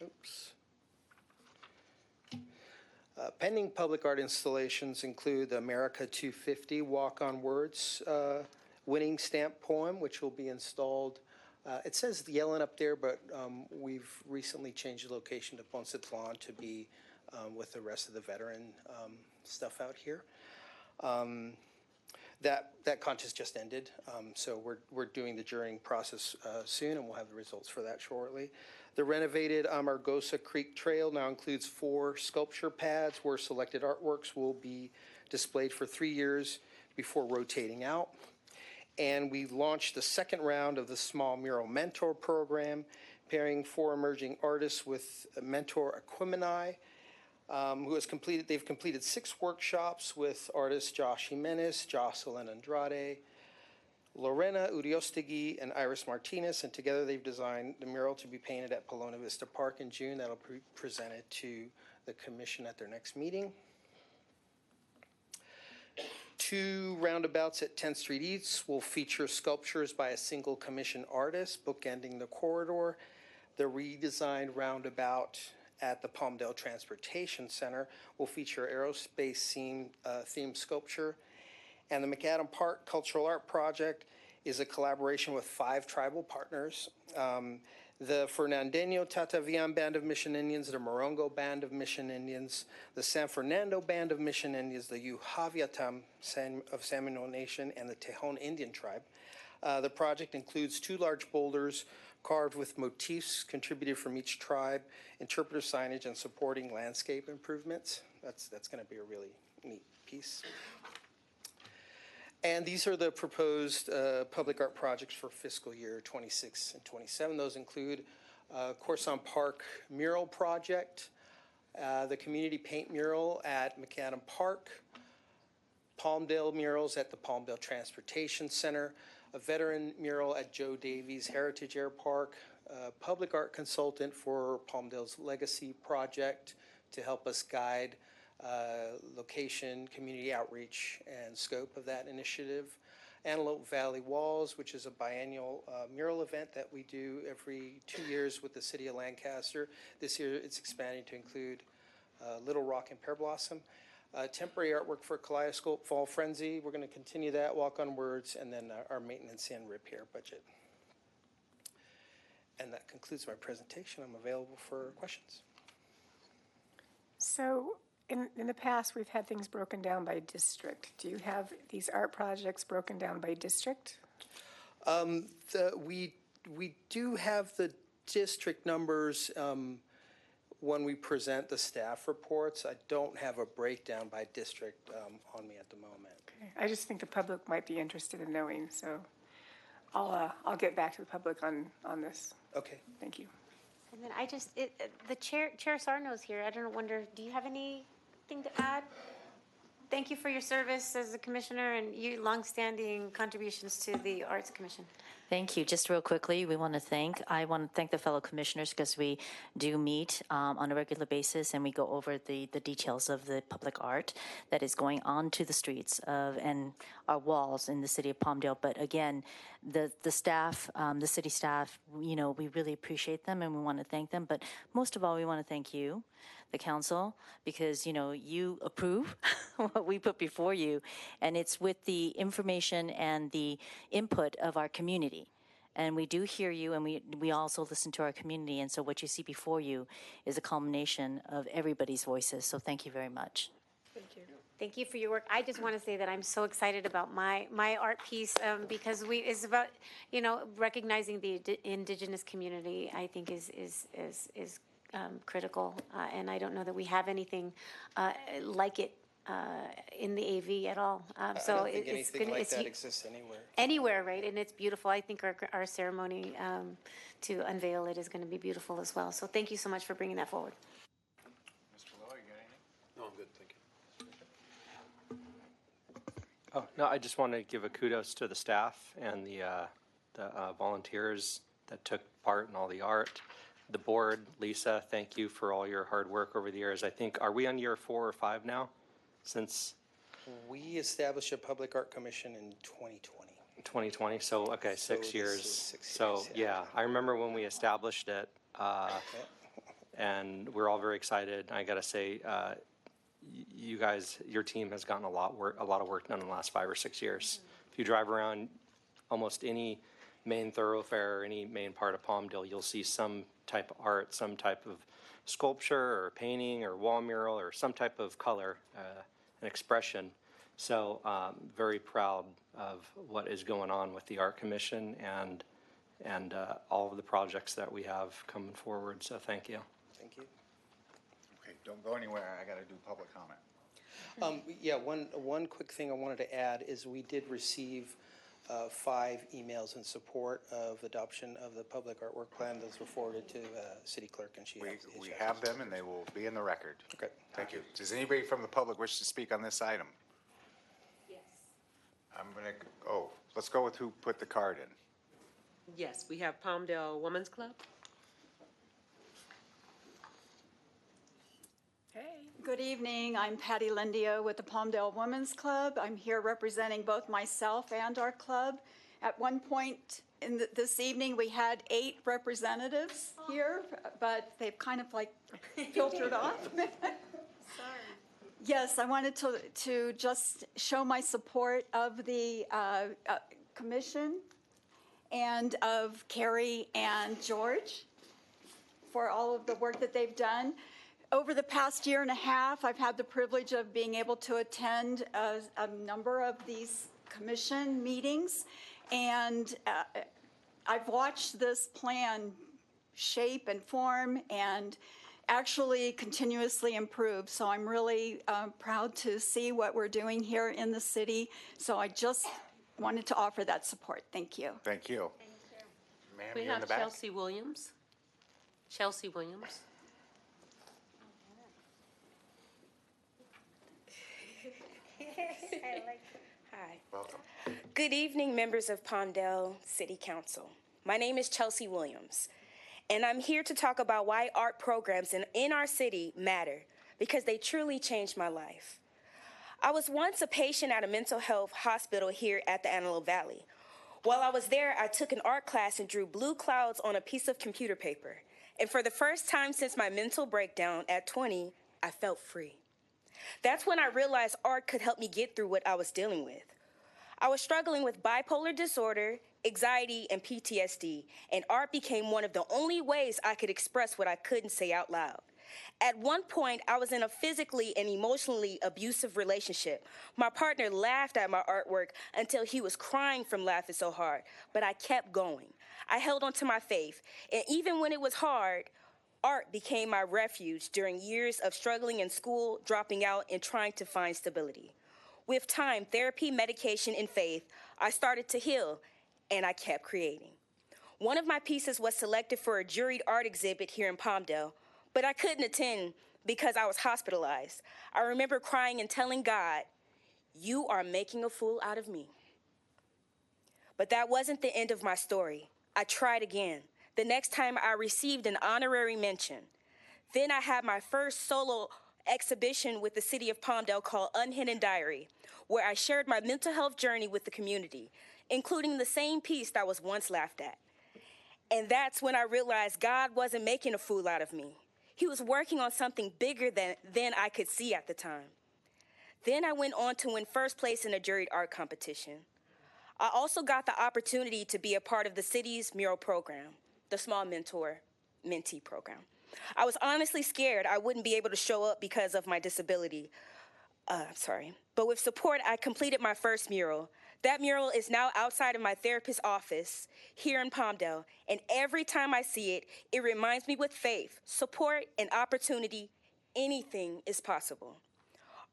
Oops. Pending public art installations include the America 250 Walk on Words winning stamp poem, which will be installed. It says Yellen up there, but we've recently changed the location to Poncitlán to be with the rest of the veteran stuff out here. That contest just ended, so we're doing the jurying process soon, and we'll have the results for that shortly. The renovated Amargosa Creek Trail now includes 4 sculpture pads where selected artworks will be displayed for 3 years before rotating out. And we launched the second round of the Small Mural Mentor Program, pairing 4 emerging artists with Mentor Aquemini, they've completed 6 workshops with artists Josh Jimenez, Jocelyn Andrade, Lorena Uriostegui, and Iris Martinez, and together they've designed the mural to be painted at Buena Vista Park in June. That'll be presented to the commission at their next meeting. 2 roundabouts at 10th Street East will feature sculptures by a single commission artist, bookending the corridor. The redesigned roundabout at the Palmdale Transportation Center will feature aerospace themed sculpture. And the McAdam Park Cultural Art Project is a collaboration with 5 tribal partners. the Fernandino Tatavian Band of Mission Indians, the Morongo Band of Mission Indians, the San Fernando Band of Mission Indians, the Uhaviatam of Seminole Nation, and the Tejon Indian Tribe. The project includes 2 large boulders carved with motifs contributed from each tribe, interpretive signage, and supporting landscape improvements. That's going to be a really neat piece. And these are the proposed public art projects for fiscal year 26 and 27. Those include Corson Park Mural Project, the Community Paint Mural at McAdam Park, Palmdale Murals at the Palmdale Transportation Center, a veteran mural at Joe Davies Heritage Air Park, a public art consultant for Palmdale's Legacy Project to help us guide location, community outreach, and scope of that initiative. Antelope Valley Walls, which is a biennial mural event that we do every 2 years with the city of Lancaster. This year it's expanding to include Little Rock and Pear Blossom. Temporary artwork for Kaleidoscope Fall Frenzy. We're going to continue that, Walk on Words, and then our maintenance and repair budget. And that concludes my presentation. I'm available for questions. So in the past, we've had things broken down by district. Do you have these art projects broken down by district? We do have the district numbers when we present the staff reports. I don't have a breakdown by district on me at the moment. Okay. I just think the public might be interested in knowing, so I'll get back to the public on this. Okay. Thank you. And then the Chair Sarno's here. I don't wonder, do you have anything to add? Thank you for your service as a commissioner and your longstanding contributions to the Arts Commission. Thank you. Just real quickly, I want to thank the fellow commissioners because we do meet on a regular basis and we go over the details of the public art that is going on to the streets and our walls in the city of Palmdale. But again, the staff, the city staff, we really appreciate them and we want to thank them. But most of all, we want to thank you, the council, because, you approve what we put before you. And it's with the information and the input of our community. And we do hear you, and we also listen to our community. And so what you see before you is a culmination of everybody's voices. So thank you very much. Thank you. Thank you for your work. I just want to say that I'm so excited about my art piece because it's about recognizing the indigenous community. I think is critical, and I don't know that we have anything like it in the AV at all. So I don't think it's anything like that exists anywhere. Anywhere, right? And it's beautiful. I think our ceremony to unveil it is going to be beautiful as well. So thank you so much for bringing that forward. Mr. Lowe, you got anything? No, I'm good, thank you. Oh, no, I just want to give a kudos to the staff and the volunteers that took part in all the art. The board, Lisa, thank you for all your hard work over the years. I think, are we on year 4 or 5 now? Since we established a public art commission in 2020. 2020, so okay, 6 years. 6 years, yeah. yeah, I remember when we established it, and we're all very excited. I got to say, you guys, your team has gotten a lot of work done in the last 5 or 6 years. If you drive around almost any main thoroughfare or any main part of Palmdale, you'll see some type of art, some type of sculpture or painting or wall mural or some type of color and expression. So very proud of what is going on with the Art Commission and all of the projects that we have coming forward. So thank you. Thank you. Okay, don't go anywhere. I got to do public comment. Yeah, one quick thing I wanted to add is we did receive 5 emails in support of adoption of the public artwork plan. Those were forwarded to City Clerk, and she We have them, and they will be in the record. Okay. Thank you. Does anybody from the public wish to speak on this item? Yes. Let's go with who put the card in. Yes, we have Palmdale Women's Club. Good evening. I'm Patty Lindia with the Palmdale Women's Club. I'm here representing both myself and our club. At one point this evening, we had 8 representatives here, but they've kind of filtered off. Sorry. Yes, I wanted to just show my support of the commission and of Carrie and George for all of the work that they've done. Over the past year and a half, I've had the privilege of being able to attend a number of these commission meetings, and I've watched this plan shape and form and actually continuously improve. So I'm really proud to see what we're doing here in the city. So I just wanted to offer that support. Thank you. Thank you. Ma'am, We you're in the have back. Chelsea Williams. Chelsea Williams. Hi. Welcome. Good evening, members of Palmdale City Council. My name is Chelsea Williams, and I'm here to talk about why art programs in our city matter, because they truly changed my life. I was once a patient at a mental health hospital here at the Antelope Valley. While I was there, I took an art class and drew blue clouds on a piece of computer paper. And for the first time since my mental breakdown at 20, I felt free. That's when I realized art could help me get through what I was dealing with. I was struggling with bipolar disorder, anxiety, and PTSD, and art became one of the only ways I could express what I couldn't say out loud. At one point, I was in a physically and emotionally abusive relationship. My partner laughed at my artwork until he was crying from laughing so hard, but I kept going. I held on to my faith, and even when it was hard, art became my refuge during years of struggling in school, dropping out, and trying to find stability. With time, therapy, medication, and faith, I started to heal, and I kept creating. One of my pieces was selected for a juried art exhibit here in Palmdale, but I couldn't attend because I was hospitalized. I remember crying and telling God, "You are making a fool out of me." But that wasn't the end of my story. I tried again. The next time I received an honorary mention. Then I had my first solo exhibition with the city of Palmdale called Unhidden Diary, where I shared my mental health journey with the community, including the same piece that was once laughed at. And that's when I realized God wasn't making a fool out of me. He was working on something bigger than I could see at the time. Then I went on to win first place in a juried art competition. I also got the opportunity to be a part of the city's mural program, the Small Mentor Mentee program. I was honestly scared I wouldn't be able to show up because of my disability. But with support, I completed my first mural. That mural is now outside of my therapist's office here in Palmdale, and every time I see it, it reminds me with faith, support, and opportunity, anything is possible.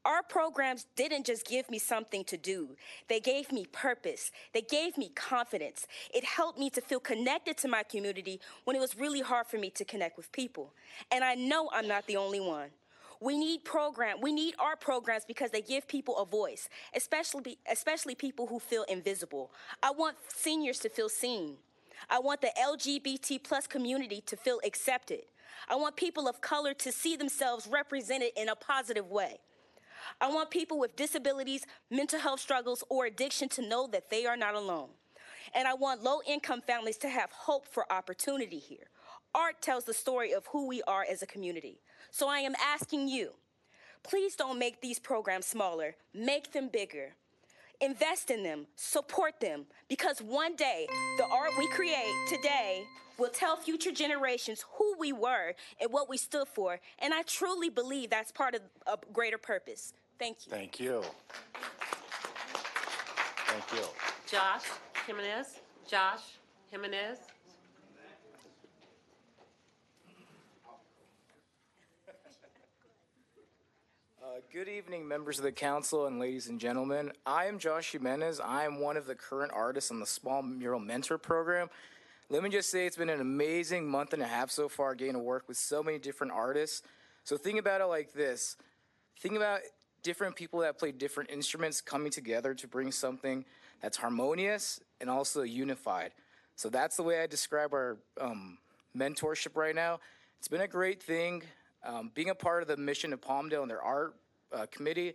Our programs didn't just give me something to do. They gave me purpose. They gave me confidence. It helped me to feel connected to my community when it was really hard for me to connect with people. And I know I'm not the only one. We need art programs because they give people a voice, especially people who feel invisible. I want seniors to feel seen. I want the LGBT plus community to feel accepted. I want people of color to see themselves represented in a positive way. I want people with disabilities, mental health struggles, or addiction to know that they are not alone. And I want low-income families to have hope for opportunity here. Art tells the story of who we are as a community. So I am asking you, please don't make these programs smaller, make them bigger. Invest in them, support them, because one day, the art we create today will tell future generations who we were and what we stood for, and I truly believe that's part of a greater purpose. Thank you. Thank you. Thank you. Josh Jimenez. Josh Jimenez. Good evening, members of the council and ladies and gentlemen. I am Josh Jimenez. I am one of the current artists on the Small Mural Mentor Program. Let me just say it's been an amazing month and a half so far getting to work with so many different artists. So think about it like this. Think about different people that play different instruments coming together to bring something that's harmonious and also unified. So that's the way I describe our mentorship right now. It's been a great thing. Being a part of the Mission of Palmdale and their art committee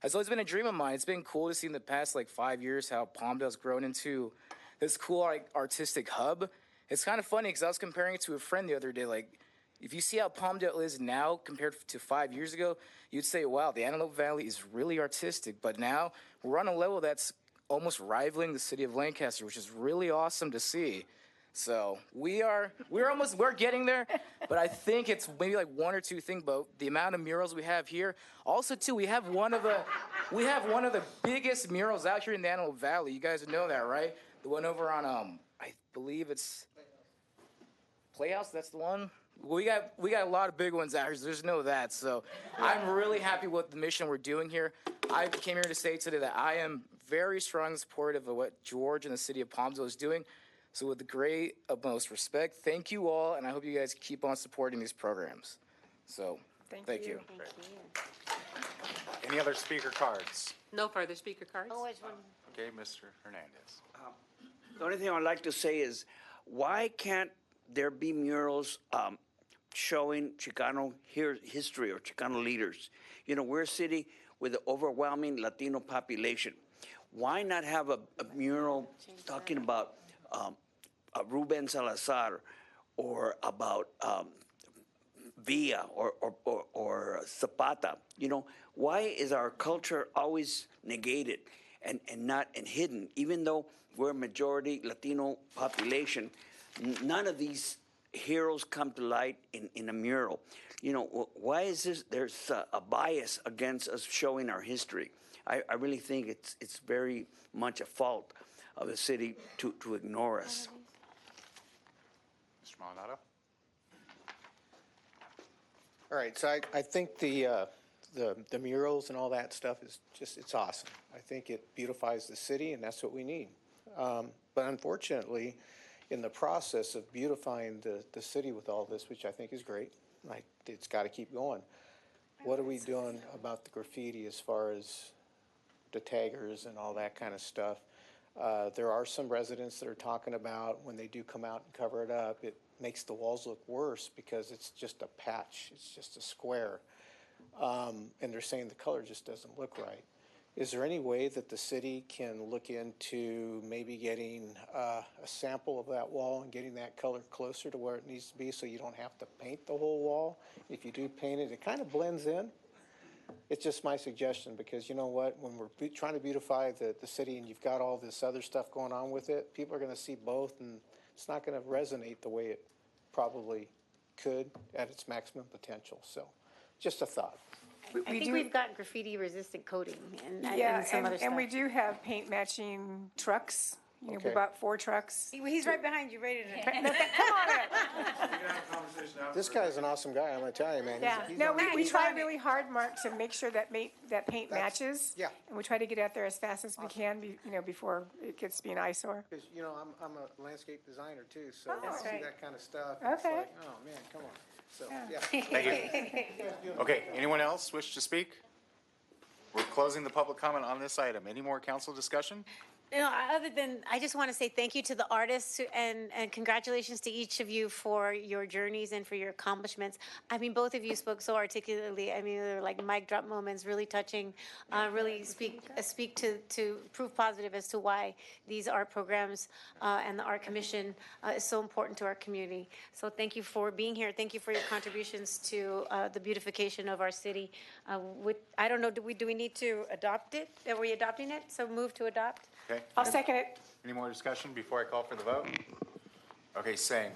has always been a dream of mine. It's been cool to see in the past 5 years how Palmdale's grown into this cool artistic hub. It's kind of funny because I was comparing it to a friend the other day. If you see how Palmdale is now compared to 5 years ago, you'd say, wow, the Antelope Valley is really artistic. But now we're on a level that's almost rivaling the city of Lancaster, which is really awesome to see. So we're getting there, but I think it's maybe like one or two things. But the amount of murals we have here, also too, we have one of the biggest murals out here in the Antelope Valley. You guys know that, right? The one over on I believe it's Playhouse. That's the one. We got a lot of big ones out here. So just know that. So I'm really happy with the mission we're doing here. I came here to say today that I am very strongly supportive of what George and the city of Palmdale is doing. So with the great utmost respect, thank you all, and I hope you guys keep on supporting these programs. So, thank you. Any other speaker cards? No further speaker cards? Okay, Mr. Hernandez. The only thing I'd like to say is, why can't there be murals showing Chicano history or Chicano leaders? You know, we're a city with an overwhelming Latino population. Why not have a mural talking about Ruben Salazar or about Villa or Zapata? You know, why is our culture always negated and hidden? Even though we're a majority Latino population, none of these heroes come to light in a mural. You know, why is this? There's a bias against us showing our history. I really think it's very much a fault of the city to ignore us. Mr. Maldonado? All right, so I think the murals and all that stuff is just, it's awesome. I think it beautifies the city, and that's what we need. But unfortunately, in the process of beautifying the city with all this, which I think is great, like, it's got to keep going. What are we doing about the graffiti as far as the taggers and all that kind of stuff? There are some residents that are talking about when they do come out and cover it up, it makes the walls look worse because it's just a patch, it's just a square. And they're saying the color just doesn't look right. Is there any way that the city can look into maybe getting a sample of that wall and getting that color closer to where it needs to be so you don't have to paint the whole wall? If you do paint it, it kind of blends in. It's just my suggestion because you know what? When we're trying to beautify the city and you've got all this other stuff going on with it, people are going to see both and it's not going to resonate the way it probably could at its maximum potential. So just a thought. I think we've got graffiti-resistant coating and some other stuff. And we do have paint matching trucks. You know, we Okay. bought 4 trucks. He's right behind you, ready to. Come on in. This guy's an awesome guy, I'm going to tell you, man. Yeah, He's no, on- we he's try on it. really hard, Mark, to make sure that paint matches. Yeah. And we try to get out there as fast as we can, before it gets to be an eyesore. Because, you know, I'm a landscape designer too, so I That's see right. that kind of stuff. and It's Okay. like, oh, man, come on. So, yeah. Thank you. Okay, anyone else wish to speak? We're closing the public comment on this item. Any more council discussion? Other than, I just want to say thank you to the artists and congratulations to each of you for your journeys and for your accomplishments. I mean, both of you spoke so articulately. I mean, they're like mic drop moments, really touching, really speak to proof positive as to why these art programs and the Art Commission is so important to our community. So thank you for being here. Thank you for your contributions to the beautification of our city. I don't know, do we need to adopt it? Are we adopting it? So move to adopt? Okay. I'll second it. Any more discussion before I call for the vote? Okay, saying,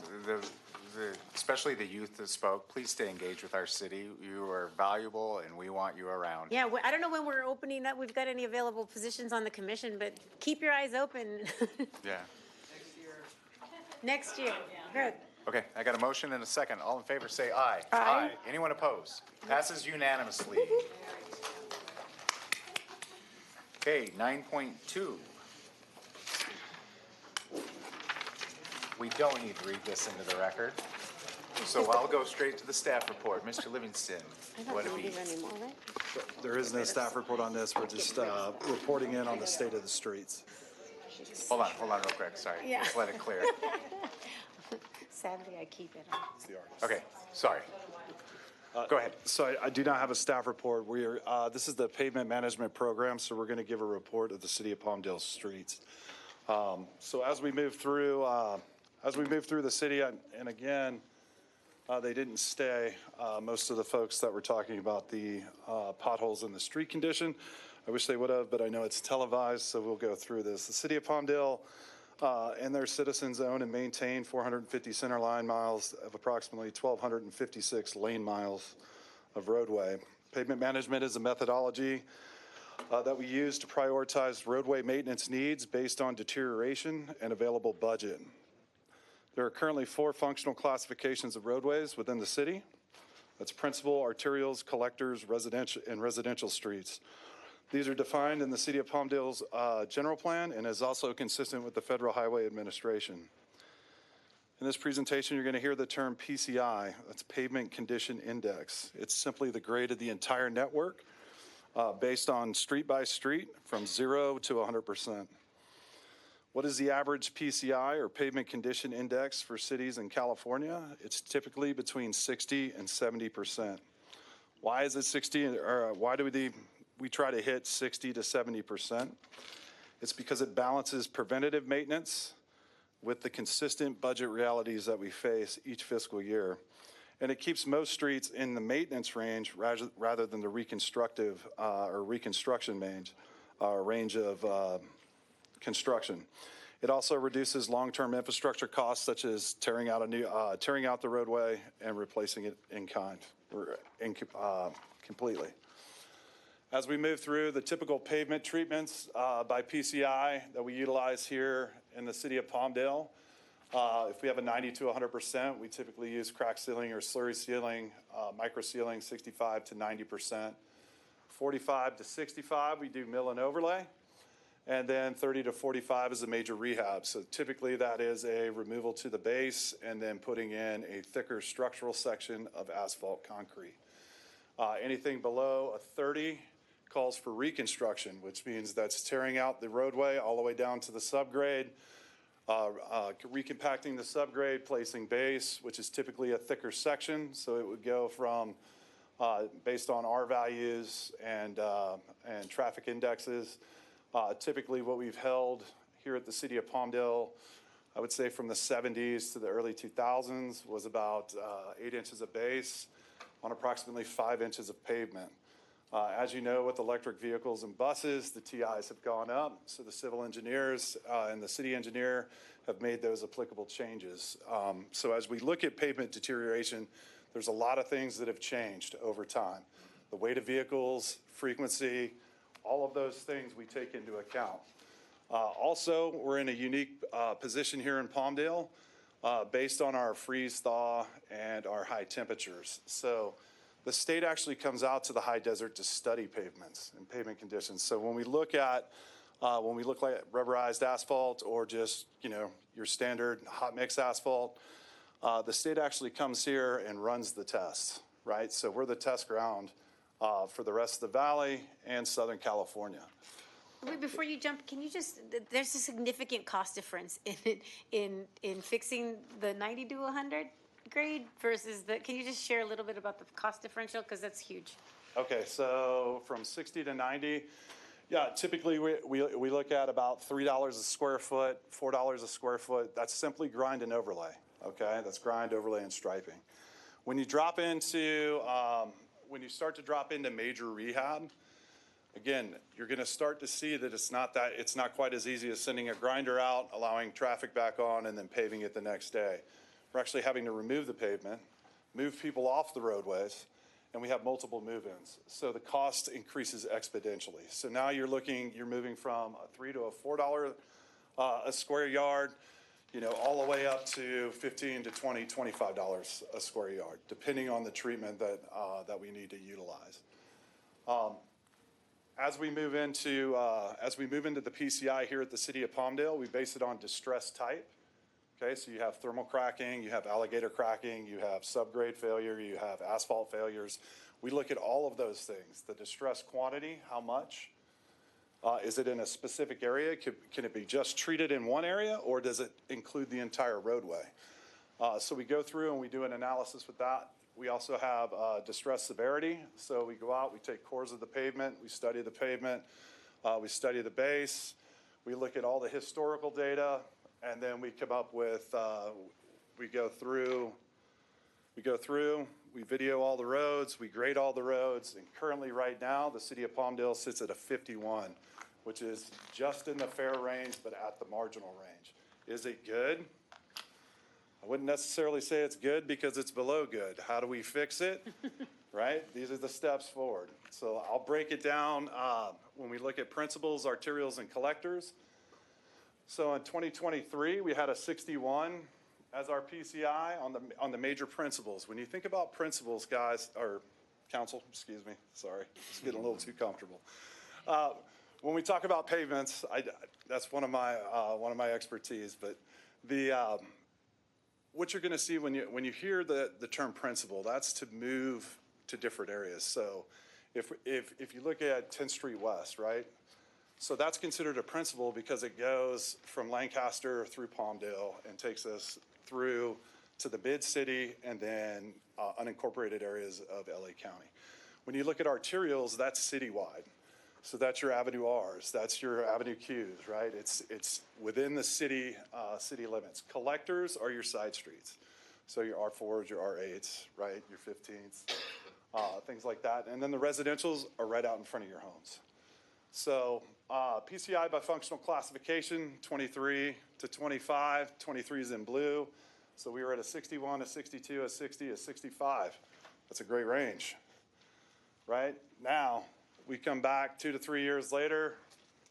especially the youth that spoke, please stay engaged with our city. You are valuable and we want you around. Yeah, I don't know when we're opening up, we've got any available positions on the commission, but keep your eyes open. Yeah. Next year, good. Okay, I got a motion and a second. All in favor, say aye. Aye. Anyone opposed? Passes unanimously. Okay, 9.2. We don't need to read this into the record. So I'll go straight to the staff report. Mr. Livingston, what it be? There is no staff report on this. We're just reporting in on the state of the streets. Hold on real quick. Sorry. Yeah. Let's let it clear. Sadly, I keep it on. Okay, sorry. Go ahead. So I do not have a staff report. This is the pavement management program, so we're going to give a report of the city of Palmdale streets. So as we move through the city, and again, they didn't stay. Most of the folks that were talking about the potholes in the street condition, I wish they would have, but I know it's televised, so we'll go through this. The city of Palmdale and their citizens own and maintain 450 center line miles of approximately 1,256 lane miles of roadway. Pavement management is a methodology that we use to prioritize roadway maintenance needs based on deterioration and available budget. There are currently 4 functional classifications of roadways within the city. That's principal, arterials, collectors, residential streets. These are defined in the City of Palmdale's general plan and is also consistent with the Federal Highway Administration. In this presentation, you're going to hear the term PCI. That's Pavement Condition Index. It's simply the grade of the entire network based on street by street from 0 to 100%. What is the average PCI or Pavement Condition Index for cities in California? It's typically between 60 and 70%. Why is it 60, or why do we try to hit 60 to 70%? It's because it balances preventative maintenance with the consistent budget realities that we face each fiscal year. And it keeps most streets in the maintenance range rather than the reconstructive or reconstruction range of construction. It also reduces long-term infrastructure costs, such as tearing out the roadway and replacing it in kind, or completely. As we move through the typical pavement treatments by PCI that we utilize here in the City of Palmdale, if we have a 90 to 100%, we typically use crack sealing or slurry sealing, micro sealing 65 to 90%. 45 to 65, we do mill and overlay. And then 30 to 45 is a major rehab. So typically that is a removal to the base and then putting in a thicker structural section of asphalt concrete. Anything below a 30 calls for reconstruction, which means that's tearing out the roadway all the way down to the subgrade, recompacting the subgrade, placing base, which is typically a thicker section. So it would go from, based on R values and traffic indexes, typically what we've held here at the City of Palmdale, I would say from the 70s to the early 2000s, was about 8 inches of base on approximately 5 inches of pavement. As you know, with electric vehicles and buses, the TIs have gone up, so the civil engineers and the city engineer have made those applicable changes. So as we look at pavement deterioration, there's a lot of things that have changed over time. The weight of vehicles, frequency, all of those things we take into account. Also, we're in a unique position here in Palmdale based on our freeze thaw and our high temperatures. So the state actually comes out to the high desert to study pavements and pavement conditions. So when we look at rubberized asphalt or just your standard hot mix asphalt, the state actually comes here and runs the tests, right? So we're the test ground for the rest of the valley and Southern California. Wait, before you jump, can you just, there's a significant cost difference in fixing the 90 to 100 grade versus can you just share a little bit about the cost differential? Because that's huge. Okay, so from 60 to 90, yeah, typically we look at about $3 a square foot, $4 a square foot. That's simply grind and overlay, okay? That's grind, overlay, and striping. When you drop into, when you start to drop into major rehab, again, you're going to start to see that it's not quite as easy as sending a grinder out, allowing traffic back on, and then paving it the next day. We're actually having to remove the pavement, move people off the roadways, and we have multiple move-ins. So the cost increases exponentially. So now you're moving from a $3 to a $4 a square yard, all the way up to $15 to $20, $25 a square yard, depending on the treatment that we need to utilize. As we move into the PCI here at the City of Palmdale, we base it on distress type. Okay, so you have thermal cracking, you have alligator cracking, you have subgrade failure, you have asphalt failures. We look at all of those things. The distress quantity, how much? Is it in a specific area? Can it be just treated in one area, or does it include the entire roadway? So we go through and we do an analysis with that. We also have distress severity. So we go out, we take cores of the pavement, we study the pavement, we study the base, we look at all the historical data, and then we come up with, we go through, we video all the roads, we grade all the roads, and currently right now, the City of Palmdale sits at a 51, which is just in the fair range, but at the marginal range. Is it good? I wouldn't necessarily say it's good because it's below good. How do we fix it? Right? These are the steps forward. So I'll break it down when we look at principals, arterials, and collectors. So in 2023, we had a 61 as our PCI on the major principals. When you think about principals, guys, or council, excuse me, sorry, it's getting a little too comfortable. When we talk about pavements, that's one of my expertise. But what you're going to see when you hear the term principal, that's to move to different areas. So if you look at 10th Street West, right? So that's considered a principal because it goes from Lancaster through Palmdale and takes us through to the mid-city and then unincorporated areas of LA County. When you look at arterials, that's citywide. So that's your Avenue Rs, that's your Avenue Qs, right? It's within the city limits. Collectors are your side streets. So your R4s, your R8s, right? Your 15s, things like that. And then the residentials are right out in front of your homes. So PCI by functional classification, 23 to 25, 23 is in blue. So we were at a 61, a 62, a 60, a 65. That's a great range, right? Now, we come back 2 to 3 years later,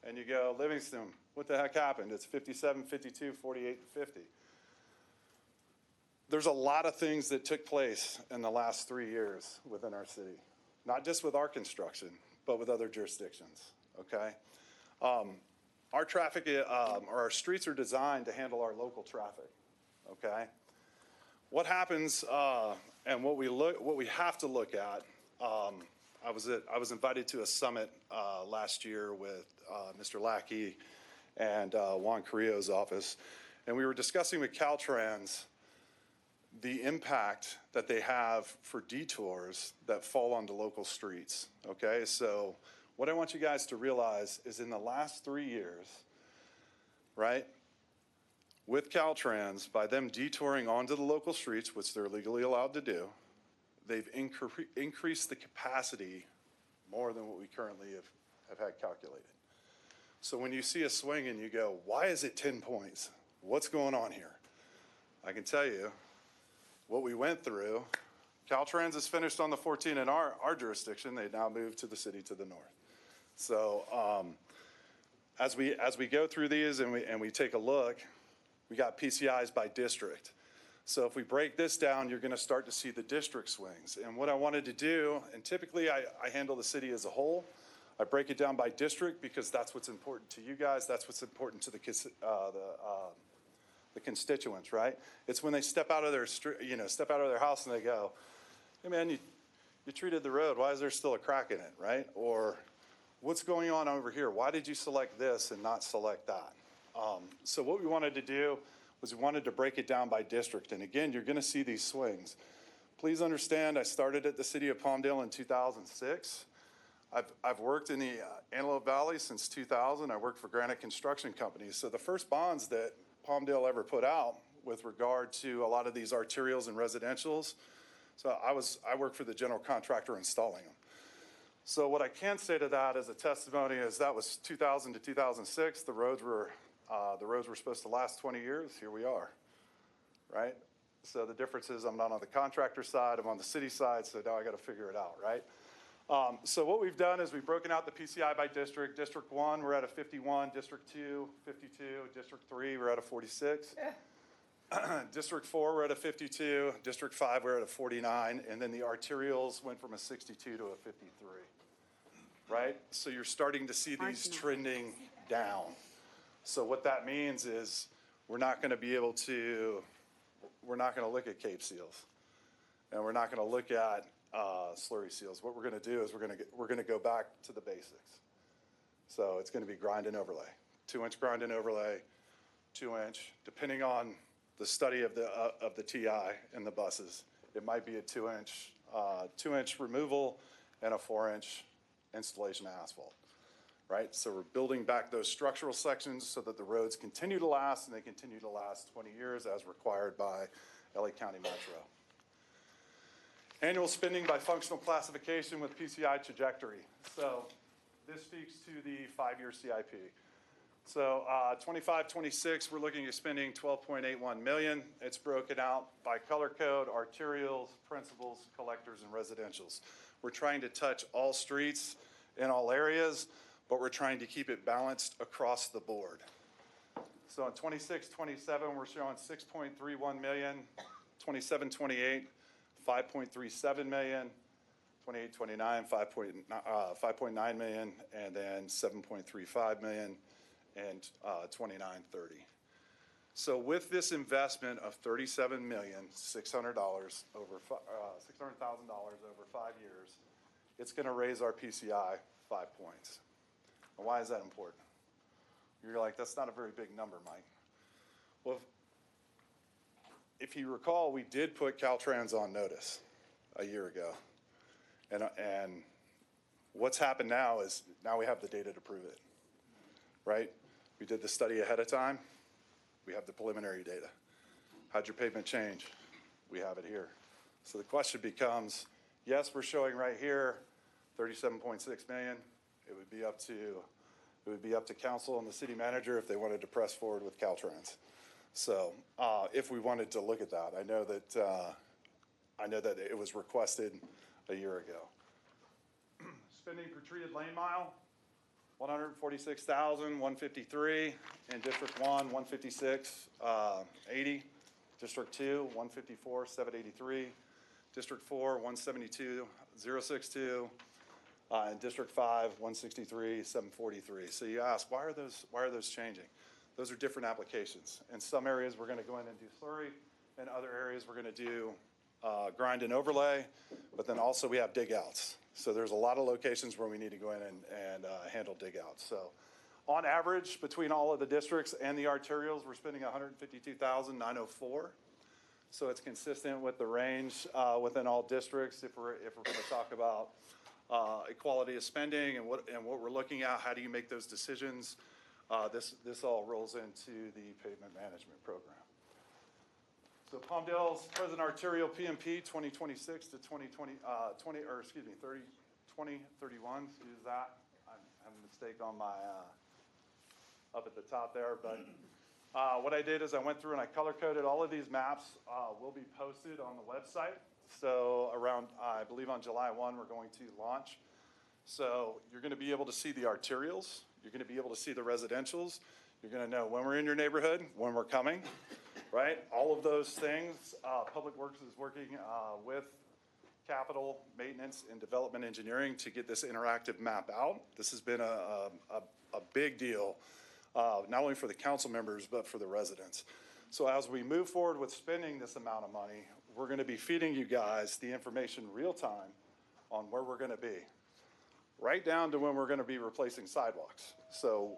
and you go, Livingston, what the heck happened? It's 57, 52, 48, and 50. There's a lot of things that took place in the last 3 years within our city, not just with our construction, but with other jurisdictions, okay? Our traffic, or our streets are designed to handle our local traffic, okay? What happens, and what we have to look at, I was invited to a summit last year with Mr. Lackey and Juan Carrillo's office, and we were discussing with Caltrans the impact that they have for detours that fall onto local streets, okay? So what I want you guys to realize is in the last 3 years, right, with Caltrans, by them detouring onto the local streets, which they're legally allowed to do, they've increased the capacity more than what we currently have had calculated. So when you see a swing and you go, why is it 10 points? What's going on here? I can tell you what we went through. Caltrans is finished on the 14 in our jurisdiction. They now moved to the city to the north. So as we go through these and we take a look, we got PCIs by district. So if we break this down, you're going to start to see the district swings. And what I wanted to do, and typically I handle the city as a whole. I break it down by district because that's what's important to you guys. That's what's important to the constituents, right? It's when they step out of their step out of their house and they go, hey man, you treated the road. Why is there still a crack in it, right? Or what's going on over here? Why did you select this and not select that? So what we wanted to do was we wanted to break it down by district. And again, you're going to see these swings. Please understand, I started at the city of Palmdale in 2006. I've worked in the Antelope Valley since 2000. I worked for Granite Construction Companies. So the first bonds that Palmdale ever put out with regard to a lot of these arterials and residentials, so I worked for the general contractor installing them. So what I can say to that as a testimony is that was 2000 to 2006. The roads were supposed to last 20 years. Here we are, right? So the difference is I'm not on the contractor side, I'm on the city side, so now I got to figure it out, right? So what we've done is we've broken out the PCI by district. District 1, we're at a 51. District 2, 52. District 3, we're at a 46. District 4, we're at a 52. District 5, we're at a 49. And then the arterials went from a 62 to a 53, right? So you're starting to see these trending down. So what that means is we're not going to look at Cape seals, and we're not going to look at slurry seals. What we're going to do is we're going to go back to the basics. So it's going to be grind and overlay, 2-inch grind and overlay, 2-inch, depending on the study of the TI and the buses. It might be a 2-inch removal and a 4-inch installation of asphalt. Right? So we're building back those structural sections so that the roads continue to last, and they continue to last 20 years as required by LA County Metro. Annual spending by functional classification with PCI trajectory. So this speaks to the 5-year CIP. So 25, 26, we're looking at spending 12.81 million. It's broken out by color code, arterials, principals, collectors, and residentials. We're trying to touch all streets in all areas, but we're trying to keep it balanced across the board. So in 26, 27, we're showing 6.31 million, 27, 28, 5.37 million, 28, 29, 5.9 million, and then 7.35 million, and 29, 30. So with this investment of $37,600,000 over $600,000 over 5 years, it's going to raise our PCI 5 points. And why is that important? You're like, that's not a very big number, Mike. Well, if you recall, we did put Caltrans on notice a year ago. And what's happened now is now we have the data to prove it, right? We did the study ahead of time. We have the preliminary data. How'd your pavement change? We have it here. So the question becomes, yes, we're showing right here 37.6 million. It would be up to council and the city manager if they wanted to press forward with Caltrans. So if we wanted to look at that, I know that it was requested a year ago. Spending per treated lane mile, 146,153 in District 1, 156, 80. District 2, 154, 783. District 4, 172, 062. And District 5, 163, 743. So you ask, why are those changing? Those are different applications. In some areas, we're going to go in and do slurry. In other areas, we're going to do grind and overlay. But then also we have dig outs. So there's a lot of locations where we need to go in and handle dig outs. So on average, between all of the districts and the arterials, we're spending $152,904. So it's consistent with the range within all districts. If we're going to talk about equality of spending and what we're looking at, how do you make those decisions? This all rolls into the pavement management program. So Palmdale's present arterial PMP 2026 to 2031. Use that. I have a mistake on my up at the top there, but what I did is I went through and I color coded all of these maps. Will be posted on the website. So around, I believe on July 1, we're going to launch. So you're going to be able to see the arterials. You're going to be able to see the residentials. You're going to know when we're in your neighborhood, when we're coming, right? All of those things. Public Works is working with capital, maintenance, and development engineering to get this interactive map out. This has been a big deal, not only for the council members, but for the residents. So as we move forward with spending this amount of money, we're going to be feeding you guys the information real time on where we're going to be, right down to when we're going to be replacing sidewalks. So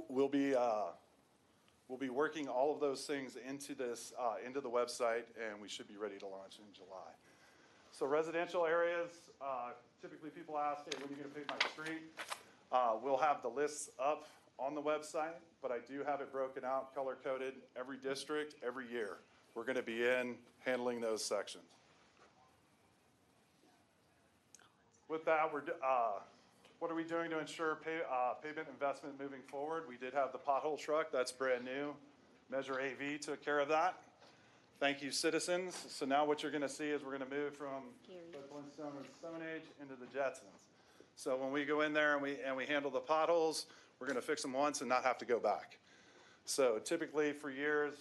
we'll be working all of those things into the website, and we should be ready to launch in July. So residential areas, typically people ask, hey, when are you going to pave my street? We'll have the lists up on the website, but I do have it broken out, color-coded, every district, every year. We're going to be in handling those sections. With that, what are we doing to ensure pavement investment moving forward? We did have the pothole truck. That's brand new. Measure AV took care of that. Thank you, citizens. So now what you're going to see is we're going to move from the Flintstone and Stone Age into the Jetsons. So when we go in there and we handle the potholes, we're going to fix them once and not have to go back. So typically for years,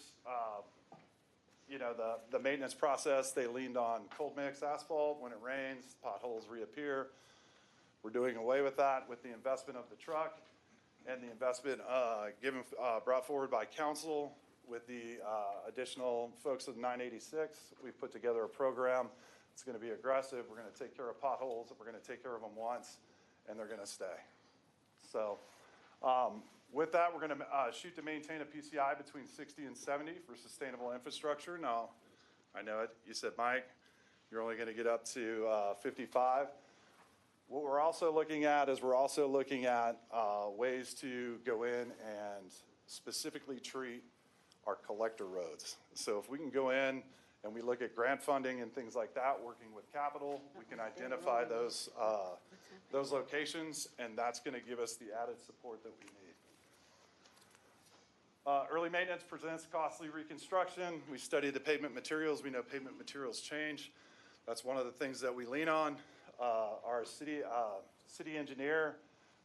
the maintenance process, they leaned on cold mix asphalt. When it rains, potholes reappear. We're doing away with that with the investment of the truck and the investment brought forward by council with the additional folks of 986. We've put together a program. It's going to be aggressive. We're going to take care of potholes. We're going to take care of them once, and they're going to stay. So with that, we're going to shoot to maintain a PCI between 60 and 70 for sustainable infrastructure. Now, I know it. You said, Mike, you're only going to get up to 55. What we're also looking at is ways to go in and specifically treat our collector roads. So if we can go in and we look at grant funding and things like that, working with capital, we can identify those locations, and that's going to give us the added support that we need. Early maintenance presents costly reconstruction. We study the pavement materials. We know pavement materials change. That's one of the things that we lean on. Our city engineer,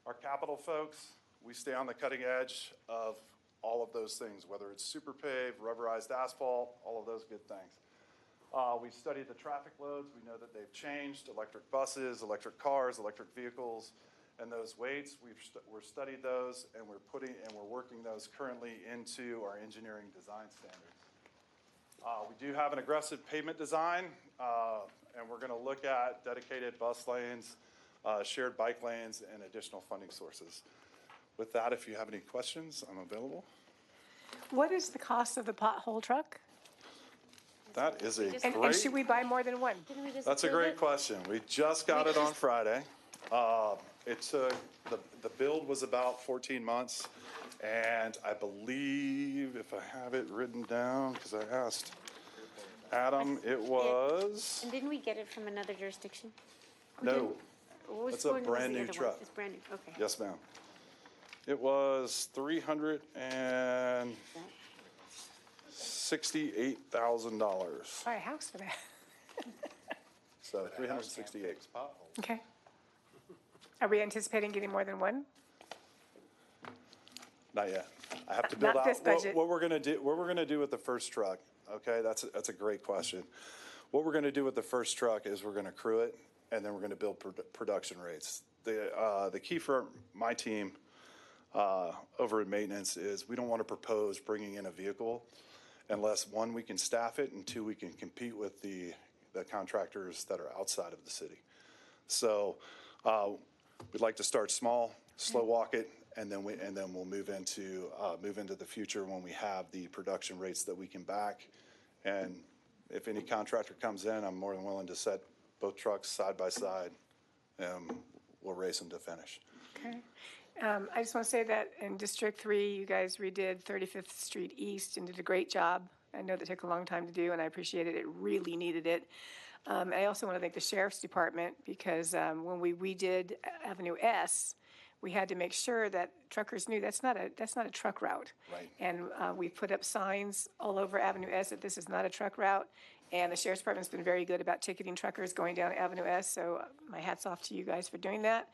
our capital folks, we stay on the cutting edge of all of those things, whether it's super paved, rubberized asphalt, all of those good things. We study the traffic loads. We know that they've changed. Electric buses, electric cars, electric vehicles, and those weights. We're studied those, and we're working those currently into our engineering design standards. We do have an aggressive pavement design, and we're going to look at dedicated bus lanes, shared bike lanes, and additional funding sources. With that, if you have any questions, I'm available. What is the cost of the pothole truck? That is a great. And should we buy more than one? That's a great question. We just got it on Friday. It took, the build was about 14 months, and I believe, if I have it written down, because I asked Adam, it was. And didn't we get it from another jurisdiction? No, it's a brand new truck. It's brand new, okay. Yes, ma'am. It was $368,000. Buy a house for that. So 368. Okay. Are we anticipating getting more than one? Not yet. I have to build Not out this budget. what we're going to do. What we're going to do with the first truck. Okay, that's a great question. What we're going to do with the first truck is we're going to crew it, and then we're going to build production rates. The key for my team over in maintenance is we don't want to propose bringing in a vehicle unless, one, we can staff it, and two, we can compete with the contractors that are outside of the city. So we'd like to start small, slow walk it, and then we'll move into the future when we have the production rates that we can back. And if any contractor comes in, I'm more than willing to set both trucks side by side, and we'll race them to finish. Okay. I just want to say that in District 3, you guys redid 35th Street East and did a great job. I know that took a long time to do, and I appreciated it. It really needed it. I also want to thank the Sheriff's Department because when we redid Avenue S, we had to make sure that truckers knew that's not a truck route. Right. And we put up signs all over Avenue S that this is not a truck route. And the Sheriff's Department's been very good about ticketing truckers going down Avenue S. So my hat's off to you guys for doing that.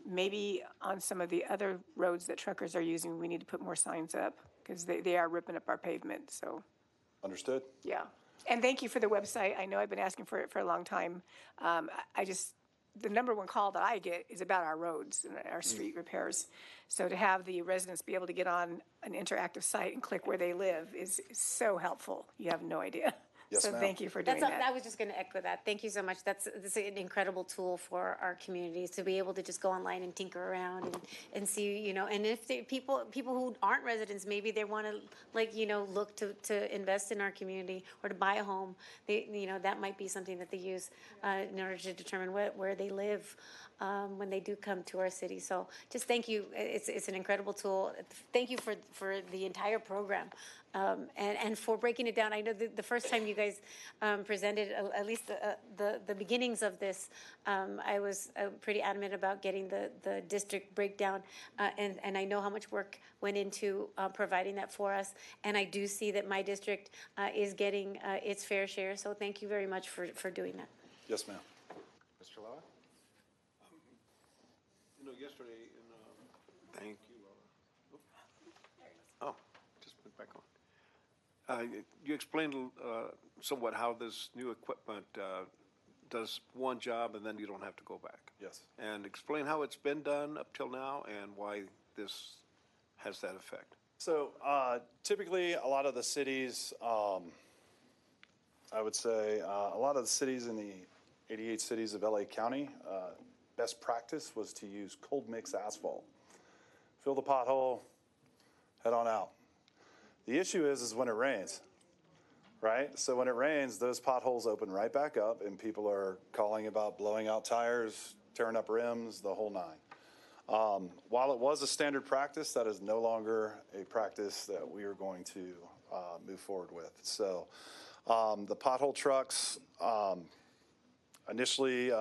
Maybe on some of the other roads that truckers are using, we need to put more signs up because they are ripping up our pavement. So. Understood. Yeah. And thank you for the website. I know I've been asking for it for a long time. The number one call that I get is about our roads and our street repairs. So to have the residents be able to get on an interactive site and click where they live is so helpful. You have no idea. Yes, so ma'am. thank you for doing that. I was just going to echo that. Thank you so much. That's an incredible tool for our communities to be able to just go online and tinker around and see, and if people who aren't residents, maybe they want to look to invest in our community or to buy a home. That might be something that they use in order to determine where they live when they do come to our city. So just thank you. It's an incredible tool. Thank you for the entire program. And for breaking it down. I know the first time you guys presented, at least the beginnings of this, I was pretty adamant about getting the district breakdown, and I know how much work went into providing that for us, and I do see that my district is getting its fair share, so thank you very much for doing that. Yes, ma'am. Mr. Lara? Yesterday thank you, Laura. Oh, just went back on. You explained somewhat how this new equipment does one job and then you don't have to go back. Yes. And explain how it's been done up till now and why this has that effect. So typically a lot of the cities, I would say a lot of the cities in the 88 cities of LA County, best practice was to use cold mix asphalt. Fill the pothole, head on out. The issue is when it rains, right? So when it rains, those potholes open right back up and people are calling about blowing out tires, tearing up rims, the whole nine. While it was a standard practice, that is no longer a practice that we are going to move forward with. So the pothole trucks, initially,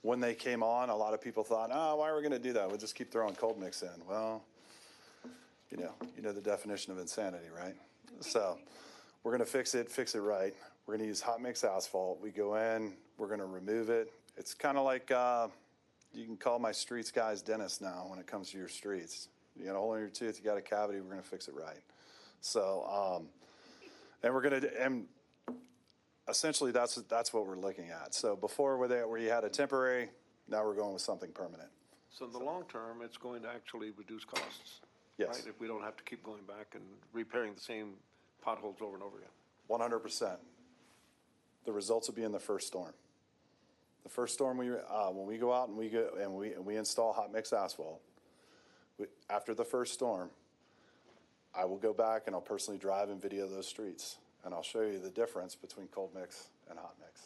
when they came on, a lot of people thought, why are we going to do that? We'll just keep throwing cold mix in. Well, You know the definition of insanity, right? So we're going to fix it right. We're going to use hot mix asphalt. We go in, we're going to remove it. It's kind of like you can call my streets guys dentist now when it comes to your streets. You got a hole in your tooth, you got a cavity, we're going to fix it right. So, and we're going to, and essentially that's what we're looking at. So before where you had a temporary, now we're going with something permanent. So in the long term, it's going to actually reduce costs. Yes. Right? If we don't have to keep going back and repairing the same potholes over and over again. 100%. The results will be in the first storm. The first storm when we go out and we install hot mix asphalt. After the first storm, I will go back and I'll personally drive and video those streets, and I'll show you the difference between cold mix and hot mix.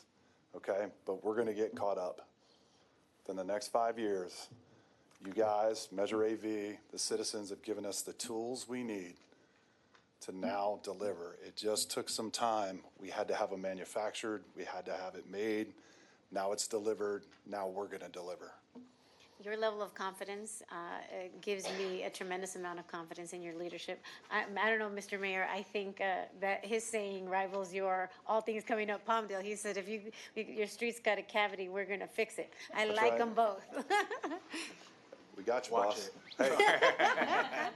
Okay, but we're going to get caught up. Then the next 5 years, you guys, Measure AV, the citizens have given us the tools we need to now deliver. It just took some time. We had to have them manufactured. We had to have it made. Now it's delivered. Now we're going to deliver. Your level of confidence gives me a tremendous amount of confidence in your leadership. I don't know, Mr. Mayor, I think that his saying rivals your all things coming up Palmdale. He said, if your street's got a cavity, we're going to fix it. I That's like right. them both. We got you, boss. Hey,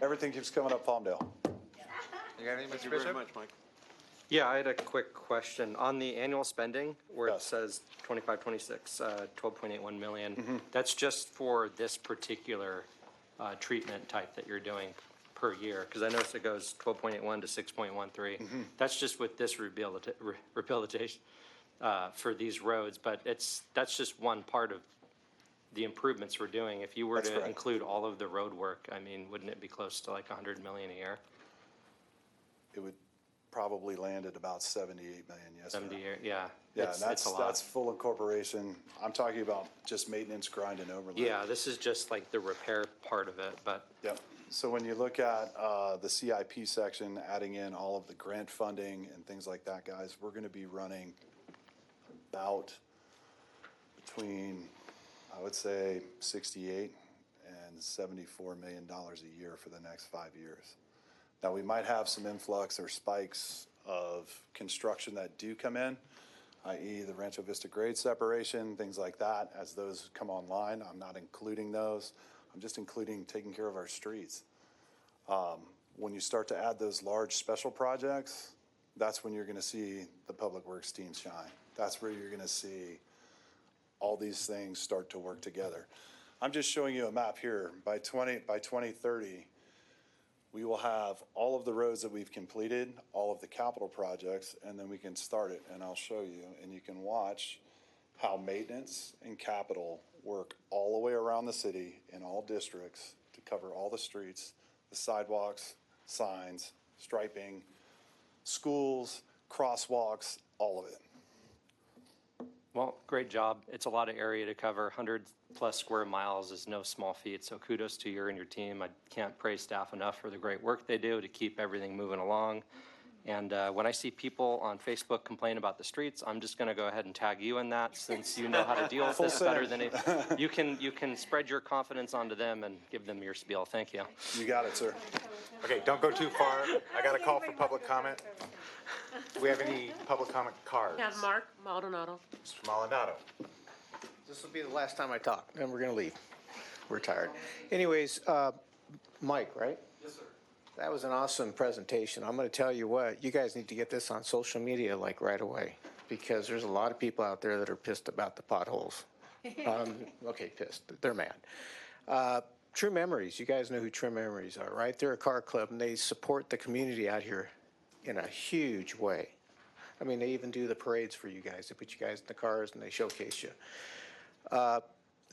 everything keeps coming up Palmdale. You got anything, Thank Mr. you very Bishop? much, Mike. Yeah, I had a quick question. On the annual spending, where it says 25, 26, 12.81 million, that's just for this particular treatment type that you're doing per year? Because I noticed it goes 12.81 to 6.13. That's just with this rehabilitation for these roads, but that's just one part of the improvements we're doing. If you were That's to correct. include all of the road work, I mean, wouldn't it be close to like 100 million a year? It would probably land at about 78 million, yes, sir. 70 year, yeah. Yeah, It's and a lot. that's full incorporation. I'm talking about just maintenance, grind, and overlay. Yeah, this is just like the repair part of it, but Yep. So when you look at the CIP section, adding in all of the grant funding and things like that, guys, we're going to be running about between, I would say, 68 and $74 million a year for the next 5 years. Now, we might have some influx or spikes of construction that do come in, i.e. the Rancho Vista grade separation, things like that. As those come online, I'm not including those. I'm just including taking care of our streets. When you start to add those large special projects, that's when you're going to see the Public Works team shine. That's where you're going to see all these things start to work together. I'm just showing you a map here. By 2030, we will have all of the roads that we've completed, all of the capital projects, and then we can start it, and I'll show you, and you can watch how maintenance and capital work all the way around the city in all districts to cover all the streets, the sidewalks, signs, striping, schools, crosswalks, all of it. well, great job. It's a lot of area to cover. 100 plus square miles is no small feat. So kudos to you and your team. I can't praise staff enough for the great work they do to keep everything moving along. And when I see people on Facebook complain about the streets, I'm just going to go ahead and tag you in that, since you know how to deal with this better than it. You can spread your confidence onto them and give them your spiel. Thank you. You got it, sir. Okay, don't go too far. I got a call for public comment. Do we have any public comment cards? We have Mark Maldonado. Mr. Maldonado. This will be the last time I talk, then we're going to leave. We're tired. Anyways, Mike, right? Yes, sir. That was an awesome presentation. I'm going to tell you what, you guys need to get this on social media like right away, because there's a lot of people out there that are pissed about the potholes. Okay, pissed. They're mad. True Memories, you guys know who True Memories are, right? They're a car club, and they support the community out here in a huge way. I mean, they even do the parades for you guys. They put you guys in the cars and they showcase you.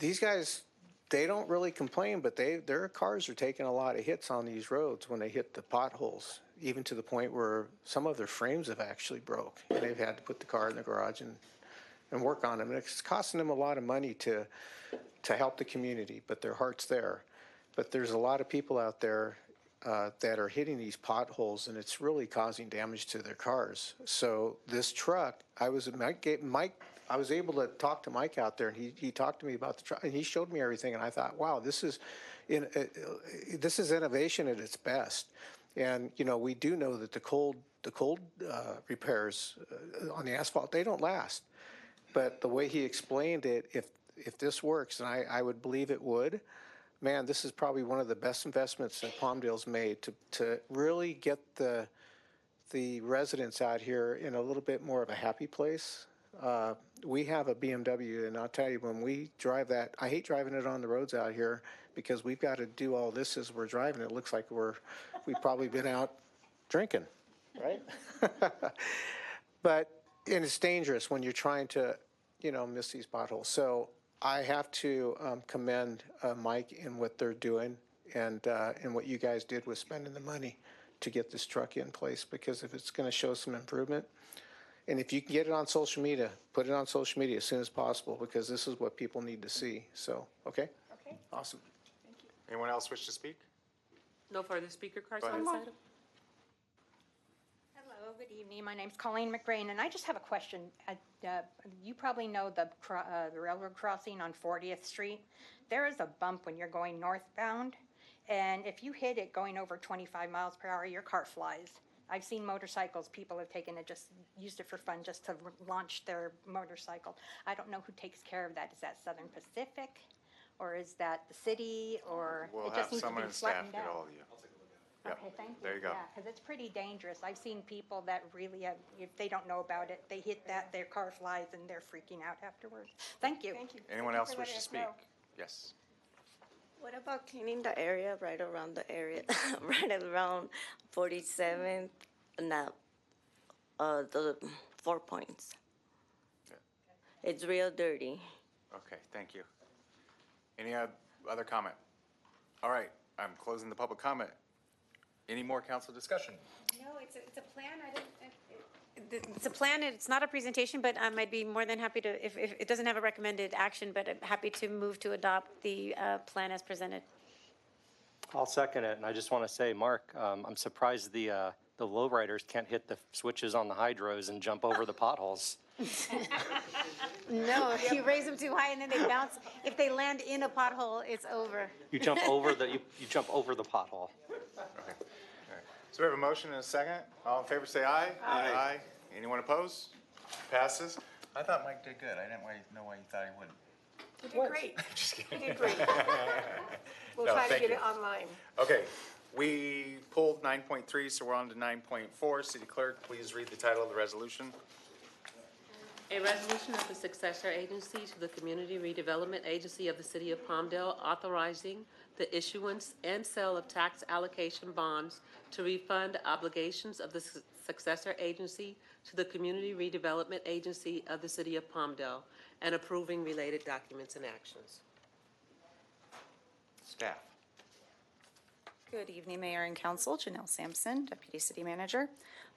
These guys, they don't really complain, but their cars are taking a lot of hits on these roads when they hit the potholes, even to the point where some of their frames have actually broke. And they've had to put the car in the garage and work on them. And it's costing them a lot of money to help the community, but their heart's there. But there's a lot of people out there that are hitting these potholes, and it's really causing damage to their cars. So this truck, I I was able to talk to Mike out there, and he talked to me about the truck, and he showed me everything, and I thought, wow, this is innovation at its best. And we do know that the cold repairs on the asphalt, they don't last. But the way he explained it, if this works, and I would believe it would, man, this is probably one of the best investments that Palmdale's made to really get the residents out here in a little bit more of a happy place. We have a BMW, and I'll tell you, when we drive that, I hate driving it on the roads out here because we've got to do all this as we're driving. It looks like we've probably been out drinking, right? And it's dangerous when you're trying to, miss these potholes. So I have to commend Mike in what they're doing and what you guys did with spending the money to get this truck in place, because if it's going to show some improvement, and if you can get it on social media, put it on social media as soon as possible, because this is what people need to see. So, okay? Okay. Awesome. Thank you. Anyone else wish to speak? No further speaker cards Go on this ahead. item? Hello, good evening. My name's Colleen McBrain, and I just have a question. You probably know the railroad crossing on 40th Street. There is a bump when you're going northbound, and if you hit it going over 25 miles per hour, your car flies. I've seen motorcycles, people have taken it, just used it for fun, just to launch their motorcycle. I don't know who takes care of that. Is that Southern Pacific, or is that the city, or We'll it have just needs to someone be in staff flattened get out? all of you. Yep. Okay, thank you. There you go. Yeah, because it's pretty dangerous. I've seen people that really have, if they don't know about it, they hit that, their car flies, and they're freaking out afterwards. Thank you. Thank you. Anyone Thank else you for wish to letting us speak? know. Yes. What about cleaning the area right around the area, right around 47th, the 4 Points? Yeah. It's real dirty. Okay, thank you. Any other comment? All right, I'm closing the public comment. Any more council discussion? No, it's a plan. It's a plan. It's not a presentation, but I'd be more than happy to, if it doesn't have a recommended action, but I'm happy to move to adopt the plan as presented. I'll second it, and I just want to say, Mark, I'm surprised the lowriders can't hit the switches on the hydros and jump over the potholes. No, you raise them too high and then they bounce. If they land in a pothole, it's over. You jump over the you jump over the pothole. Okay. All right. So we have a motion and a second. All in favor say aye. Aye. Anyone opposed? Passes. I thought Mike did good. I didn't know why you thought he wouldn't. You did great. Just kidding. You did great. We'll No, try to thank get you. it online. Okay, we pulled 9.3, so we're on to 9.4. City Clerk, please read the title of the resolution. A resolution of the successor agency to the Community Redevelopment Agency of the City of Palmdale authorizing the issuance and sale of tax allocation bonds to refund obligations of the successor agency to the Community Redevelopment Agency of the City of Palmdale and approving related documents and actions. Staff. Good evening, Mayor and Council. Janelle Sampson, Deputy City Manager.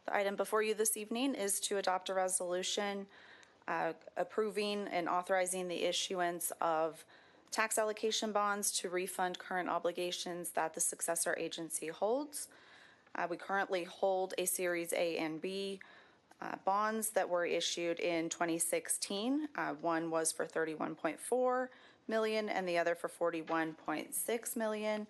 The item before you this evening is to adopt a resolution approving and authorizing the issuance of tax allocation bonds to refund current obligations that the successor agency holds. We currently hold a Series A and B bonds that were issued in 2016. One was for $31.4 million and the other for $41.6 million.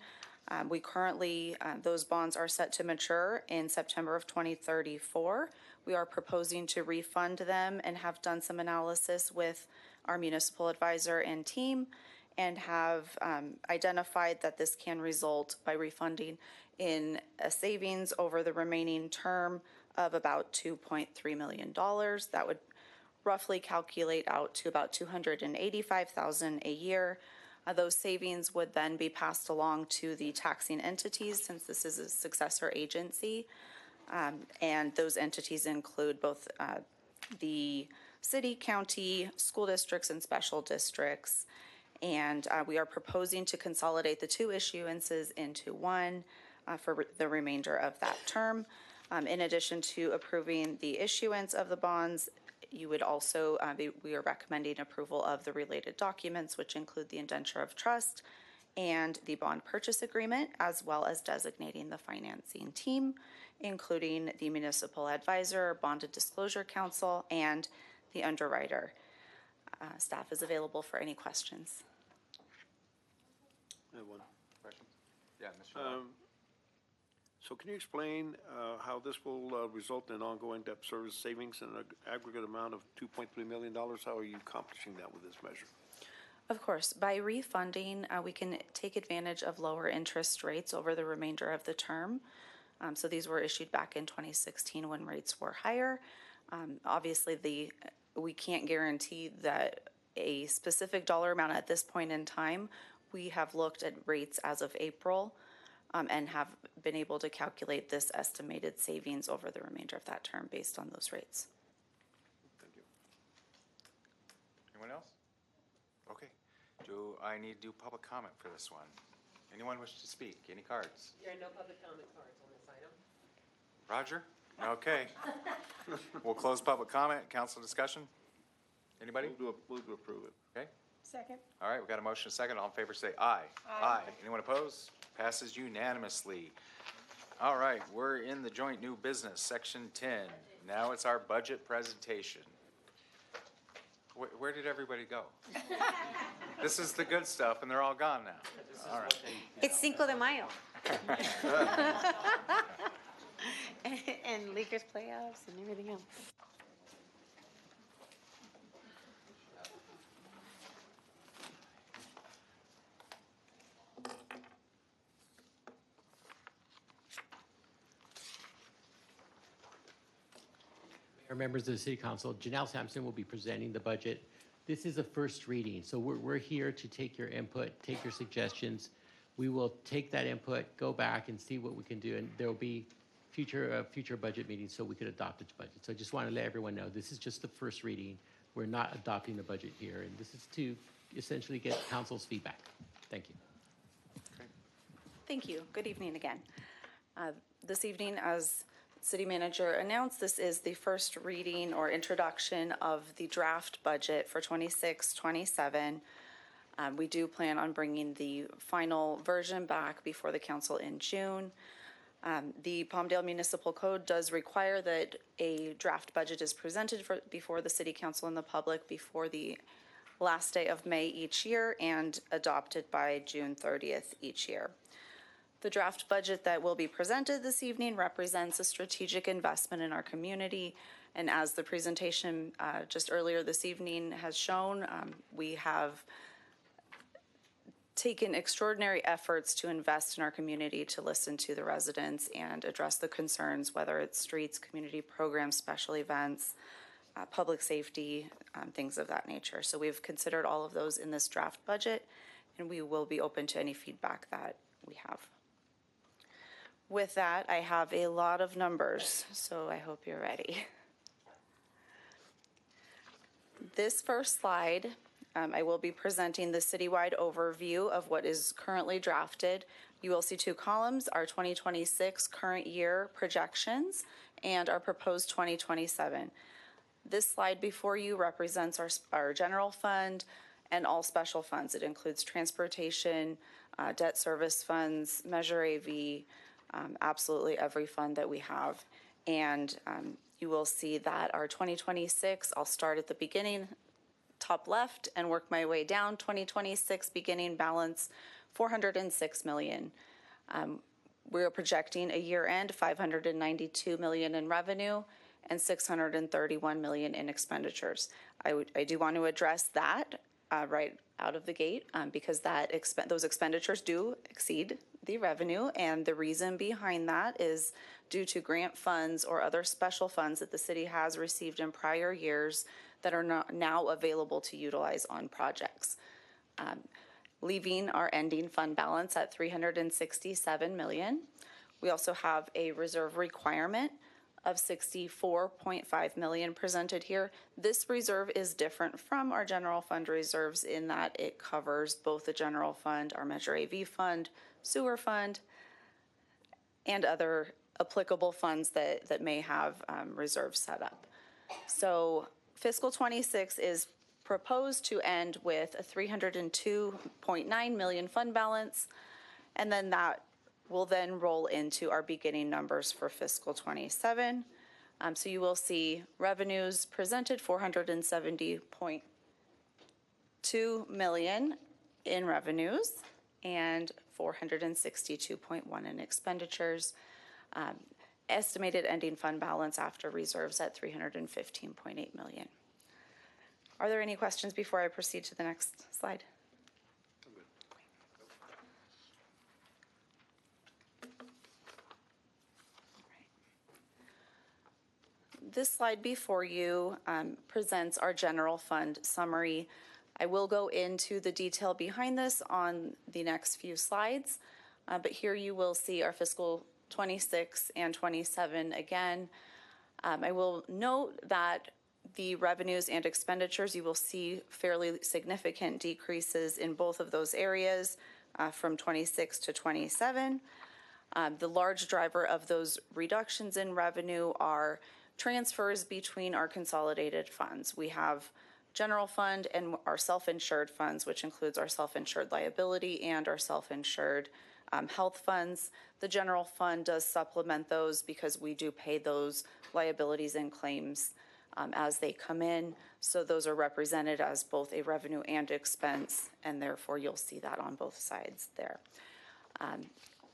We currently, those bonds are set to mature in September of 2034. We are proposing to refund them and have done some analysis with our municipal advisor and team and have identified that this can result by refunding in a savings over the remaining term of about $2.3 million. That would roughly calculate out to about $285,000 a year. Those savings would then be passed along to the taxing entities since this is a successor agency. And those entities include both the city, county, school districts, and special districts. And we are proposing to consolidate the two issuances into one for the remainder of that term. In addition to approving the issuance of the bonds, you would also, we are recommending approval of the related documents, which include the indenture of trust and the bond purchase agreement, as well as designating the financing team, including the municipal advisor, bonded disclosure counsel, and the underwriter. Staff is available for any questions. I have one. Questions? Yeah, Mr. Lyon. So can you explain how this will result in ongoing debt service savings in an aggregate amount of $2.3 million? How are you accomplishing that with this measure? Of course, by refunding, we can take advantage of lower interest rates over the remainder of the term. So these were issued back in 2016 when rates were higher. Obviously, we can't guarantee that a specific dollar amount at this point in time. We have looked at rates as of April and have been able to calculate this estimated savings over the remainder of that term based on those rates. Thank you. Anyone else? Okay. Do I need to do public comment for this one? Anyone wish to speak? Any cards? There are no public comment cards on this item. Roger? Okay. We'll close public comment. Council discussion? Anybody? Move to approve it. Okay. Second. All right, we got a motion, a second. All in favor, say aye. Aye. Anyone opposed? Passes unanimously. All right, we're in the joint new business, section 10. Now it's our budget presentation. Where did everybody go? This is the good stuff, and they're all gone now. All right. It's Cinco de Mayo. And Lakers playoffs and everything else. Mayor, members of the City Council, Janelle Sampson will be presenting the budget. This is a first reading, so we're here to take your input, take your suggestions. We will take that input, go back and see what we can do, and there will be future budget meetings so we could adopt its budget. So I just want to let everyone know this is just the first reading. We're not adopting the budget here, and this is to essentially get council's feedback. Thank you. Thank you. Good evening again. This evening, as City Manager announced, this is the first reading or introduction of the draft budget for 26-27. We do plan on bringing the final version back before the council in June. The Palmdale Municipal Code does require that a draft budget is presented before the City Council and the public before the last day of May each year and adopted by June 30th each year. The draft budget that will be presented this evening represents a strategic investment in our community. And as the presentation just earlier this evening has shown, we have taken extraordinary efforts to invest in our community, to listen to the residents and address the concerns, whether it's streets, community programs, special events, public safety, things of that nature. So we've considered all of those in this draft budget, and we will be open to any feedback that we have. With that, I have a lot of numbers, so I hope you're ready. This first slide, I will be presenting the citywide overview of what is currently drafted. You will see two columns, our 2026 current year projections and our proposed 2027. This slide before you represents our general fund and all special funds. It includes transportation, debt service funds, Measure AV, absolutely every fund that we have. And you will see that our 2026, I'll start at the beginning, top left, and work my way down. 2026 beginning balance, $406 million. We are projecting a year-end $592 million in revenue and $631 million in expenditures. I do want to address that right out of the gate because those expenditures do exceed the revenue, and the reason behind that is due to grant funds or other special funds that the city has received in prior years that are not now available to utilize on projects, leaving our ending fund balance at $367 million. We also have a reserve requirement of $64.5 million presented here. This reserve is different from our general fund reserves in that it covers both the general fund, our Measure AV fund, sewer fund, and other applicable funds that may have reserves set up. So fiscal 26 is proposed to end with a $302.9 million fund balance, and then that will then roll into our beginning numbers for fiscal 27. So you will see revenues presented $470.8 $2 million in revenues and $462.1 in expenditures. Estimated ending fund balance after reserves at $315.8 million. Are there any questions before I proceed to the next slide? This slide before you presents our general fund summary. I will go into the detail behind this on the next few slides, but here you will see our fiscal 26 and 27 again. I will note that the revenues and expenditures, you will see fairly significant decreases in both of those areas from 26 to 27. The large driver of those reductions in revenue are transfers between our consolidated funds. We have general fund and our self-insured funds, which includes our self-insured liability and our self-insured health funds. The general fund does supplement those because we do pay those liabilities and claims as they come in. So those are represented as both a revenue and expense, and therefore you'll see that on both sides there.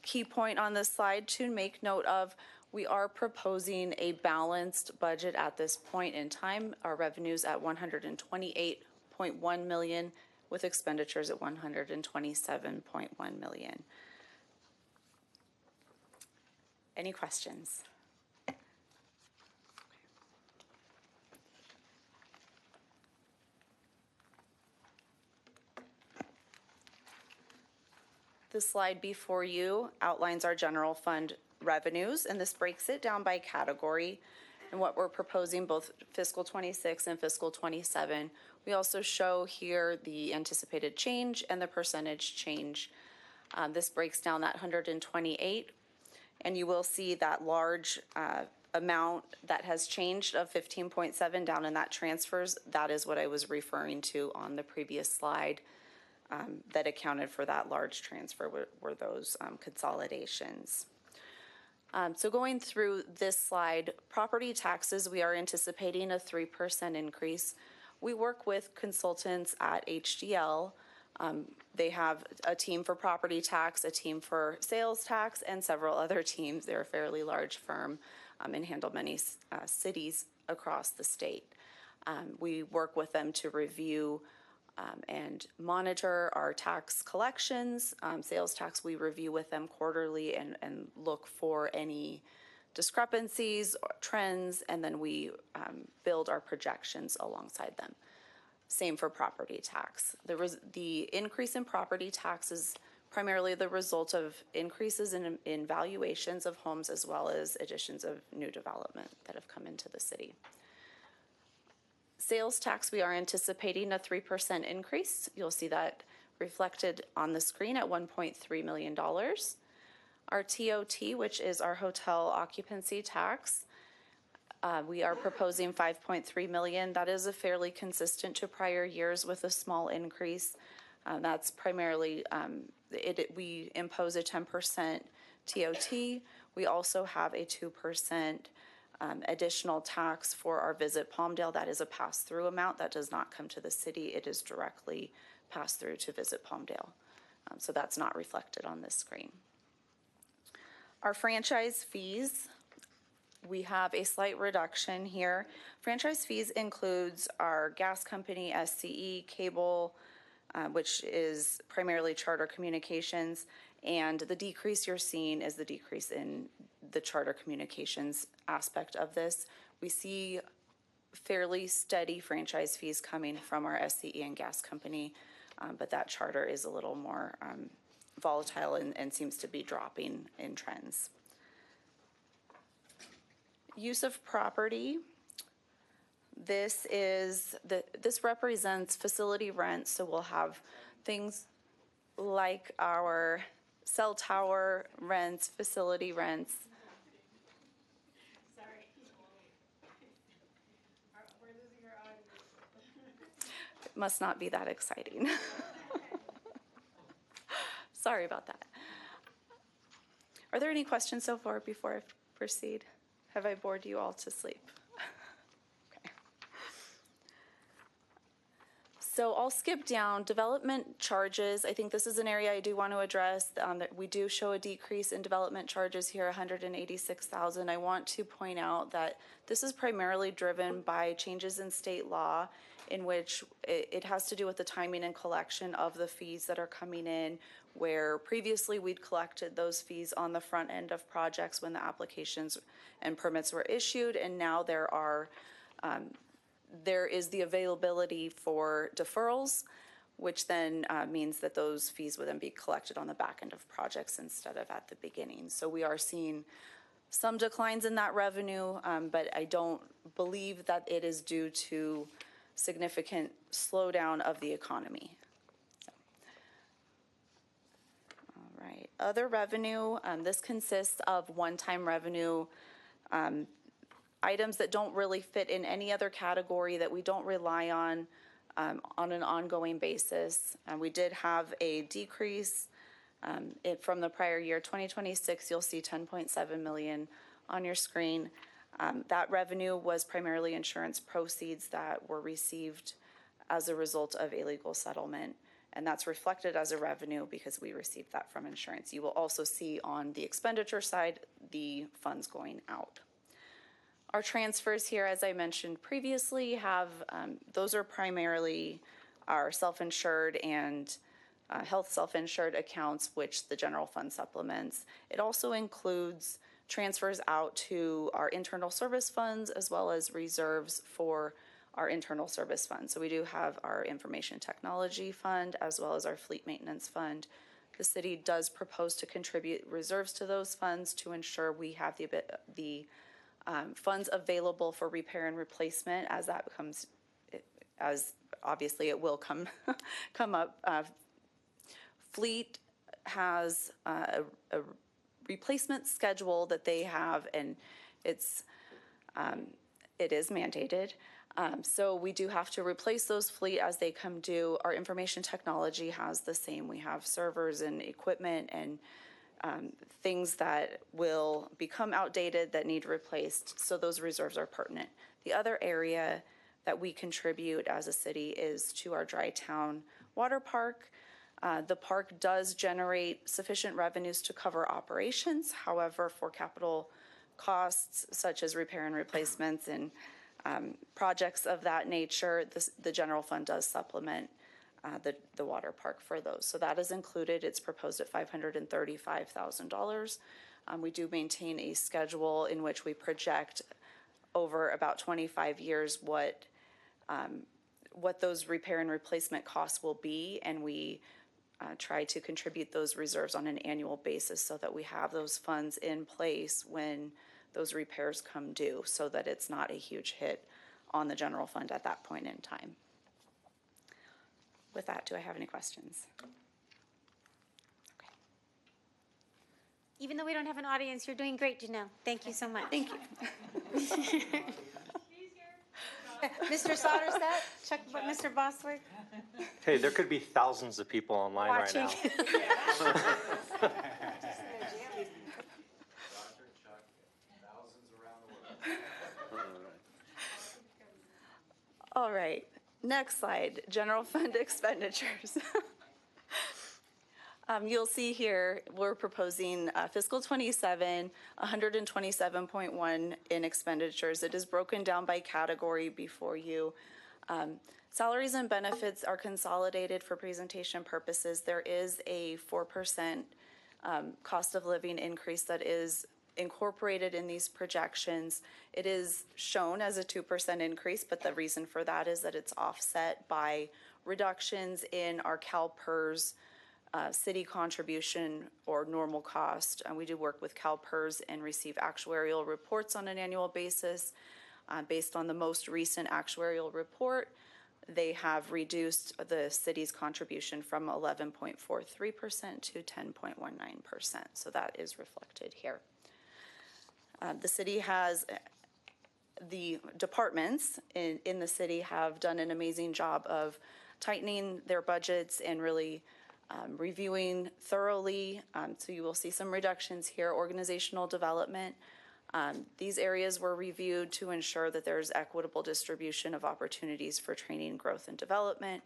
Key point on this slide to make note of, we are proposing a balanced budget at this point in time. Our revenues at $128.1 million with expenditures at $127.1 million. Any questions? The slide before you outlines our general fund revenues, and this breaks it down by category and what we're proposing both fiscal 26 and fiscal 27. We also show here the anticipated change and the percentage change. This breaks down that 128, and you will see that large amount that has changed of 15.7 down in that transfers. That is what I was referring to on the previous slide. That accounted for that large transfer were those consolidations. So going through this slide, property taxes, we are anticipating a 3% increase. We work with consultants at HDL. They have a team for property tax, a team for sales tax, and several other teams. They're a fairly large firm and handle many cities across the state. We work with them to review and monitor our tax collections. Sales tax, we review with them quarterly and look for any discrepancies or trends, and then we build our projections alongside them. Same for property tax. The increase in property tax is primarily the result of increases in valuations of homes as well as additions of new development that have come into the city. Sales tax, we are anticipating a 3% increase. You'll see that reflected on the screen at $1.3 million. Our TOT, which is our hotel occupancy tax, we are proposing $5.3 million. That is a fairly consistent to prior years with a small increase. That's primarily, we impose a 10% TOT. We also have a 2% additional tax for our Visit Palmdale. That is a pass-through amount that does not come to the city. It is directly passed through to Visit Palmdale. So that's not reflected on this screen. Our franchise fees, we have a slight reduction here. Franchise fees includes our gas company, SCE, cable, which is primarily Charter Communications, and the decrease you're seeing is the decrease in the Charter Communications aspect of this. We see fairly steady franchise fees coming from our SCE and gas company, but that Charter is a little more volatile and seems to be dropping in trends. Use of property. This represents facility rent, so we'll have things like our cell tower rents, facility rents. Sorry. We're losing our audience. It must not be that exciting. Sorry about that. Are there any questions so far before I proceed? Have I bored you all to sleep? Okay. So I'll skip down. Development charges, I think this is an area I do want to address. That we do show a decrease in development charges here, 186,000. I want to point out that this is primarily driven by changes in state law in which it has to do with the timing and collection of the fees that are coming in, where previously we'd collected those fees on the front end of projects when the applications and permits were issued, and now there is the availability for deferrals, which then means that those fees would then be collected on the back end of projects instead of at the beginning. So we are seeing some declines in that revenue, but I don't believe that it is due to significant slowdown of the economy. All right, other revenue, this consists of one-time revenue, items that don't really fit in any other category that we don't rely on an ongoing basis. We did have a decrease from the prior year. 2026, you'll see 10.7 million on your screen. That revenue was primarily insurance proceeds that were received as a result of a legal settlement, and that's reflected as a revenue because we received that from insurance. You will also see on the expenditure side the funds going out. Our transfers here, as I mentioned previously, have those are primarily our self-insured and health self-insured accounts, which the general fund supplements. It also includes transfers out to our internal service funds as well as reserves for our internal service fund. So we do have our information technology fund as well as our fleet maintenance fund. The city does propose to contribute reserves to those funds to ensure we have the funds available for repair and replacement as that becomes, as obviously it will come up. Fleet has a replacement schedule that they have, and it is mandated. So we do have to replace those fleet as they come due. Our information technology has the same. We have servers and equipment and things that will become outdated that need replaced, so those reserves are pertinent. The other area that we contribute as a city is to our Dry Town Water Park. The park does generate sufficient revenues to cover operations. However, for capital costs such as repair and replacements and projects of that nature, the general fund does supplement the water park for those. So that is included. It's proposed at $535,000. We do maintain a schedule in which we project over about 25 years what those repair and replacement costs will be, and we try to contribute those reserves on an annual basis so that we have those funds in place when those repairs come due, so that it's not a huge hit on the general fund at that point in time. With that, do I have any questions? Even though we don't have an audience, you're doing great, Janelle. Thank you so much. Thank you. Mr. Soderset, Mr. Bosworth. Hey, there could be thousands of people online right now. All right, next slide, general fund expenditures. You'll see here, we're proposing fiscal 27, 127.1 in expenditures. It is broken down by category before you. Salaries and benefits are consolidated for presentation purposes. There is a 4% cost of living increase that is incorporated in these projections. It is shown as a 2% increase, but the reason for that is that it's offset by reductions in our CalPERS city contribution or normal cost. And we do work with CalPERS and receive actuarial reports on an annual basis. Based on the most recent actuarial report, they have reduced the city's contribution from 11.43% to 10.19%. So that is reflected here. The city has, the departments in the city have done an amazing job of tightening their budgets and really reviewing thoroughly. So you will see some reductions here. Organizational development, These areas were reviewed to ensure that there's equitable distribution of opportunities for training, growth, and development,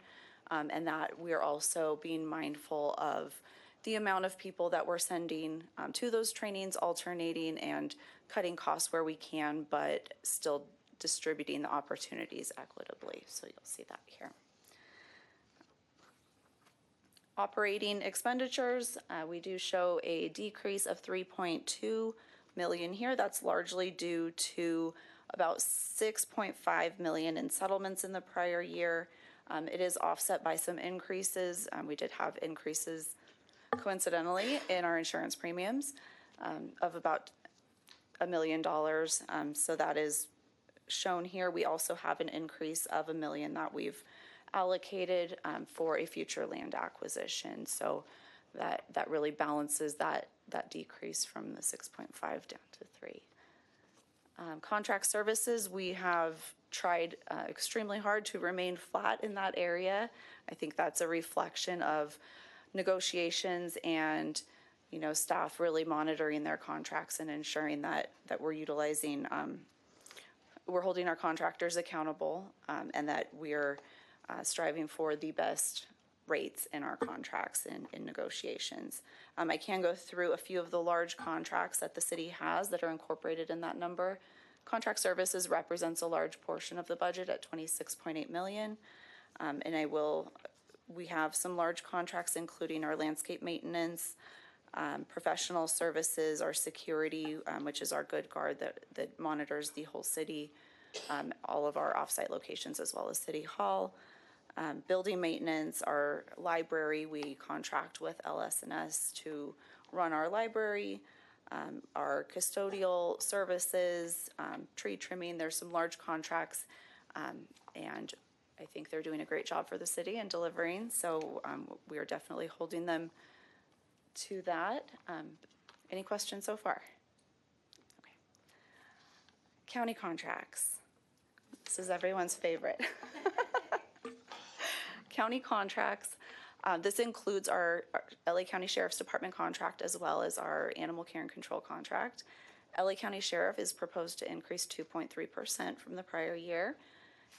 and that we're also being mindful of the amount of people that we're sending to those trainings, alternating and cutting costs where we can, but still distributing the opportunities equitably. So you'll see that here. Operating expenditures, we do show a decrease of 3.2 million here. That's largely due to about 6.5 million in settlements in the prior year. It is offset by some increases. We did have increases coincidentally in our insurance premiums of about $1 million. So that is shown here. We also have an increase of $1 million that we've allocated for a future land acquisition. So that really balances that decrease from the 6.5 down to 3. Contract services, we have tried extremely hard to remain flat in that area. I think that's a reflection of negotiations and staff really monitoring their contracts and ensuring that we're utilizing, we're holding our contractors accountable, and that we're striving for the best rates in our contracts in negotiations. I can go through a few of the large contracts that the city has that are incorporated in that number. Contract services represents a large portion of the budget at $26.8 million. And we have some large contracts, including our landscape maintenance, professional services, our security, which is our good guard that monitors the whole city, all of our offsite locations as well as City Hall. Building maintenance, our library, we contract with LS&S to run our library, our custodial services, tree trimming. There's some large contracts, and I think they're doing a great job for the city and delivering. So we are definitely holding them to that. Any questions so far? Okay. County contracts. This is everyone's favorite. County contracts. This includes our LA County Sheriff's Department contract as well as our animal care and control contract. LA County Sheriff is proposed to increase 2.3% from the prior year,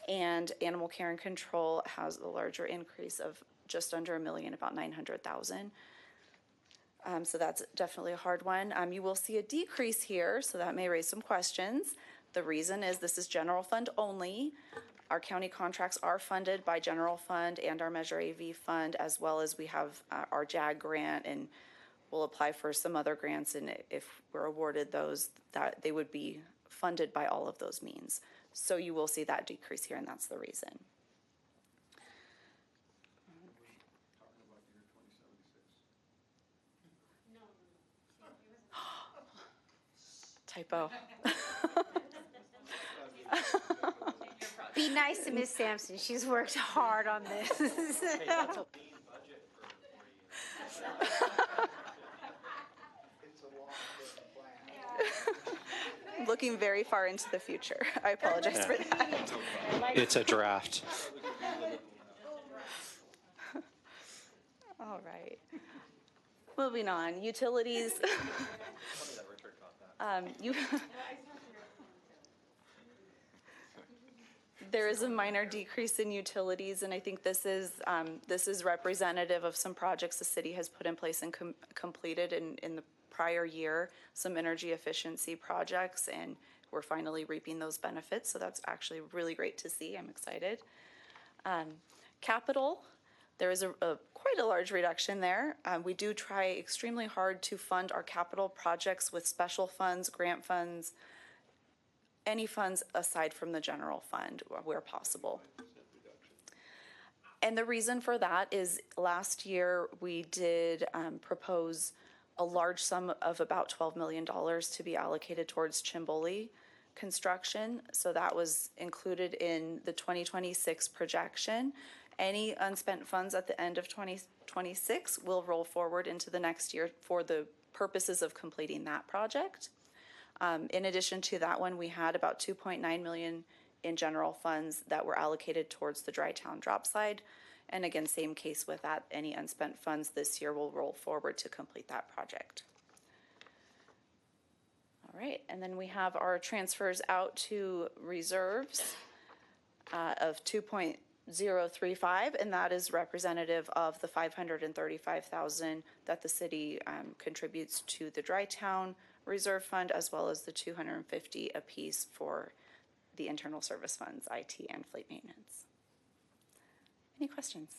and animal care and control has a larger increase of just under $1 million, about $900,000. So that's definitely a hard one. You will see a decrease here, so that may raise some questions. The reason is this is general fund only. Our county contracts are funded by general fund and our Measure AV fund, as well as we have our JAG grant, and we'll apply for some other grants, and if we're awarded those, that they would be funded by all of those means. So you will see that decrease here, and that's the reason. Typo. Be nice to Ms. Sampson. She's worked hard on this. Hey, that's a lean budget for Looking very far into the future. I apologize for that. It's a draft. All right. Moving on, utilities. There is a minor decrease in utilities, and I think this is representative of some projects the city has put in place and completed in the prior year, some energy efficiency projects, and we're finally reaping those benefits. So that's actually really great to see. I'm excited. Capital, there is quite a large reduction there. We do try extremely hard to fund our capital projects with special funds, grant funds, any funds aside from the general fund where possible. And the reason for that is last year we did propose a large sum of about $12 million to be allocated towards Chimboli construction. So that was included in the 2026 projection. Any unspent funds at the end of 2026 will roll forward into the next year for the purposes of completing that project. In addition to that one, we had about $2.9 million in general funds that were allocated towards the Dry Town drop slide. And again, same case with that. Any unspent funds this year will roll forward to complete that project. All right, and then we have our transfers out to reserves of 2.035, and that is representative of the 535,000 that the city contributes to the Dry Town Reserve Fund, as well as the 250 apiece for the internal service funds, IT and fleet maintenance. Any questions?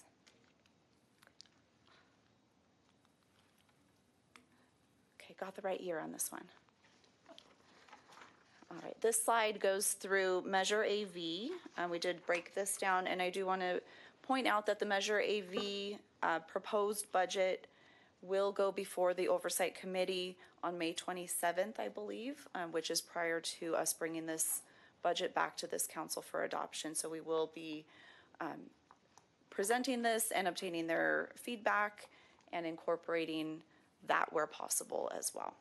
Okay, got the right year on this one. All right, this slide goes through Measure AV. We did break this down, and I do want to point out that the Measure AV proposed budget will go before the Oversight Committee on May 27th, I believe, which is prior to us bringing this budget back to this council for adoption. So we will be presenting this and obtaining their feedback and incorporating that where possible as well.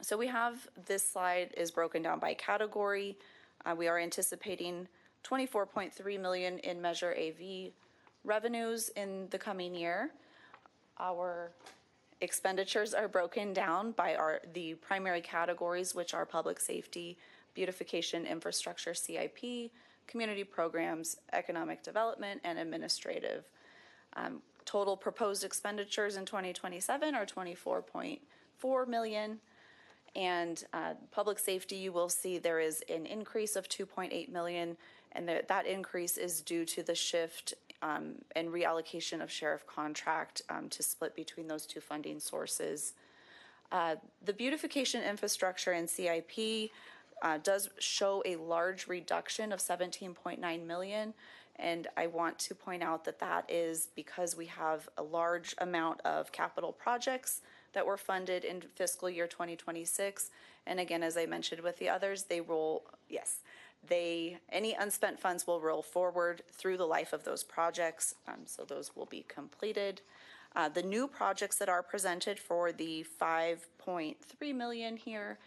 So we have, this slide is broken down by category. We are anticipating $24.3 million in Measure AV revenues in the coming year. Our expenditures are broken down by the primary categories, which are public safety, beautification, infrastructure, CIP, community programs, economic development, and administrative. Total proposed expenditures in 2027 are $24.4 million. And public safety, you will see there is an increase of $2.8 million, and that increase is due to the shift and reallocation of sheriff contract to split between those two funding sources. The beautification infrastructure and CIP does show a large reduction of $17.9 million, and I want to point out that that is because we have a large amount of capital projects that were funded in fiscal year 2026. And again, as I mentioned with the others, any unspent funds will roll forward through the life of those projects, so those will be completed. The new projects that are presented for the $5.3 million here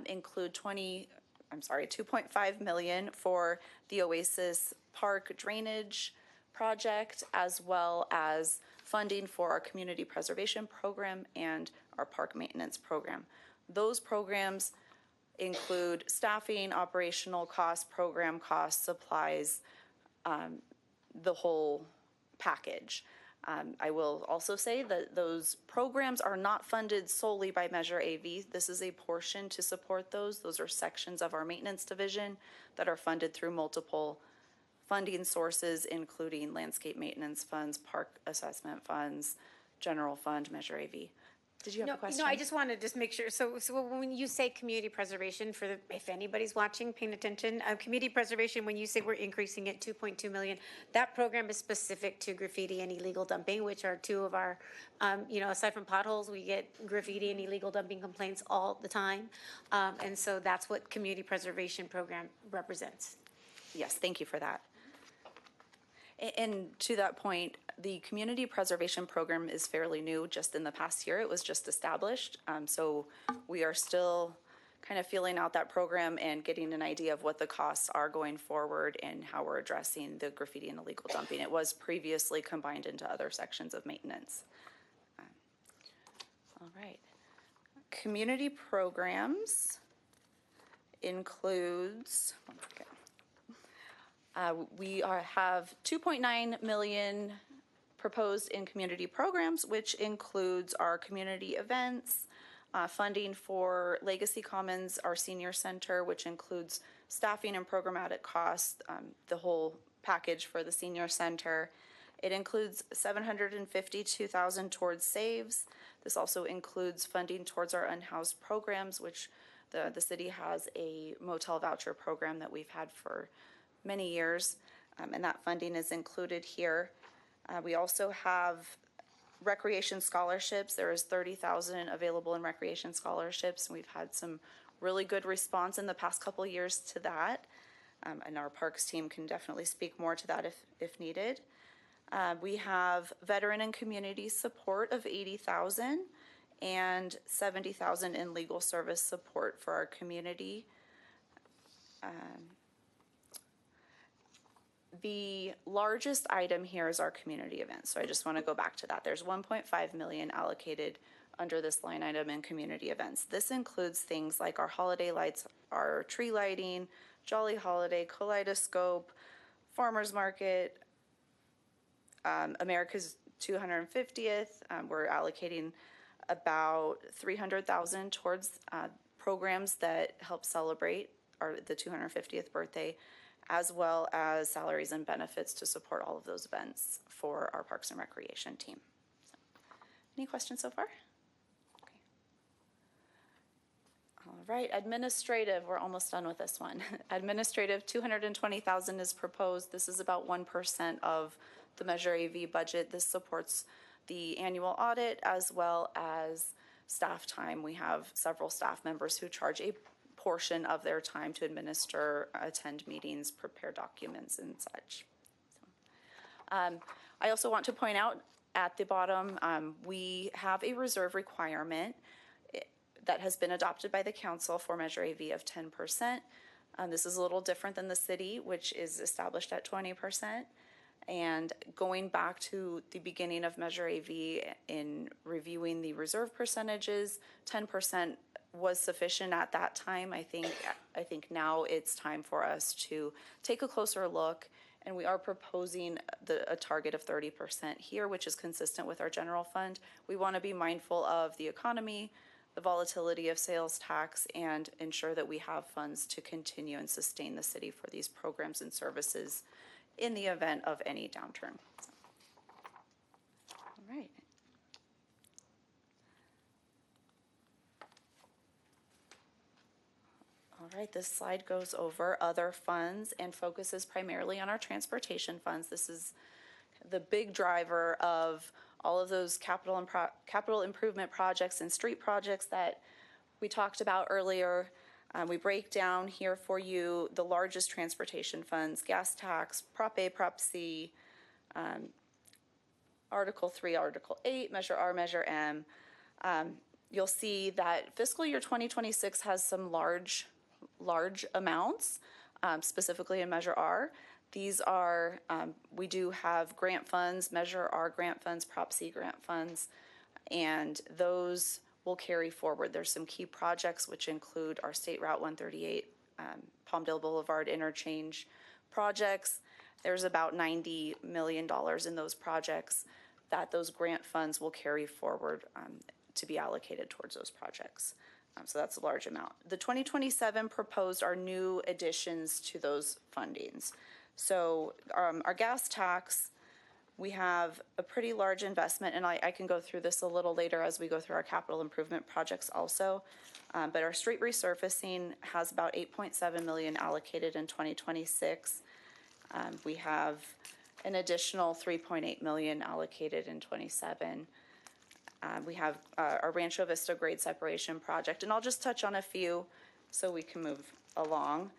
include $2.5 million for the Oasis Park drainage project, as well as funding for our community preservation program and our park maintenance program. Those programs include staffing, operational costs, program costs, supplies, the whole package. I will also say that those programs are not funded solely by Measure AV. This is a portion to support those. Those are sections of our maintenance division that are funded through multiple funding sources, including landscape maintenance funds, park assessment funds, general fund, Measure AV. Did you have a question? No, I just wanted to just make sure. So when you say community preservation, if anybody's watching, paying attention, community preservation, when you say we're increasing it $2.2 million, that program is specific to graffiti and illegal dumping, which are two of our, aside from potholes, we get graffiti and illegal dumping complaints all the time. And so that's what community preservation program represents. Yes, thank you for that. And to that point, the community preservation program is fairly new. Just in the past year, it was just established. So we are still kind of feeling out that program and getting an idea of what the costs are going forward and how we're addressing the graffiti and illegal dumping. It was previously combined into other sections of maintenance. All right. Community programs includes, one second. We have $2.9 million proposed in community programs, which includes our community events, funding for Legacy Commons, our senior center, which includes staffing and programmatic costs, the whole package for the senior center. It includes $752,000 towards saves. This also includes funding towards our unhoused programs, which the city has a motel voucher program that we've had for many years, and that funding is included here. We also have recreation scholarships. There is $30,000 available in recreation scholarships, and we've had some really good response in the past couple of years to that. And our parks team can definitely speak more to that if needed. We have veteran and community support of $80,000 and $70,000 in legal service support for our community. The largest item here is our community events. So I just want to go back to that. There's $1.5 million allocated under this line item in community events. This includes things like our holiday lights, our tree lighting, Jolly Holiday, Kaleidoscope, Farmers Market, America's 250th. We're allocating about $300,000 towards programs that help celebrate the 250th birthday, as well as salaries and benefits to support all of those events for our Parks and Recreation team. So, any questions so far? Okay. All right, administrative, we're almost done with this one. Administrative, $220,000 is proposed. This is about 1% of the Measure AV budget. This supports the annual audit as well as staff time. We have several staff members who charge a portion of their time to administer, attend meetings, prepare documents, and such. I also want to point out at the bottom, we have a reserve requirement that has been adopted by the council for Measure AV of 10%. This is a little different than the city, which is established at 20%. And going back to the beginning of Measure AV in reviewing the reserve percentages, 10% was sufficient at that time. I think now it's time for us to take a closer look, and we are proposing a target of 30% here, which is consistent with our general fund. We want to be mindful of the economy, the volatility of sales tax, and ensure that we have funds to continue and sustain the city for these programs and services in the event of any downturn. So, all right. All right, this slide goes over other funds and focuses primarily on our transportation funds. This is the big driver of all of those capital improvement projects and street projects that we talked about earlier. We break down here for you the largest transportation funds: gas tax, Prop A, Prop C, Article 3, Article 8, Measure R, Measure M. You'll see that fiscal year 2026 has some large amounts, specifically in Measure R. These are, we do have grant funds, Measure R grant funds, Prop C grant funds, and those will carry forward. There's some key projects which include our State Route 138, Palmdale Boulevard interchange projects. There's about $90 million in those projects that those grant funds will carry forward to be allocated towards those projects. So that's a large amount. The 2027 proposed are new additions to those fundings. So our gas tax, we have a pretty large investment, and I can go through this a little later as we go through our capital improvement projects also. But our street resurfacing has about $8.7 million allocated in 2026. We have an additional $3.8 million allocated in 27. We have our Rancho Vista grade separation project, and I'll just touch on a few so we can move along.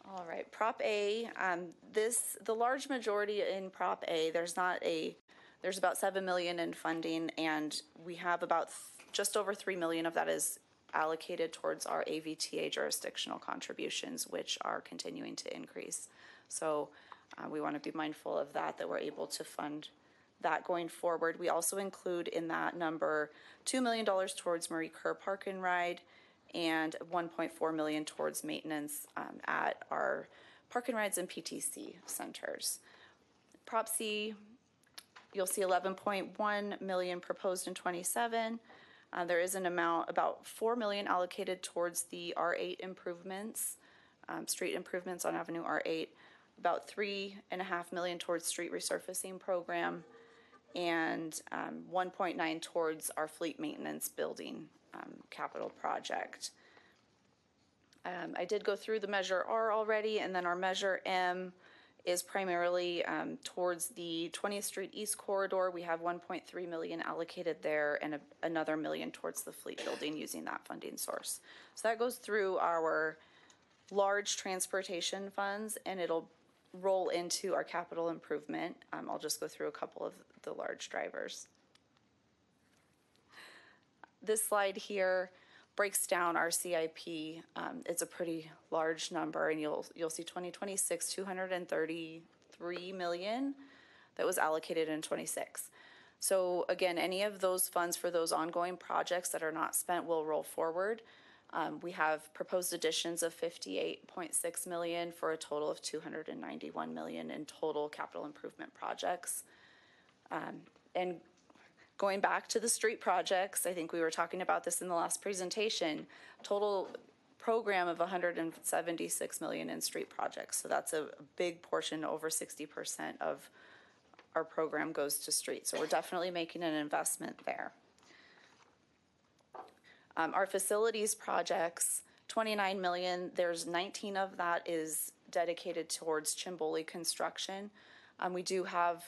All right, Prop A, the large majority in Prop A, there's about $7 million in funding, and we have about just over $3 million of that is allocated towards our AVTA jurisdictional contributions, which are continuing to increase. So we want to be mindful of that we're able to fund that going forward. We also include in that number $2 million towards Marie Kerr Park and Ride, and $1.4 million towards maintenance at our park and rides and PTC centers. Prop C, you'll see $11.1 million proposed in 27. There is an amount, about $4 million allocated towards the R8 improvements, street improvements on Avenue R8, about $3.5 million towards street resurfacing program, and 1.9 towards our fleet maintenance building capital project. I did go through the Measure R already, and then our Measure M is primarily towards the 20th Street East Corridor. We have $1.3 million allocated there, and another $1 million towards the fleet building using that funding source. So that goes through our large transportation funds, and it'll roll into our capital improvement. I'll just go through a couple of the large drivers. This slide here breaks down our CIP. It's a pretty large number, and you'll see 2026, $3 million that was allocated in '26. So again, any of those funds for those ongoing projects that are not spent will roll forward. We have proposed additions of $58.6 million for a total of $291 million in total capital improvement projects. And going back to the street projects, I think we were talking about this in the last presentation, total program of $176 million in street projects. So that's a big portion, over 60% of our program goes to streets. So we're definitely making an investment there. Our facilities projects, $29 million, there's 19 of that is dedicated towards Chimboli construction. We do have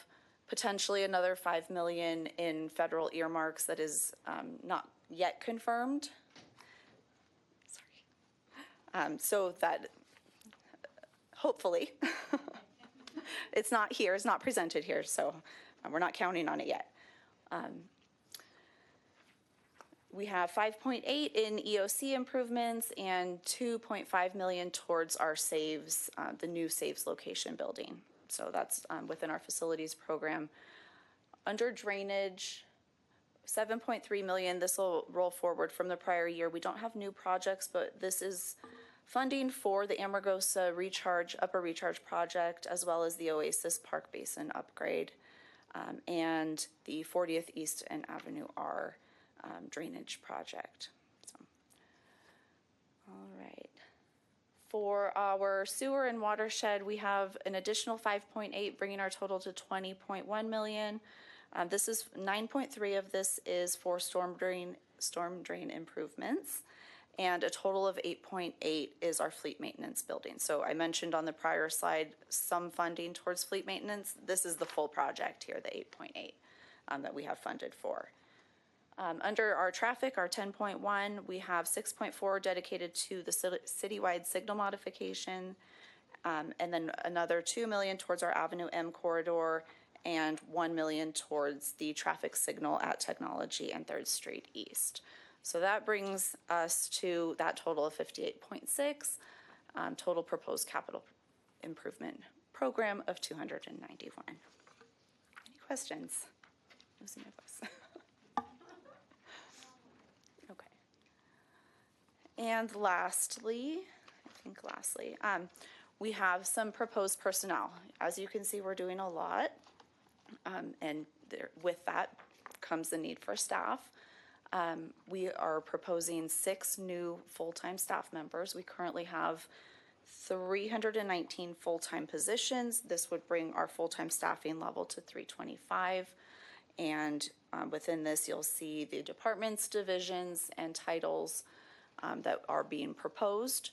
potentially another $5 million in federal earmarks that is not yet confirmed. Sorry. So that hopefully, it's not here, it's not presented here, so we're not counting on it yet. We have 5.8 in EOC improvements and 2.5 million towards our saves, the new saves location building. So that's within our facilities program. Under drainage, 7.3 million, this will roll forward from the prior year. We don't have new projects, but this is funding for the Amargosa upper recharge project, as well as the Oasis Park Basin upgrade, and the 40th East and Avenue R drainage project. So, all right. For our sewer and watershed, we have an additional 5.8, bringing our total to 20.1 million. This is 9.3 of this is for storm drain improvements, and a total of 8.8 is our fleet maintenance building. So I mentioned on the prior slide some funding towards fleet maintenance. This is the full project here, the 8.8 that we have funded for. Under our traffic, our 10.1, we have 6.4 dedicated to the citywide signal modification, and then another 2 million towards our Avenue M corridor, and 1 million towards the traffic signal at Technology and 3rd Street East. So that brings us to that total of 58.6, total proposed capital improvement program of 291. Any questions? Losing my voice. And lastly, we have some proposed personnel. As you can see, we're doing a lot, and with that comes the need for staff. We are proposing 6 new full-time staff members. We currently have 319 full-time positions. This would bring our full-time staffing level to 325. And within this, you'll see the departments, divisions, and titles that are being proposed.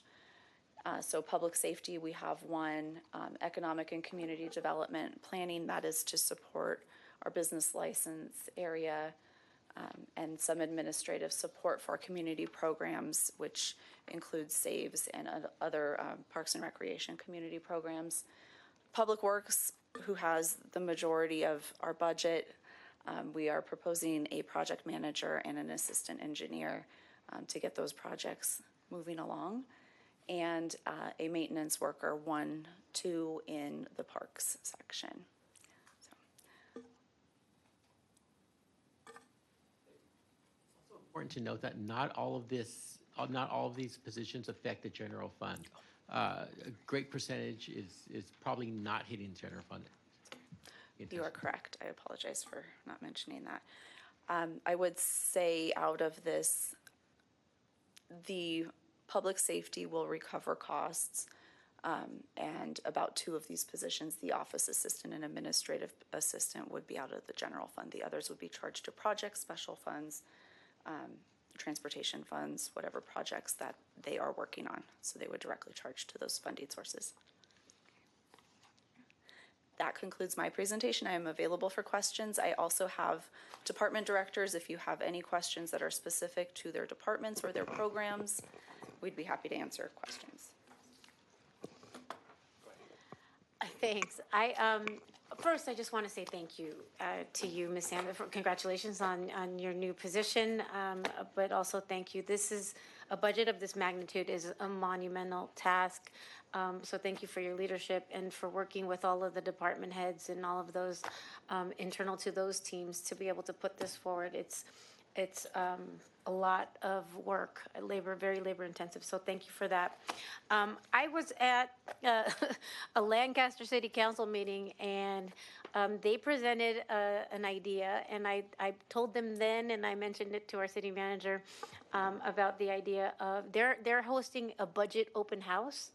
So public safety, we have 1, economic and community development planning, that is to support our business license area, and some administrative support for our community programs, which includes SAVES and other Parks and Recreation community programs. Public Works, who has the majority of our budget, we are proposing a project manager and an assistant engineer to get those projects moving along, and a maintenance worker, 1, 2 in the parks section. It's also important to note that not all of these positions affect the general fund. A great percentage is probably not hitting the general fund. You are correct. I apologize for not mentioning that. I would say out of this, the public safety will recover costs, and about 2 of these positions, the office assistant and administrative assistant, would be out of the general fund. The others would be charged to projects, special funds, transportation funds, whatever projects that they are working on. So they would directly charge to those funding sources. That concludes my presentation. I am available for questions. I also have department directors. If you have any questions that are specific to their departments or their programs, we'd be happy to answer questions. Thanks. First, I just want to say thank you to you, Ms. Sandra, for congratulations on your new position, but also thank you. This is, a budget of this magnitude is a monumental task. So thank you for your leadership and for working with all of the department heads and all of those internal to those teams to be able to put this forward. It's a lot of work, very labor intensive. So thank you for that. I was at a Lancaster City Council meeting, and they presented an idea, and I told them then, and I mentioned it to our city manager about the idea of they're hosting a budget open house.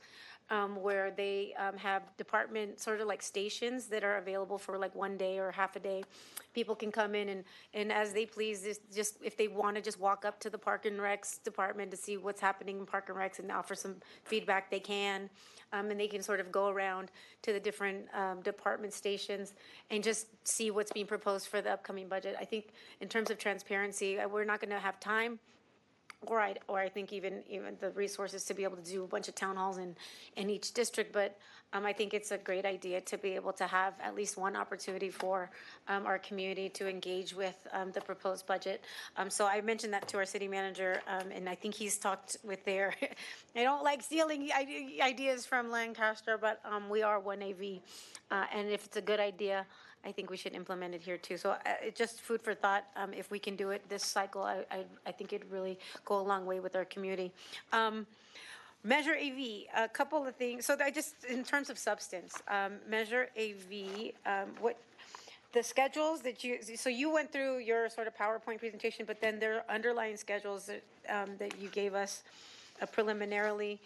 Where they have department sort of like stations that are available for like one day or half a day. People can come in and as they please, just if they want to just walk up to the Park and Recs department to see what's happening in Park and Recs and offer some feedback, they can. And they can sort of go around to the different department stations and just see what's being proposed for the upcoming budget. I think in terms of transparency, we're not going to have time or I think even the resources to be able to do a bunch of town halls in each district. But I think it's a great idea to be able to have at least one opportunity for our community to engage with the proposed budget. So I mentioned that to our city manager, and I think he's talked with their. I don't like stealing ideas from Lancaster, but we are one AV, and if it's a good idea, I think we should implement it here too. So just food for thought. If we can do it this cycle, I think it'd really go a long way with our community. Measure AV, a couple of things. So I just, in terms of substance, Measure AV, what the schedules that so you went through your sort of PowerPoint presentation, but then there are underlying schedules that you gave us preliminarily.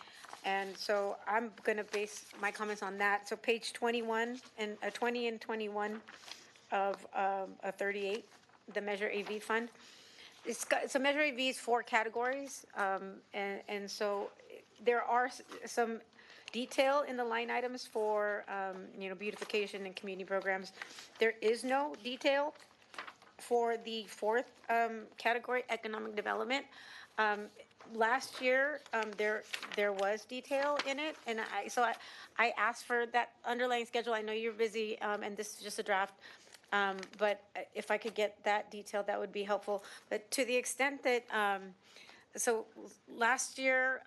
And so I'm going to base my comments on that. So page 21 and 20 and 21 of 38, the Measure AV fund. So Measure AV is 4 categories, and so there are some detail in the line items for beautification and community programs. There is no detail for the 4th category, economic development. Last year, there was detail in it, and I asked for that underlying schedule. I know you're busy, and this is just a draft, but if I could get that detail, that would be helpful. But to the extent that, so last year,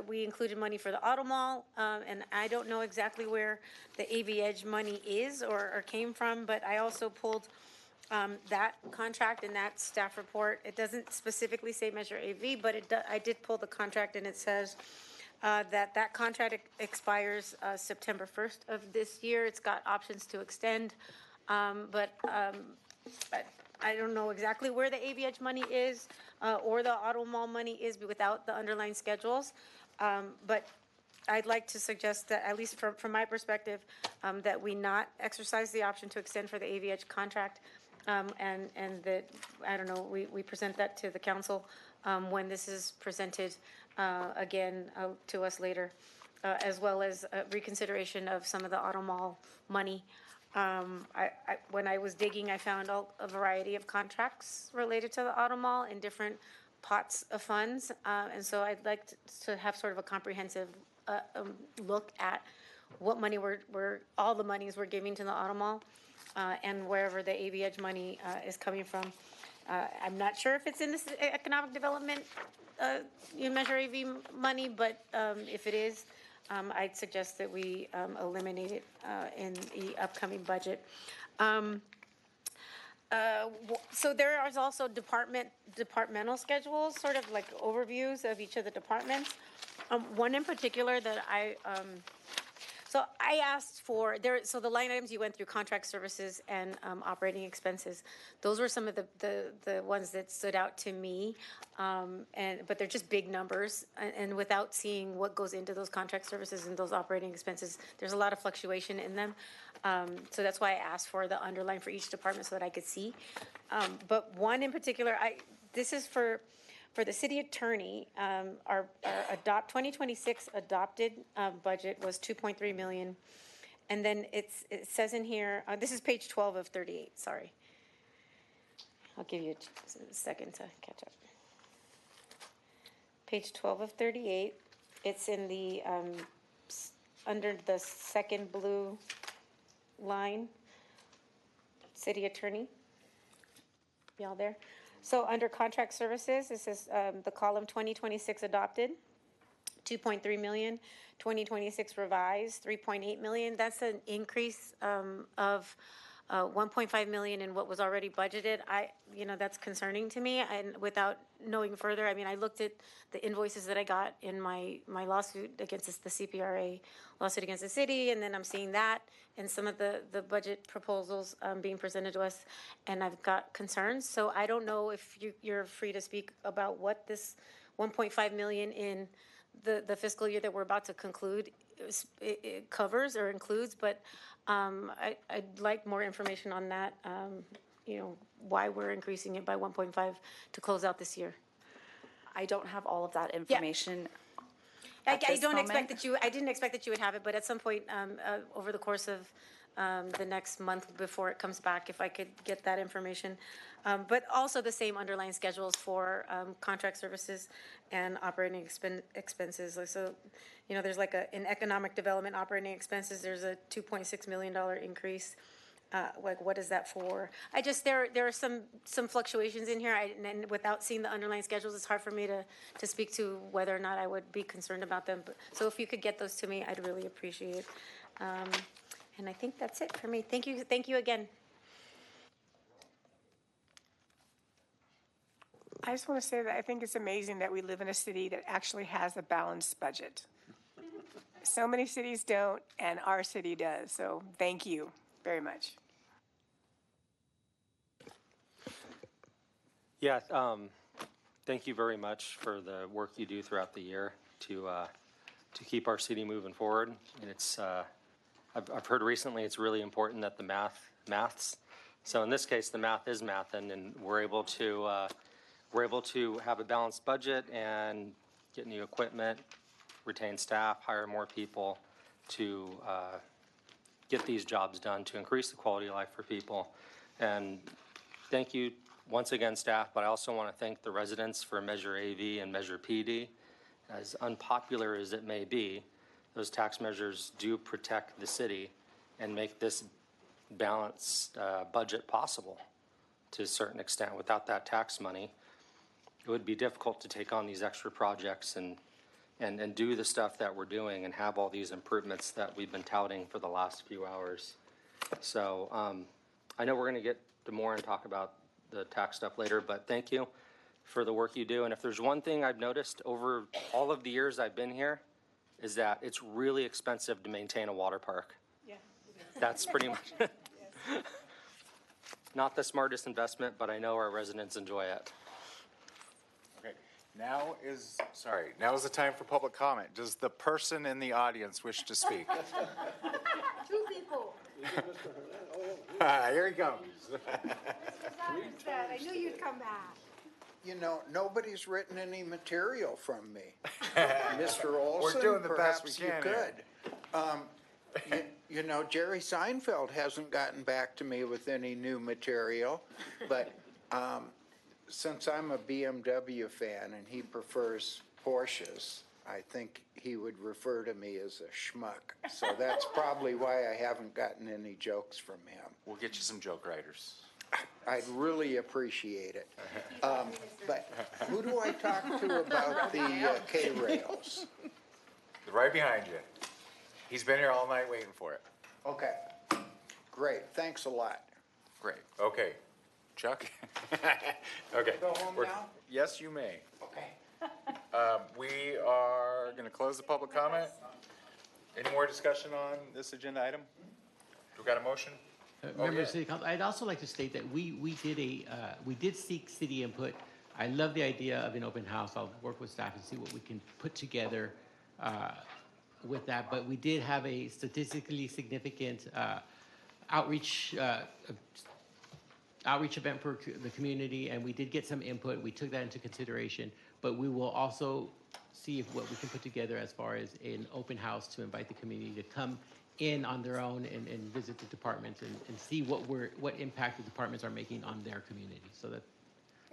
we included money for the auto mall, and I don't know exactly where the AV Edge money is or came from, but I also pulled that contract in that staff report. It doesn't specifically say Measure AV, but I did pull the contract, and it says that contract expires September 1st of this year. It's got options to extend, but I don't know exactly where the AV Edge money is or the auto mall money is without the underlying schedules. But I'd like to suggest that, at least from my perspective, that we not exercise the option to extend for the AV Edge contract. And that, I don't know, we present that to the council when this is presented again to us later, as well as reconsideration of some of the auto mall money. When I was digging, I found a variety of contracts related to the auto mall in different pots of funds. And so I'd like to have sort of a comprehensive look at what money all the monies we're giving to the auto mall. And wherever the AV Edge money is coming from. I'm not sure if it's in this economic development Measure AV money, but if it is, I'd suggest that we eliminate it in the upcoming budget. So there is also departmental schedules, sort of like overviews of each of the departments. One in particular that so I asked for so the line items you went through, contract services and operating expenses. Those were some of the ones that stood out to me, but they're just big numbers. And without seeing what goes into those contract services and those operating expenses, there's a lot of fluctuation in them. So that's why I asked for the underline for each department so that I could see. But one in particular, this is for the city attorney. Our 2026 adopted budget was $2.3 million. And then it says in here, this is page 12 of 38, sorry. I'll give you a second to catch up. Page 12 of 38, it's in the, under the second blue line. City Attorney. Y'all there? So under contract services, this is the column 2026 adopted, 2.3 million, 2026 revised, 3.8 million. That's an increase of 1.5 million in what was already budgeted. That's concerning to me. And without knowing further, I mean, I looked at the invoices that I got in my lawsuit against the CPRA lawsuit against the city, and then I'm seeing that and some of the budget proposals being presented to us, and I've got concerns. So I don't know if you're free to speak about what this 1.5 million in the fiscal year that we're about to conclude it covers or includes, but I'd like more information on that, why we're increasing it by 1.5 to close out this year. I don't have all of that information. I at this don't moment. expect that I didn't expect that you would have it, but at some point over the course of the next month before it comes back, if I could get that information. But also the same underlying schedules for contract services and operating expenses. So, there's like in economic development operating expenses, there's a $2.6 million increase. What is that for? There are some fluctuations in here, and without seeing the underlying schedules, it's hard for me to speak to whether or not I would be concerned about them. So if you could get those to me, I'd really appreciate it. And I think that's it for me. Thank you again. I just want to say that I think it's amazing that we live in a city that actually has a balanced budget. So many cities don't, and our city does. So thank you very much. Yeah, thank you very much for the work you do throughout the year to keep our city moving forward. And it's I've heard recently it's really important that the maths. So in this case, the math is mathing, and we're able to have a balanced budget and get new equipment, retain staff, hire more people to get these jobs done, to increase the quality of life for people. And thank you once again, staff, but I also want to thank the residents for Measure AV and Measure PD. As unpopular as it may be, those tax measures do protect the city and make this balanced budget possible to a certain extent. Without that tax money, it would be difficult to take on these extra projects and do the stuff that we're doing and have all these improvements that we've been touting for the last few hours. So I know we're going to get to more and talk about the tax stuff later, but thank you for the work you do. And if there's one thing I've noticed over all of the years I've been here, is that it's really expensive to maintain a water park. Yeah. That's pretty much it. Not the smartest investment, but I know our residents enjoy it. Okay, now is the time for public comment. Does the person in the audience wish to speak? Two people. Here he comes. I knew you'd come back. Nobody's written any material from me. Mr. Olson, We're doing the perhaps best we you can could. Jerry Seinfeld hasn't gotten back to me with any new material, but since I'm a BMW fan and he prefers Porsches, I think he would refer to me as a schmuck. So that's probably why I haven't gotten any jokes from him. We'll get you some joke writers. I'd really appreciate it. But who do I talk to about the K-rails? Right behind you. He's been here all night waiting for it. Okay, great, thanks a lot. Great. Okay. Chuck? Okay. Go home now? Yes, you may. Okay. We are going to close the public comment. Any more discussion on this agenda item? We got a motion? Member of City Council, I'd also like to state that we did seek city input. I love the idea of an open house. I'll work with staff and see what we can put together with that. But we did have a statistically significant outreach event for the community, and we did get some input. We took that into consideration, but we will also see what we can put together as far as an open house to invite the community to come in on their own and visit the departments and see what impact the departments are making on their community. So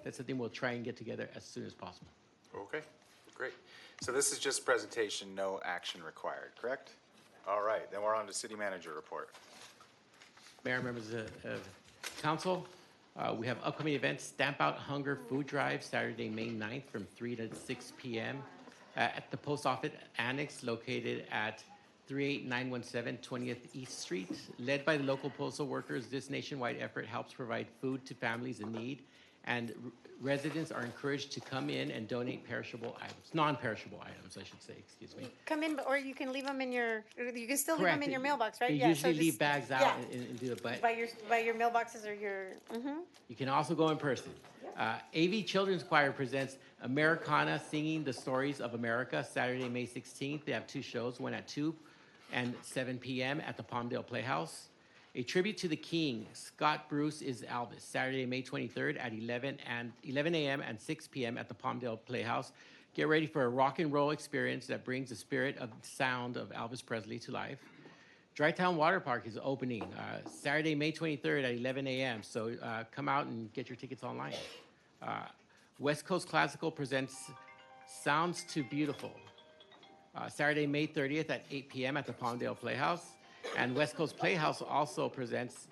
that's something we'll try and get together as soon as possible. Okay, great. So this is just presentation, no action required, correct? All right, then we're on to city manager report. Mayor, members of council, we have upcoming events, Stamp Out Hunger Food Drive, Saturday, May 9th from 3 to 6 p.m. At the Post Office Annex located at 38917 20th East Street. Led by the local postal workers, this nationwide effort helps provide food to families in need, and residents are encouraged to come in and donate perishable items, non-perishable items, I should say, excuse me. Come in, or you can leave them in your, you can still leave them Correct. in your mailbox, right? They Yeah, so usually leave just- bags out yeah. and do it, but By your mailboxes or your, you can also go in person. AV Children's Choir presents Americana Singing the Stories of America, Saturday, May 16th. They have two shows, one at 2 and 7 p.m. at the Palmdale Playhouse. A tribute to the King, Scott Bruce is Elvis, Saturday, May 23rd at 11 a.m. and 6 p.m. at the Palmdale Playhouse. Get ready for a rock and roll experience that brings the spirit of sound of Elvis Presley to life. Drytown Water Park is opening Saturday, May 23rd at 11 a.m. So come out and get your tickets online. West Coast Classical presents Sounds Too Beautiful, Saturday, May 30th at 8 p.m. at the Palmdale Playhouse. And West Coast Playhouse also presents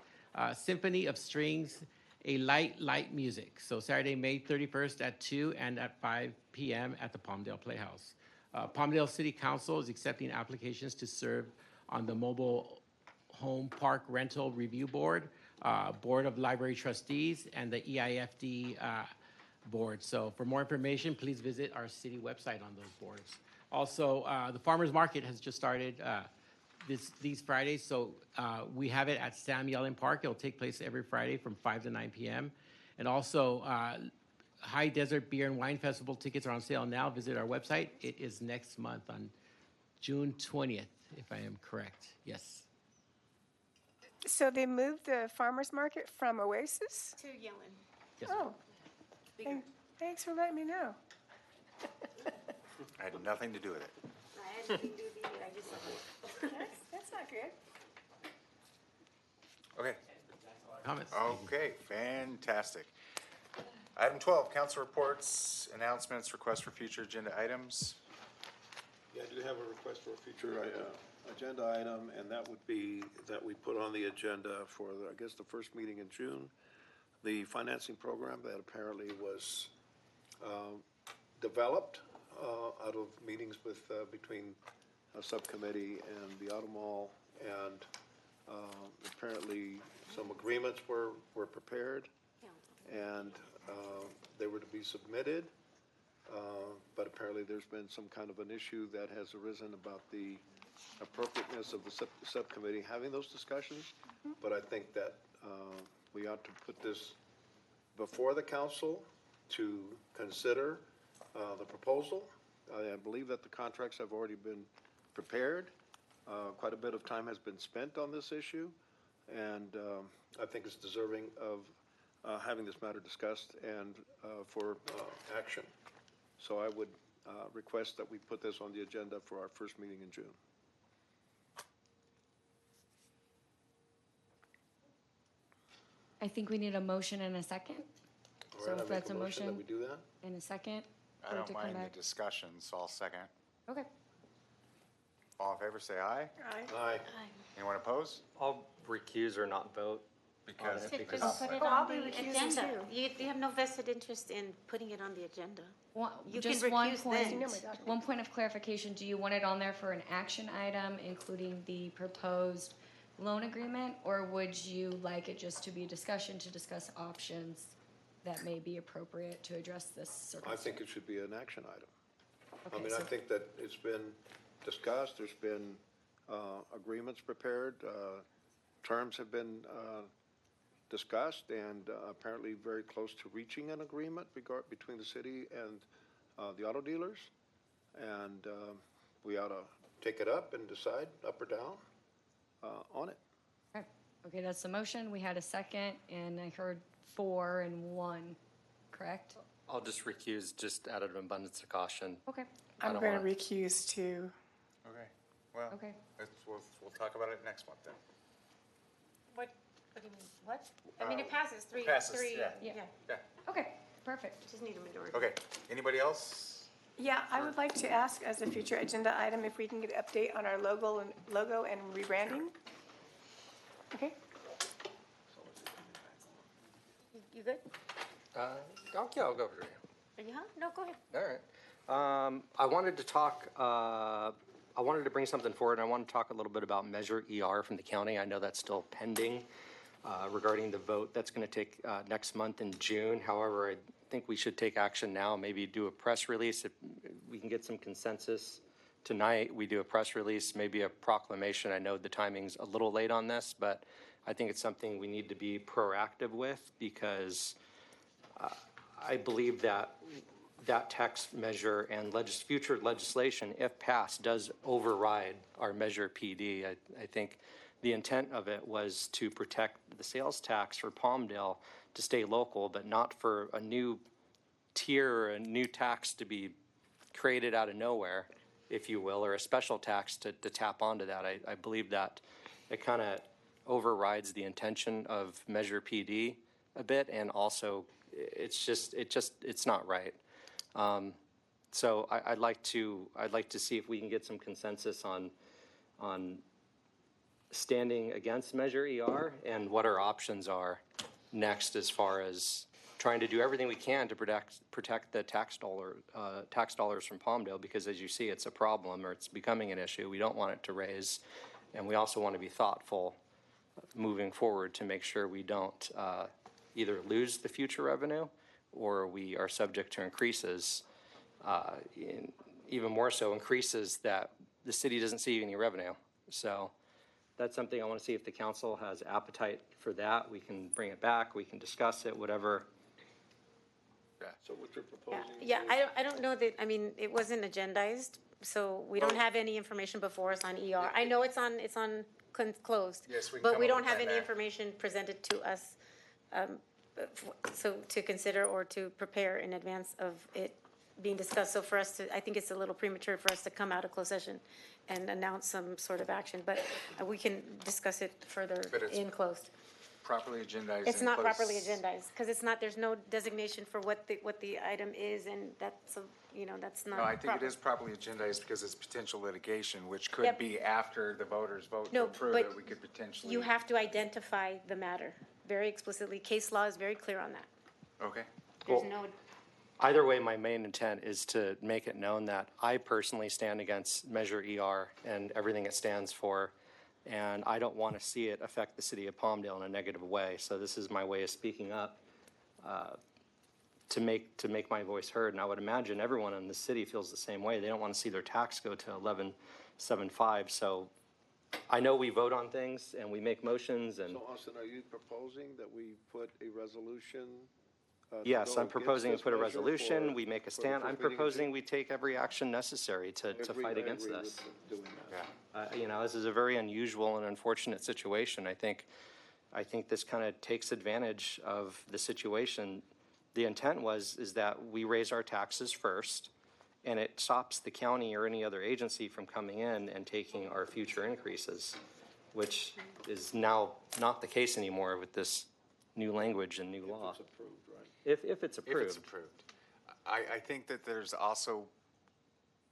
Symphony of Strings, a light music. So Saturday, May 31st at 2 and at 5 p.m. at the Palmdale Playhouse. Palmdale City Council is accepting applications to serve on the Mobile Home Park Rental Review Board, Board of Library Trustees, and the EIFD board. So for more information, please visit our city website on those boards. Also, the Farmers Market has just started these Fridays. So we have it at Sam Yellen Park. It'll take place every Friday from 5 to 9 p.m. And also, High Desert Beer and Wine Festival tickets are on sale now. Visit our website. It is next month on June 20th, if I am correct. Yes. So they moved the farmer's market from Oasis? To Yellen. Yes, Oh, thanks for letting me know. I had nothing to do with it. That's not good. Okay. Comments? Okay, fantastic. Item 12, council reports, announcements, requests for future agenda items. Yeah, I do have a request for a future agenda item, and that would be that we put on the agenda for, I guess, the first meeting in June, the financing program that apparently was developed out of meetings with between a subcommittee and the Auto Mall, and apparently some agreements were prepared, and they were to be submitted. But apparently there's been some kind of an issue that has arisen about the appropriateness of the subcommittee having those discussions. But I think that we ought to put this before the council to consider the proposal. I believe that the contracts have already been prepared. Quite a bit of time has been spent on this issue, and I think it's deserving of having this matter discussed and for action. So I would request that we put this on the agenda for our first meeting in June. I think we need a motion and a second. All So right, I if make that's a a motion that motion we do that. and a second. I for it don't to come mind back. the discussion, so I'll second. Okay. All in favor, say aye. Aye. Anyone opposed? I'll recuse or not vote. Because Just because put it I'll on be the recusing agenda. too. You have no vested interest in putting it on the agenda. You can Just one recuse point, then. one point of clarification, do you want it on there for an action item, including the proposed loan agreement? Or would you like it just to be discussion to discuss options that may be appropriate to address this I circumstance? think it should be an action item. I Okay, mean, I so- think that it's been discussed, there's been agreements prepared, terms have been discussed, and apparently very close to reaching an agreement between the city and the auto dealers. And we ought to take it up and decide up or down on it. Okay, that's the motion. We had a second, and I heard 4 and 1, correct? I'll just recuse just out of an abundance of caution. Okay. I I'm don't going to wanna- recuse too. Okay, well, Okay. we'll talk about it next month then. What do you mean, what? I mean, it passes three. Passes, three. yeah. Yeah, Okay, perfect. just need a majority. Okay, anybody else? Yeah, I would like to ask as a future agenda item if we can get an update on our logo and rebranding. Okay? You good? Yeah, I'll go over here. Are you, huh? No, go ahead. All right. I wanted to talk, I wanted to bring something forward. I want to talk a little bit about Measure ER from the county. I know that's still pending regarding the vote that's going to take next month in June. However, I think we should take action now, maybe do a press release. If we can get some consensus tonight, we do a press release, maybe a proclamation. I know the timing's a little late on this, but I think it's something we need to be proactive with because I believe that that text measure and future legislation, if passed, does override our Measure PD. I think the intent of it was to protect the sales tax for Palmdale to stay local, but not for a new tier or a new tax to be created out of nowhere, if you will, or a special tax to tap onto that. I believe that it kind of overrides the intention of Measure PD a bit, and also it's not right. So I'd like to see if we can get some consensus on standing against Measure ER and what our options are next as far as trying to do everything we can to protect the tax dollars from Palmdale, because as you see, it's a problem, or it's becoming an issue. We don't want it to raise, and we also want to be thoughtful moving forward to make sure we don't either lose the future revenue or we are subject to increases, even more so increases that the city doesn't see any revenue. So that's something I want to see if the council has appetite for that. We can bring it back, we can discuss it, whatever. So what you're proposing? Yeah, I don't know that, I mean, it wasn't agendized, so we don't have any information before us on ER. I know it's on closed. Yes, we can but come we up don't with have that any now. information presented to us, so to consider or to prepare in advance of it being discussed. So for us to, I think it's a little premature for us to come out of closed session and announce some sort of action, but we can discuss it further But it's in closed. Properly agendized. It's in not closed- properly agendized, because it's not, there's no designation for what the item is, and that's, that's not No, I think it proper. is properly agendized because it's potential litigation, which could Yep. be after the voters vote to No, approve but it, we could potentially. You have to identify the matter very explicitly. Case law is very clear on that. Okay. There's no, Either way, my main intent is to make it known that I personally stand against Measure ER and everything it stands for, and I don't want to see it affect the city of Palmdale in a negative way. So this is my way of speaking up to make my voice heard. And I would imagine everyone in the city feels the same way. They don't want to see their tax go to 11.75. So I know we vote on things and we make motions and. So Austin, are you proposing that we put a resolution? To Yes, go I'm proposing to against put a this measure resolution, for- we make a for the stand. first I'm reading in proposing June? we take every action necessary to fight against I agree this. with doing that. This is a very unusual and unfortunate situation. I think this kind of takes advantage of the situation. The intent is that we raise our taxes first, and it stops the county or any other agency from coming in and taking our future increases, which is now not the case anymore with this new language and new law. It's approved, right? If it's approved. If it's approved. I think that there's also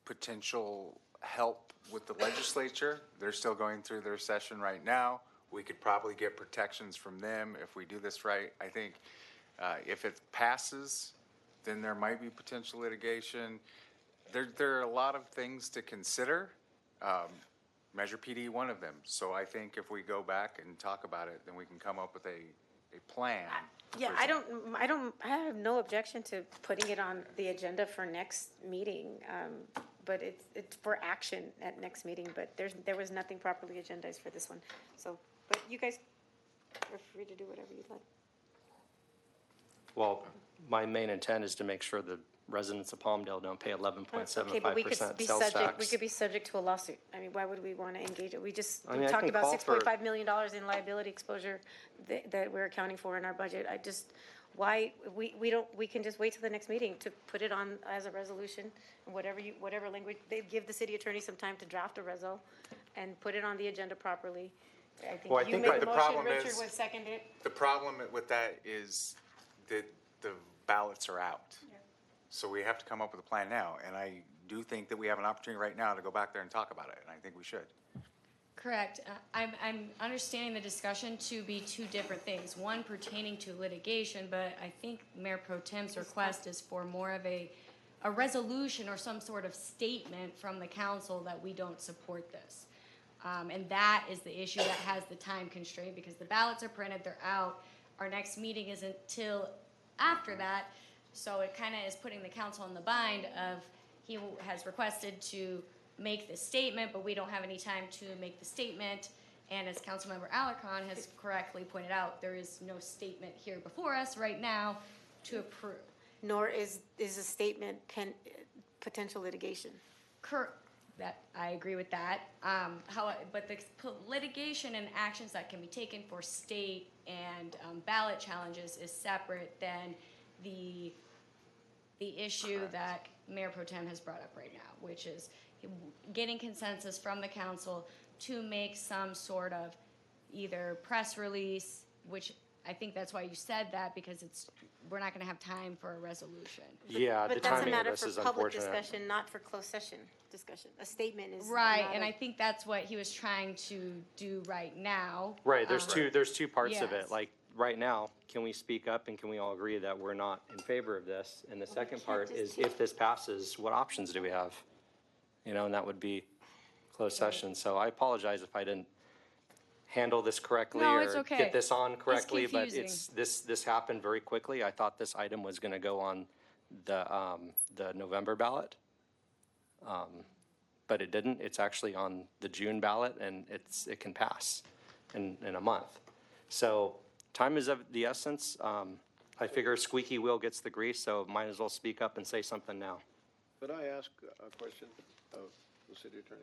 potential help with the legislature. They're still going through their session right now. We could probably get protections from them if we do this right. I think if it passes, then there might be potential litigation. There are a lot of things to consider. Measure PD, one of them. So I think if we go back and talk about it, then we can come up with a plan. yeah, I have no objection to putting it on the agenda for next meeting. But it's for action at next meeting, but there was nothing properly agendized for this one. So, but you guys are free to do whatever you'd like. Well, my main intent is to make sure the residents of Palmdale don't pay Okay, but we could 11.75% be sales subject, we tax. could be subject to a lawsuit. I mean, why would we want to engage it? We I mean, I talked can about call for- $6.5 million in liability exposure that we're accounting for in our budget. We can just wait till the next meeting to put it on as a resolution, and whatever language, they give the city attorney some time to draft a resol and put it on the agenda properly. Well, I You think made the the motion, problem Richard is- would second it. The problem with that is that the ballots are out. So we have to come up with a plan now, and I do think that we have an opportunity right now to go back there and talk about it, and I think we should. Correct. I'm understanding the discussion to be two different things. One pertaining to litigation, but I think Mayor Pro Tem's request is for more of a resolution or some sort of statement from the council that we don't support this. And that is the issue that has the time constraint, because the ballots are printed, they're out. Our next meeting isn't till after that, so it kind of is putting the council in the bind of, he has requested to make this statement, but we don't have any time to make the statement. And as Councilmember Alarcon has correctly pointed out, there is no statement here before us right now to approve. Nor is a statement potential litigation. That, I agree with that. But the litigation and actions that can be taken for state and ballot challenges is separate than the issue that Mayor Pro Tem has brought up right now, which is getting consensus from the council to make some sort of either press release, which I think that's why you said that, because we're not going to have time for a resolution. Yeah, the But that's a timing of matter this for is public unfortunate. discussion, not for closed session discussion. A statement is Right, not and a- I think that's what he was trying to do right now. Right, there's two parts of yes. it. Like, right now, can we speak up and can we all agree that we're not in favor of this? And the second part is, if this passes, what options do we have? You know, and that would be closed session. So I apologize if I didn't handle this correctly No, or it's okay. get this on correctly, but confusing. this happened very quickly. I thought this item was gonna go on the November ballot. But it didn't. It's actually on the June ballot, and it can pass in a month. So time is of the essence. I figure squeaky wheel gets the grease, so might as well speak up and say something now. Could I ask a question of the city attorney?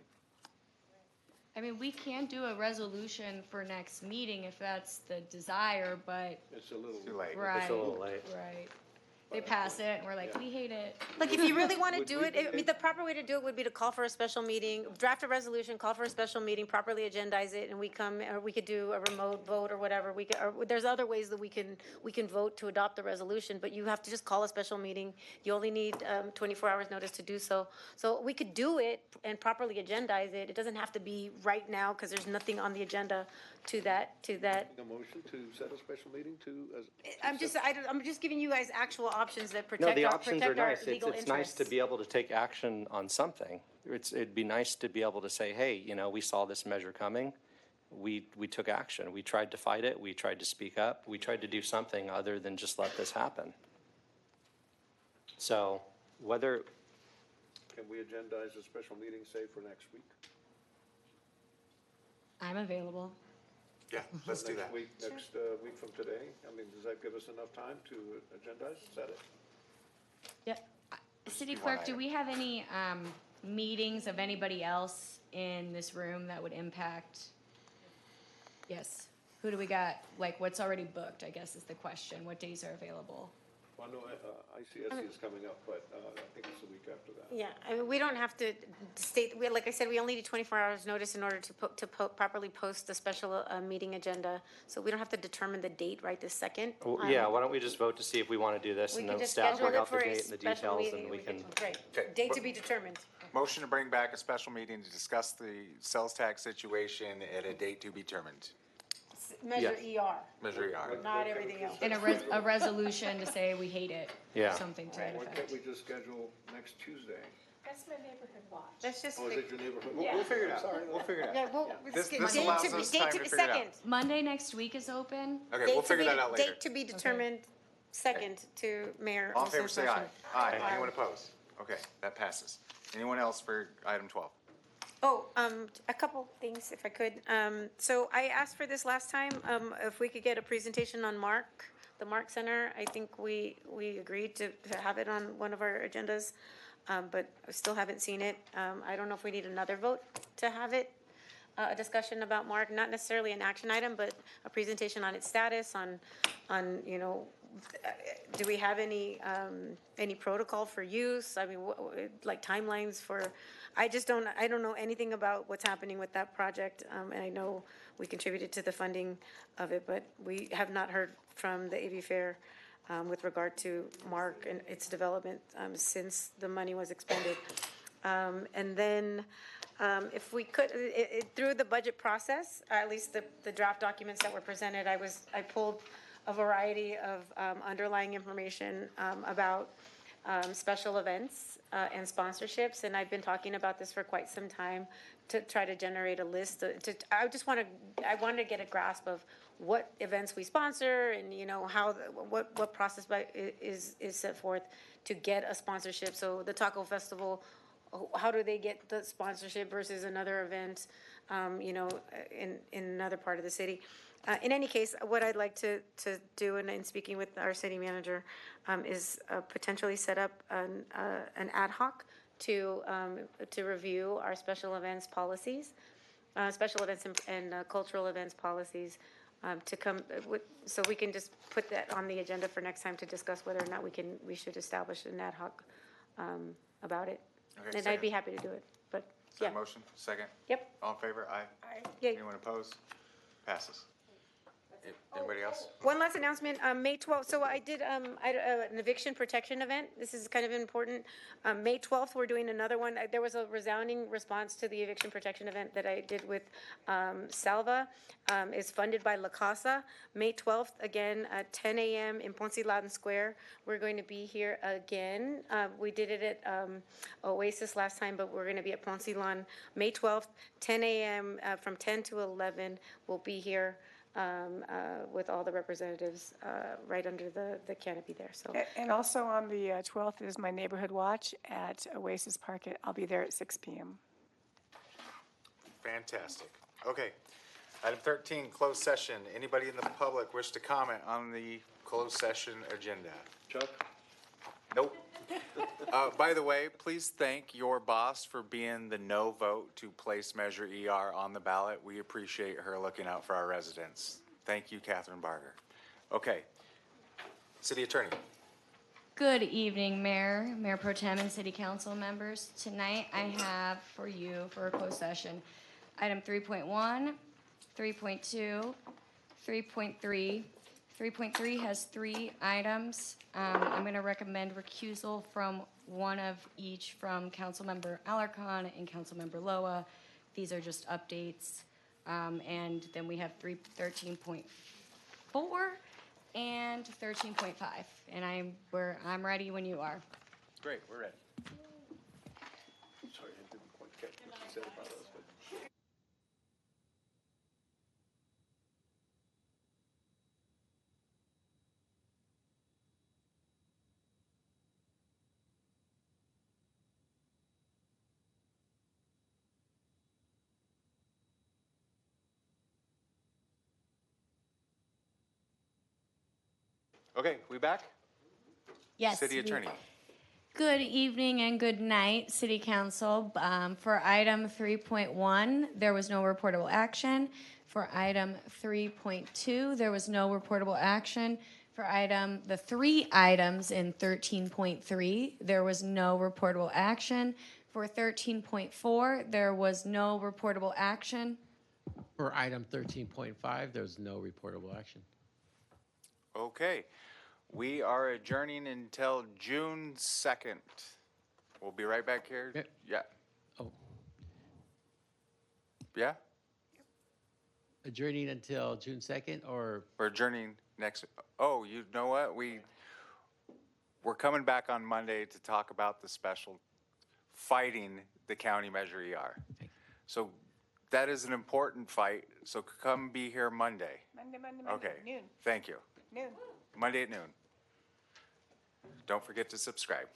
I mean, we can do a resolution for next meeting if that's the desire, but. It's a little Too late. Right. It's a little late. Right. They pass it, and we're like, we hate it. Like, if you really want to Would do we it, be I mean, the proper way to do it would be to call for a special meeting, draft a resolution, call for a special meeting, properly agendize it, and we come, or we could do a remote vote or whatever. We could, or there's other ways that we can vote to adopt the resolution, but you have to just call a special meeting. You only need 24 hours notice to do so. So we could do it and properly agendize it. It doesn't have to be right now, because there's nothing on the agenda to that. A motion to set a special meeting I'm just giving you guys actual options that No, protect the our options are nice. legal It's nice to interests. be able to take action on something. It'd be nice to be able to say, hey, you know, we saw this measure coming. We took action. We tried to fight it. We tried to speak up. We tried to do something other than just let this happen. So whether, Can we agendize a special meeting, say, for next week? I'm available. Yeah, let's do that. Next week from today? I mean, does that give us enough time to agendize? Is that it? Yeah. City do one Clerk, do item. we have any meetings of anybody else in this room that would impact? Yes. Who do we got? Like, what's already booked, I guess is the question. What days are available? Well, no, ICSC is coming up, but I think it's the week after that. Yeah, I mean, we don't have to state, like I said, we only need 24 hours notice in order to properly post the special meeting agenda. So we don't have to determine the date right this second. yeah, why don't we just vote to see if we want to do this We and could then just staff schedule work it out the for a date and the special details meeting. and we can. Great, Okay. date to be determined. Motion to bring back a special meeting to discuss the sales tax situation at a date to be determined. Measure Yes. ER, Measure ER. not everything else. And a resolution to say we hate it. Yeah. Something to that Why can't effect. we just schedule next Tuesday? That's my neighborhood watch. Let's just, Oh, is it your neighborhood? We'll figure it out. We'll figure it out. yeah, well, This date allows to be, us time to figure it out. second. Monday next week is open. Okay, Date we'll to figure be- that out later. Date to be determined, second to Mayor All in favor, Olson's say aye. motion. Aye. Anyone opposed? Okay, that passes. Anyone else for item 12? Oh, a couple things, if I could. So I asked for this last time, if we could get a presentation on MARC, the MARC Center. I think we agreed to have it on one of our agendas, but I still haven't seen it. I don't know if we need another vote to have it, a discussion about MARC, not necessarily an action item, but a presentation on its status, on, you know, do we have any protocol for use? I mean, like timelines for, I don't know anything about what's happening with that project. And I know we contributed to the funding of it, but we have not heard from the AV Fair with regard to MARC and its development since the money was expended. And then If we could, through the budget process, at least the draft documents that were presented, I pulled a variety of underlying information about special events and sponsorships, and I've been talking about this for quite some time to try to generate a list. I wanted to get a grasp of what events we sponsor and, how, what process is set forth to get a sponsorship. So the Taco Festival, how do they get the sponsorship versus another event, in another part of the city? In any case, what I'd like to do, and in speaking with our city manager, is potentially set up an ad hoc to review our special events policies, special events and cultural events policies, to come so we can just put that on the agenda for next time to discuss whether or not we should establish an ad hoc about it. Okay, And I'd be second. happy to do it, but, Is there yeah. a motion? Second? Yep. All in favor? Aye. Yay. Anyone opposed? Passes. Anybody else? One last announcement, May 12th, so I did an eviction protection event. This is kind of important. May 12th, we're doing another one. There was a resounding response to the eviction protection event that I did with Salva. It's funded by La Casa. May 12th, again, at 10 a.m. in Ponce Laden Square. We're going to be here again. We did it at Oasis last time, but we're going to be at Ponce Laden. May 12th, 10 a.m. From 10 to 11, we'll be here. With all the representatives right under the canopy there. So. And also on the 12th is my neighborhood watch at Oasis Park. I'll be there at 6 p.m. Fantastic. Okay. Item 13, closed session. Anybody in the public wish to comment on the closed session agenda? Chuck? Nope. By the way, please thank your boss for being the no vote to place Measure ER on the ballot. We appreciate her looking out for our residents. Thank you, Catherine Barger. Okay. City Attorney. Good evening, Mayor Pro Tem, and City Council members. Tonight, I have for you for a closed session, item 3.1, 3.2, 3.3. 3.3 has 3 items. I'm going to recommend recusal from one of each from Councilmember Alarcon and Councilmember Loa. These are just updates. And then we have 13.4 and 13.5. And I'm ready when you are. Great, we're ready. Sorry, I didn't quite catch what you said about us, but. Okay, we back? Yes. City Attorney. Good evening and good night, City Council. For item 3.1, there was no reportable action. For item 3.2, there was no reportable action. For the 3 items in 13.3, there was no reportable action. For 13.4, there was no reportable action. For item 13.5, there's no reportable action. Okay. We are adjourning until June 2nd. We'll be right back here. Yep. Yeah. Oh, Yeah? adjourning until June 2nd, or We're adjourning next. Oh, you know what? We're coming back on Monday to talk about the special fighting the county Measure ER. So that is an important fight. So come be here Monday. Monday, Okay. noon. Thank you. Noon. Monday at noon. Don't forget to subscribe.